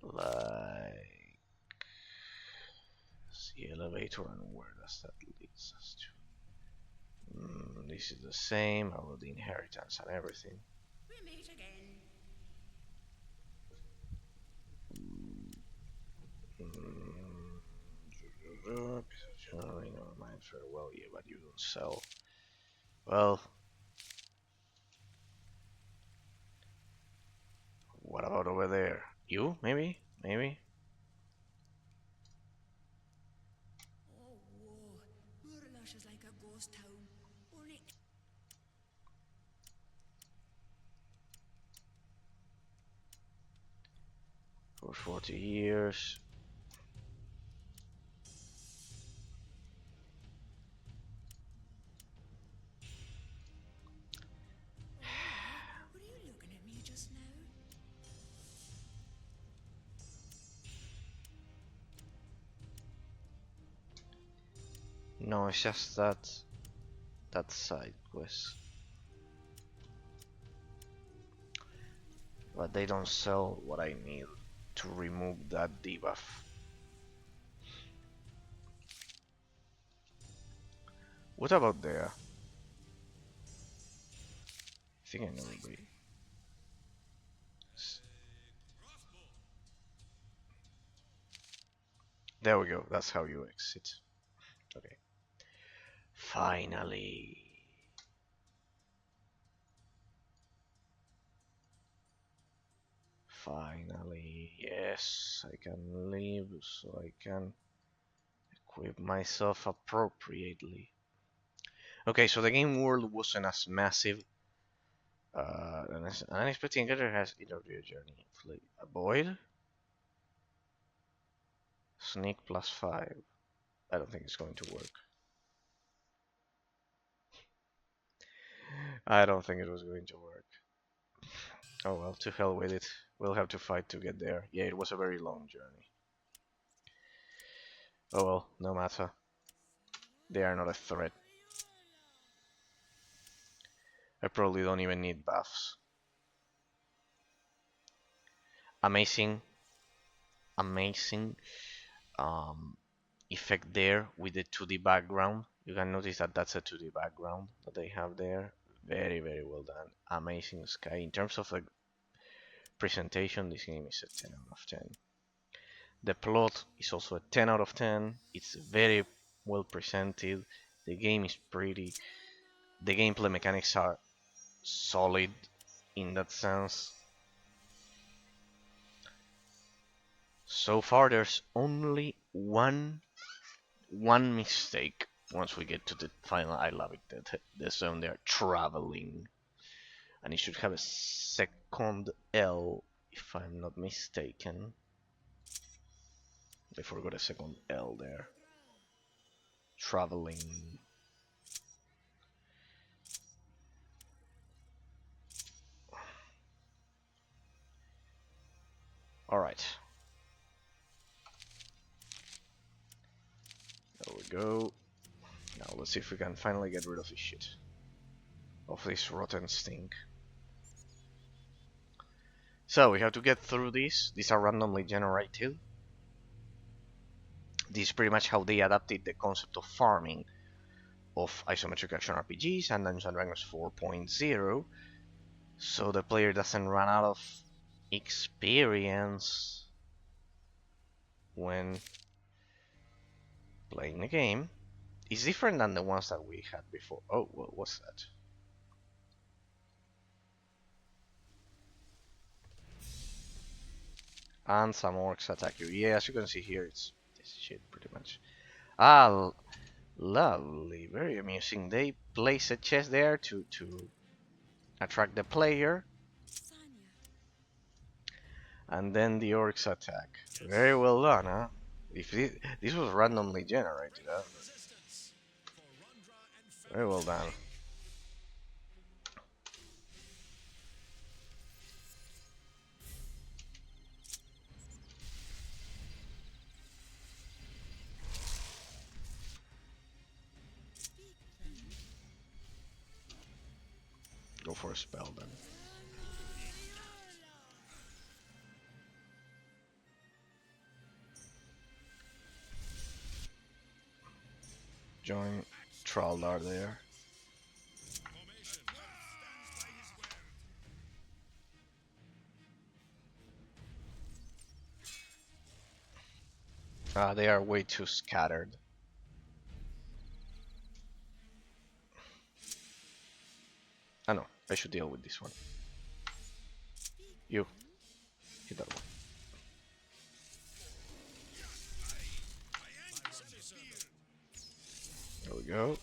Like, the elevator, and where does that lead us to? This is the same, all the inheritance and everything. We meet again. Generally, never mind. Farewell, yeah, but you don't sell. Well, what about over there? You, maybe? Maybe? Oh, whoa. Urlash is like a ghost town. Only For 40 years. were you looking at me just now? No, it's just that side quest. But they don't sell what I need to remove that debuff. What about there? I think I know where. There we go. That's how you exit. Okay. Finally. Finally. Yes, I can leave so I can equip myself appropriately. Okay, so the game world wasn't as massive. An unexpected encounter has interrupted your journey. Flee. Avoid? Sneak +5. I don't think it's going to work. I don't think it was going to work. Oh well, to hell with it. We'll have to fight to get there. Yeah, it was a very long journey. Oh well, no matter. They are not a threat. I probably don't even need buffs. Amazing, amazing effect there with the 2D background. You can notice that that's a 2D background that they have there. Very, very well done. Amazing sky. In terms of the presentation, this game is a 10 out of 10. The plot is also a 10 out of 10. It's very well presented. The game is pretty. the gameplay mechanics are solid in that sense. So far, there's only one mistake. Once we get to the final, I love it. That the zone they're traveling, and it should have a second L, if I'm not mistaken. They forgot a second L there. Traveling. Alright. There we go. Now let's see if we can finally get rid of this shit. Of this rotten stink. So we have to get through these. These are randomly generated. This is pretty much how they adapted the concept of farming of isometric action RPGs and Dungeons & Dragons 4.0, so the player doesn't run out of experience when playing the game. It's different than the ones that we had before. Oh, what was that? And some orcs attack you. Yeah, as you can see here, it's this shit pretty much. Ah, lovely, very amusing. They place a chest there to attract the player, and then the orcs attack. Very well done, huh? If this was randomly generated, huh? Very well done. Go for a spell then. Join Traldar there. They are way too scattered. I know, I should deal with this one. You, hit that one. There we go.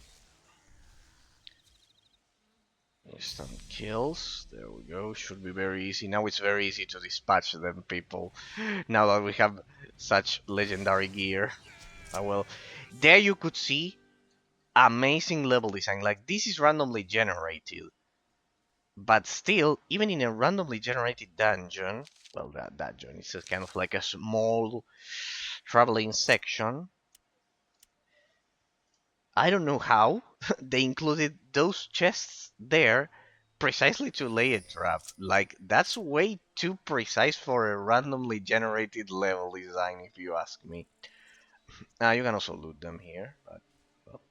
Instant kills. There we go. Should be very easy. Now it's very easy to dispatch them, people. Now that we have such legendary gear. Well, there you could see amazing level design. Like, this is randomly generated. But still, even in a randomly generated dungeon, well, that dungeon is kind of like a small traveling section. I don't know how they included those chests there precisely to lay a trap. Like, that's way too precise for a randomly generated level design, if you ask me. You can also loot them here, but, well,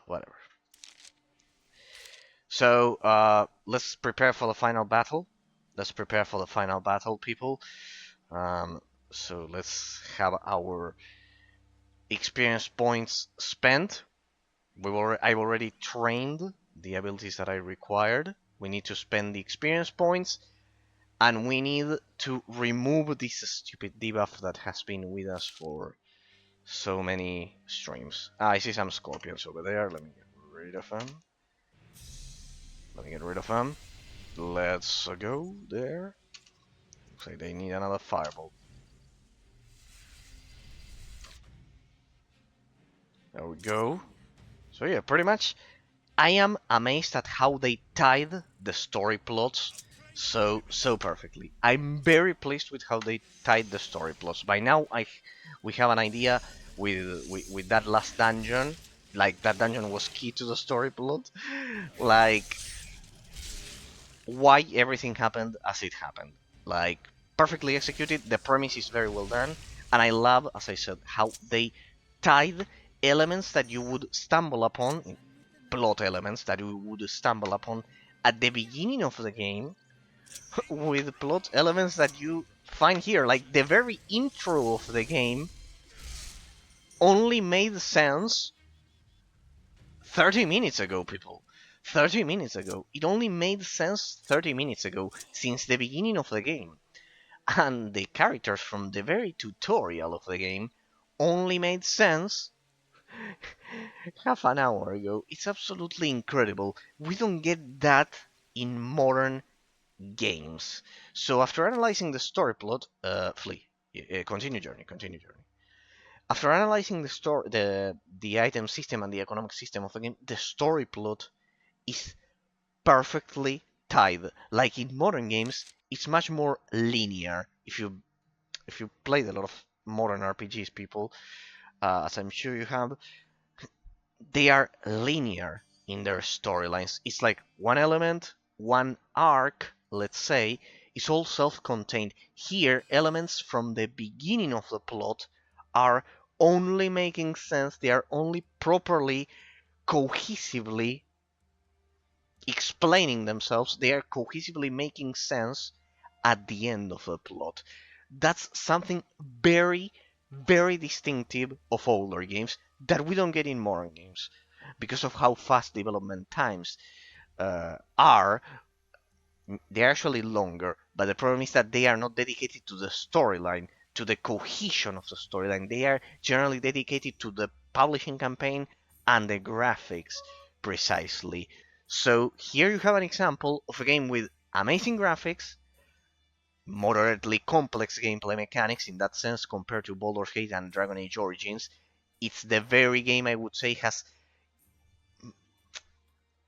whatever. So, let's prepare for the final battle. Let's prepare for the final battle, people. So let's have our experience points spent. I've already trained the abilities that I required. We need to spend the experience points, and we need to remove this stupid debuff that has been with us for so many streams. I see some scorpions over there. Let me get rid of them. Let's go there. Looks like they need another firebolt. There we go. So yeah, pretty much, I am amazed at how they tied the story plots so perfectly. I'm very pleased with how they tied the story plots. By now, we have an idea with that last dungeon. Like, that dungeon was key to the story plot. Like, why everything happened as it happened. Like, perfectly executed. The premise is very well done, and I love, as I said, how they tied elements that you would stumble upon, plot elements that you would stumble upon at the beginning of the game, with plot elements that you find here. Like, the very intro of the game only made sense 30 minutes ago, people. 30 minutes ago. It only made sense 30 minutes ago, since the beginning of the game. And the characters from the very tutorial of the game only made sense half an hour ago. It's absolutely incredible. We don't get that in modern games. So after analyzing the story plot, flee. Continue journey, continue journey. After analyzing the item system and the economic system of the game, the story plot is perfectly tied. Like in modern games, it's much more linear. If you played a lot of modern RPGs, people, as I'm sure you have, they are linear in their storylines. It's like one element, one arc, let's say, is all self-contained. Here, elements from the beginning of the plot are only making sense, they are only properly, cohesively explaining themselves, they are cohesively making sense at the end of the plot. That's something very, very distinctive of older games that we don't get in modern games because of how fast development times are. They're actually longer, but the problem is that they are not dedicated to the storyline, to the cohesion of the storyline. They are generally dedicated to the publishing campaign and the graphics, precisely. So here you have an example of a game with amazing graphics, moderately complex gameplay mechanics in that sense compared to Baldur's Gate and Dragon Age Origins. It's the very game I would say has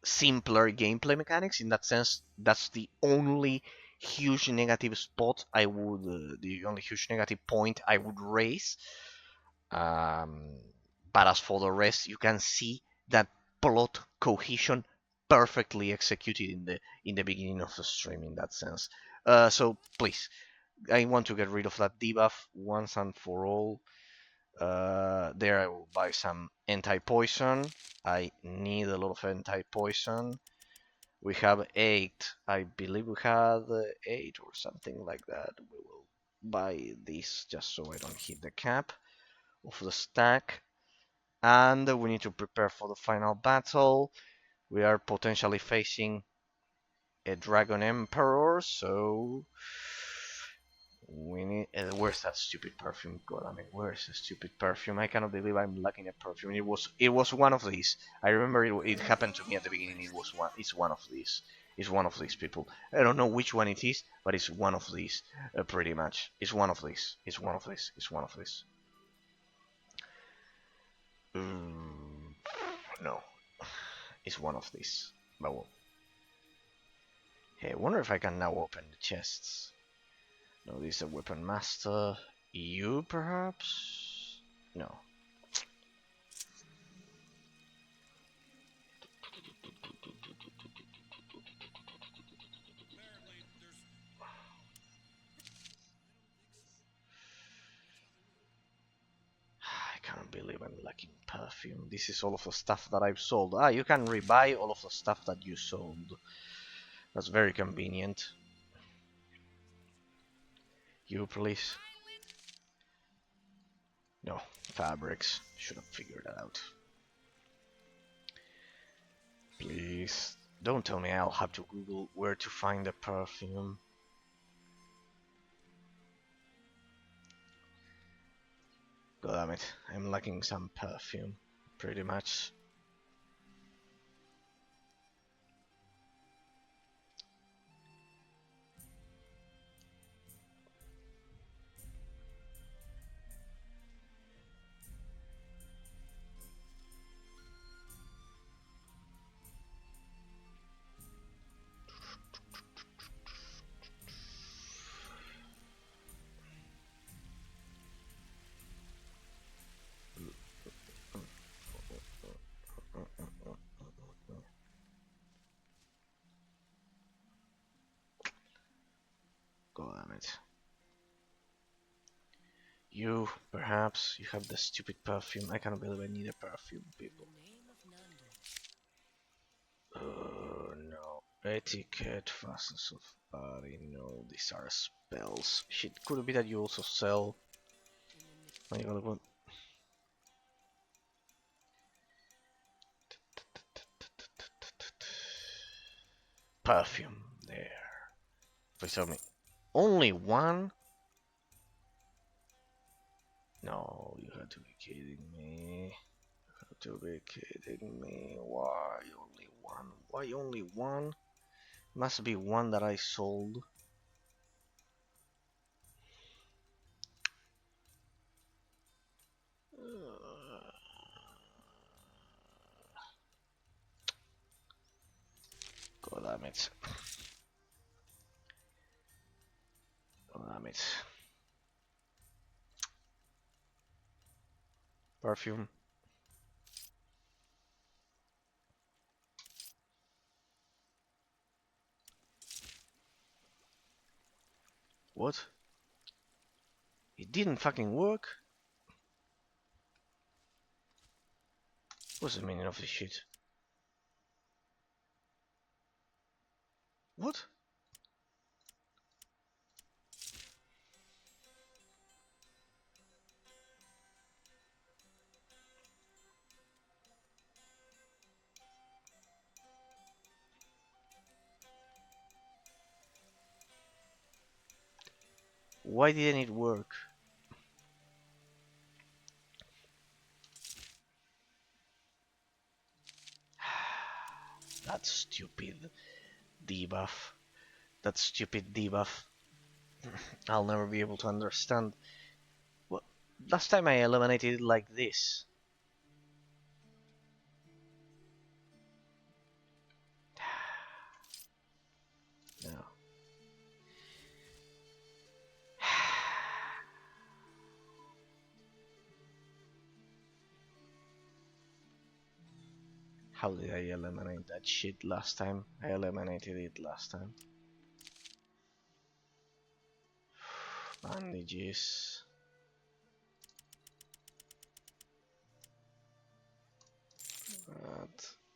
simpler gameplay mechanics. In that sense, that's the only huge negative spot the only huge negative point I would raise. Um, but as for the rest, you can see that plot cohesion perfectly executed in the beginning of the stream. In that sense, so please, I want to get rid of that debuff once and for all. There I will buy some anti-poison. I need a lot of anti-poison. We have 8. I believe we had 8 or something like that. We will buy this just so I don't hit the cap of the stack. And we need to prepare for the final battle. We are potentially facing a Dragon Emperor, so we need. Where's that stupid perfume? God, I mean, where's the stupid perfume? I cannot believe I'm lacking a perfume. It was one of these. I remember it happened to me at the beginning. It was one. It's one of these. It's one of these people. I don't know which one it is, but it's one of these. Pretty much. It's one of these. It's one of these. It's one of these. No, it's one of these. But well. Hey, I wonder if I can now open the chests. No, this is a weapon master. You, perhaps? No. I can't believe I'm lacking perfume. This is all of the stuff that I've sold. Ah, you can rebuy all of the stuff that you sold. That's very convenient. You, please. No, fabrics. Should have figured that out. Please. Don't tell me I'll have to Google where to find the perfume. God damn it. I'm lacking some perfume. Pretty much. God damn it. You, perhaps, you have the stupid perfume. I cannot believe I need a perfume, people. No. Etiquette, fastness of body, no, these are spells. Shit, could it be that you also sell... Oh, you gotta go... Perfume. There. Please tell me. Only one? No, you have to be kidding me. You have to be kidding me. Why only one? Why only one? Must be one that I sold. God damn it. God damn it. Perfume. What? It didn't fucking work? What's the meaning of this shit? What? Why didn't it work? That stupid debuff. That stupid debuff. I'll never be able to understand. What? Last time I eliminated it like this. No. How did I eliminate that shit last time? I eliminated it last time. Bandages.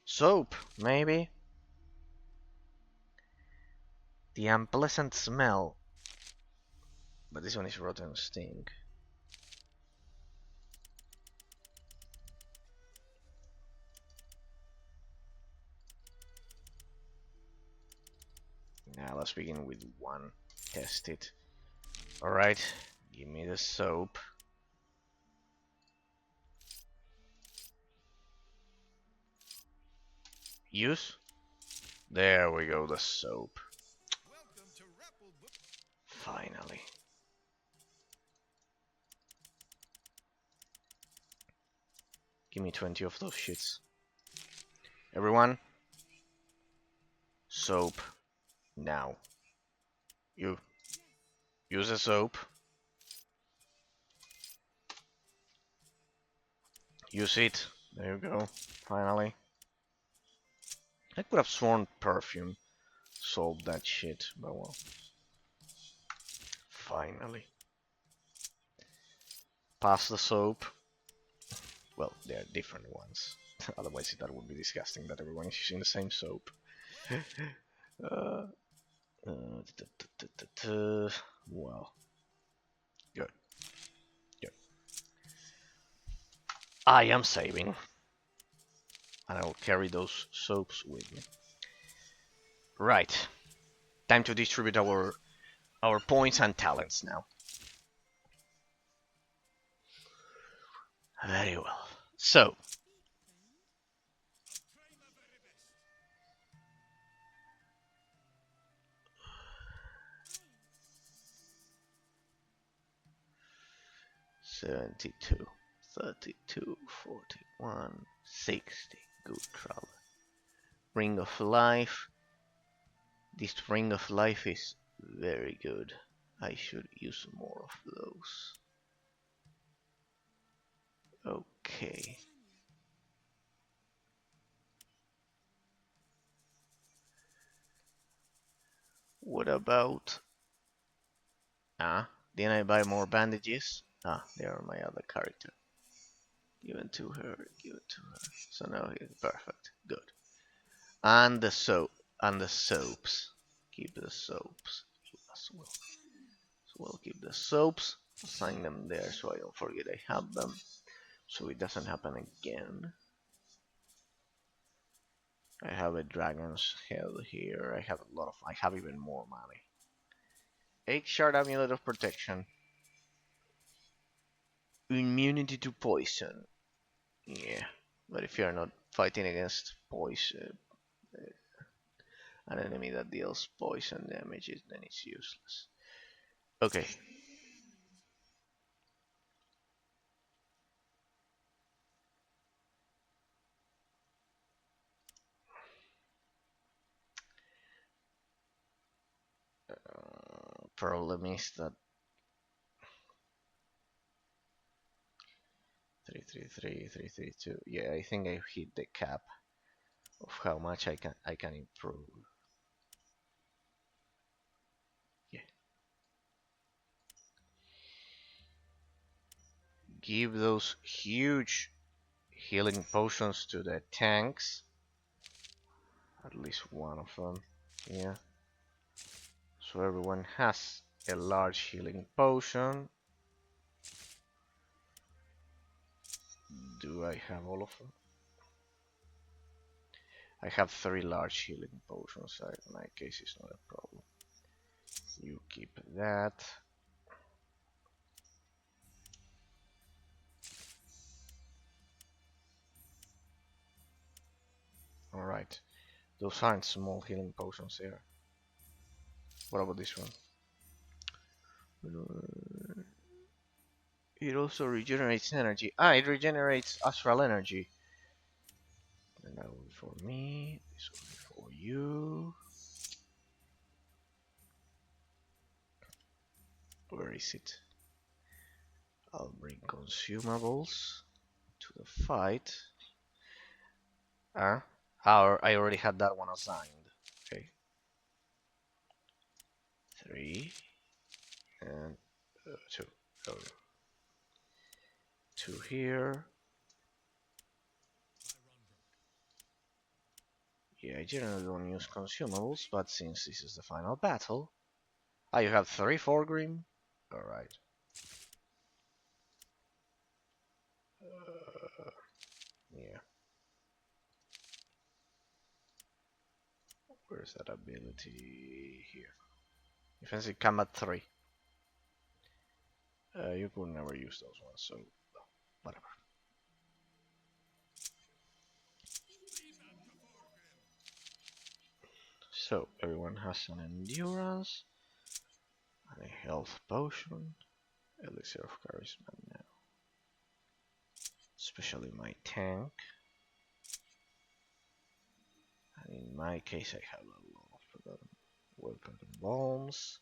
Soap, maybe? The unpleasant smell. But this one is rotten stink. Now let's begin with one. Test it. Alright, give me the soap. Use? There we go, the soap. Finally. Give me 20 of those shits. Everyone? Soap. Now. You. Use the soap. Use it. There you go. Finally. I could have sworn perfume solved that shit, but well. Finally. Pass the soap. Well, they're different ones. Otherwise that would be disgusting that everyone is using the same soap. Well. Good. Good. I am saving. And I will carry those soaps with me. Right. Time to distribute our points and talents now. Very well. So. $72, $32, $41, $60. Good travel. Ring of Life. This Ring of Life is very good. I should use more of those. Okay. What about... didn't I buy more bandages? They are my other character. Give it to her, give it to her. So now it's perfect. Good. And the soaps. Keep the soaps as well. So we'll keep the soaps, assign them there so I don't forget I have them. So it doesn't happen again. I have a dragon's head here. I have a lot of. I have even more money. 8 shard amulet of protection. Immunity to poison. Yeah, but if you're not fighting against poison, an enemy that deals poison damage, then it's useless. Okay. Problem is that 333, 332. Yeah, I think I hit the cap of how much I can improve. Yeah. Give those huge healing potions to the tanks. At least one of them. Yeah. So everyone has a large healing potion. Do I have all of them? I have 3 large healing potions, so in my case it's not a problem. You keep that. Alright. Those aren't small healing potions there. What about this one? It also regenerates energy. Ah, it regenerates astral energy. And that will be for me. This will be for you. Where is it? I'll bring consumables to the fight. Ah, I already had that one assigned. Okay. 3 and 2. Oh. 2 here. Yeah, I generally don't use consumables, but since this is the final battle. Ah, you have 3 Forgrim? Alright. Yeah. Where's that ability? Here. Defensive combat 3. You could never use those ones, so whatever. So everyone has an endurance and a health potion, elixir of charisma now. Especially my tank. And in my case I have a lot of them. Welcome to bombs.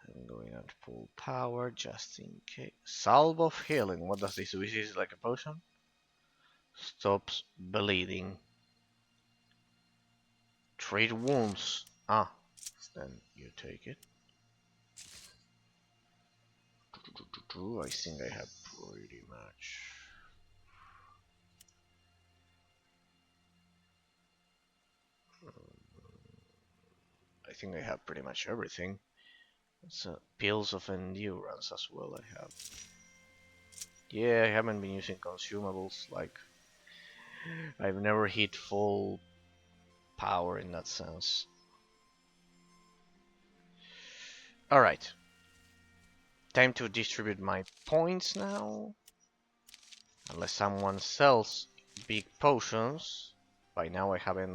I'm going at full power just in case. Salve of healing. What does this do? Is this like a potion? Stops bleeding. Treat wounds. Ah, then you take it. I think I have pretty much. I think I have pretty much everything. So pills of endurance as well I have. Yeah, I haven't been using consumables, like I've never hit full power in that sense. Alright. Time to distribute my points now. Unless someone sells big potions. By now I haven't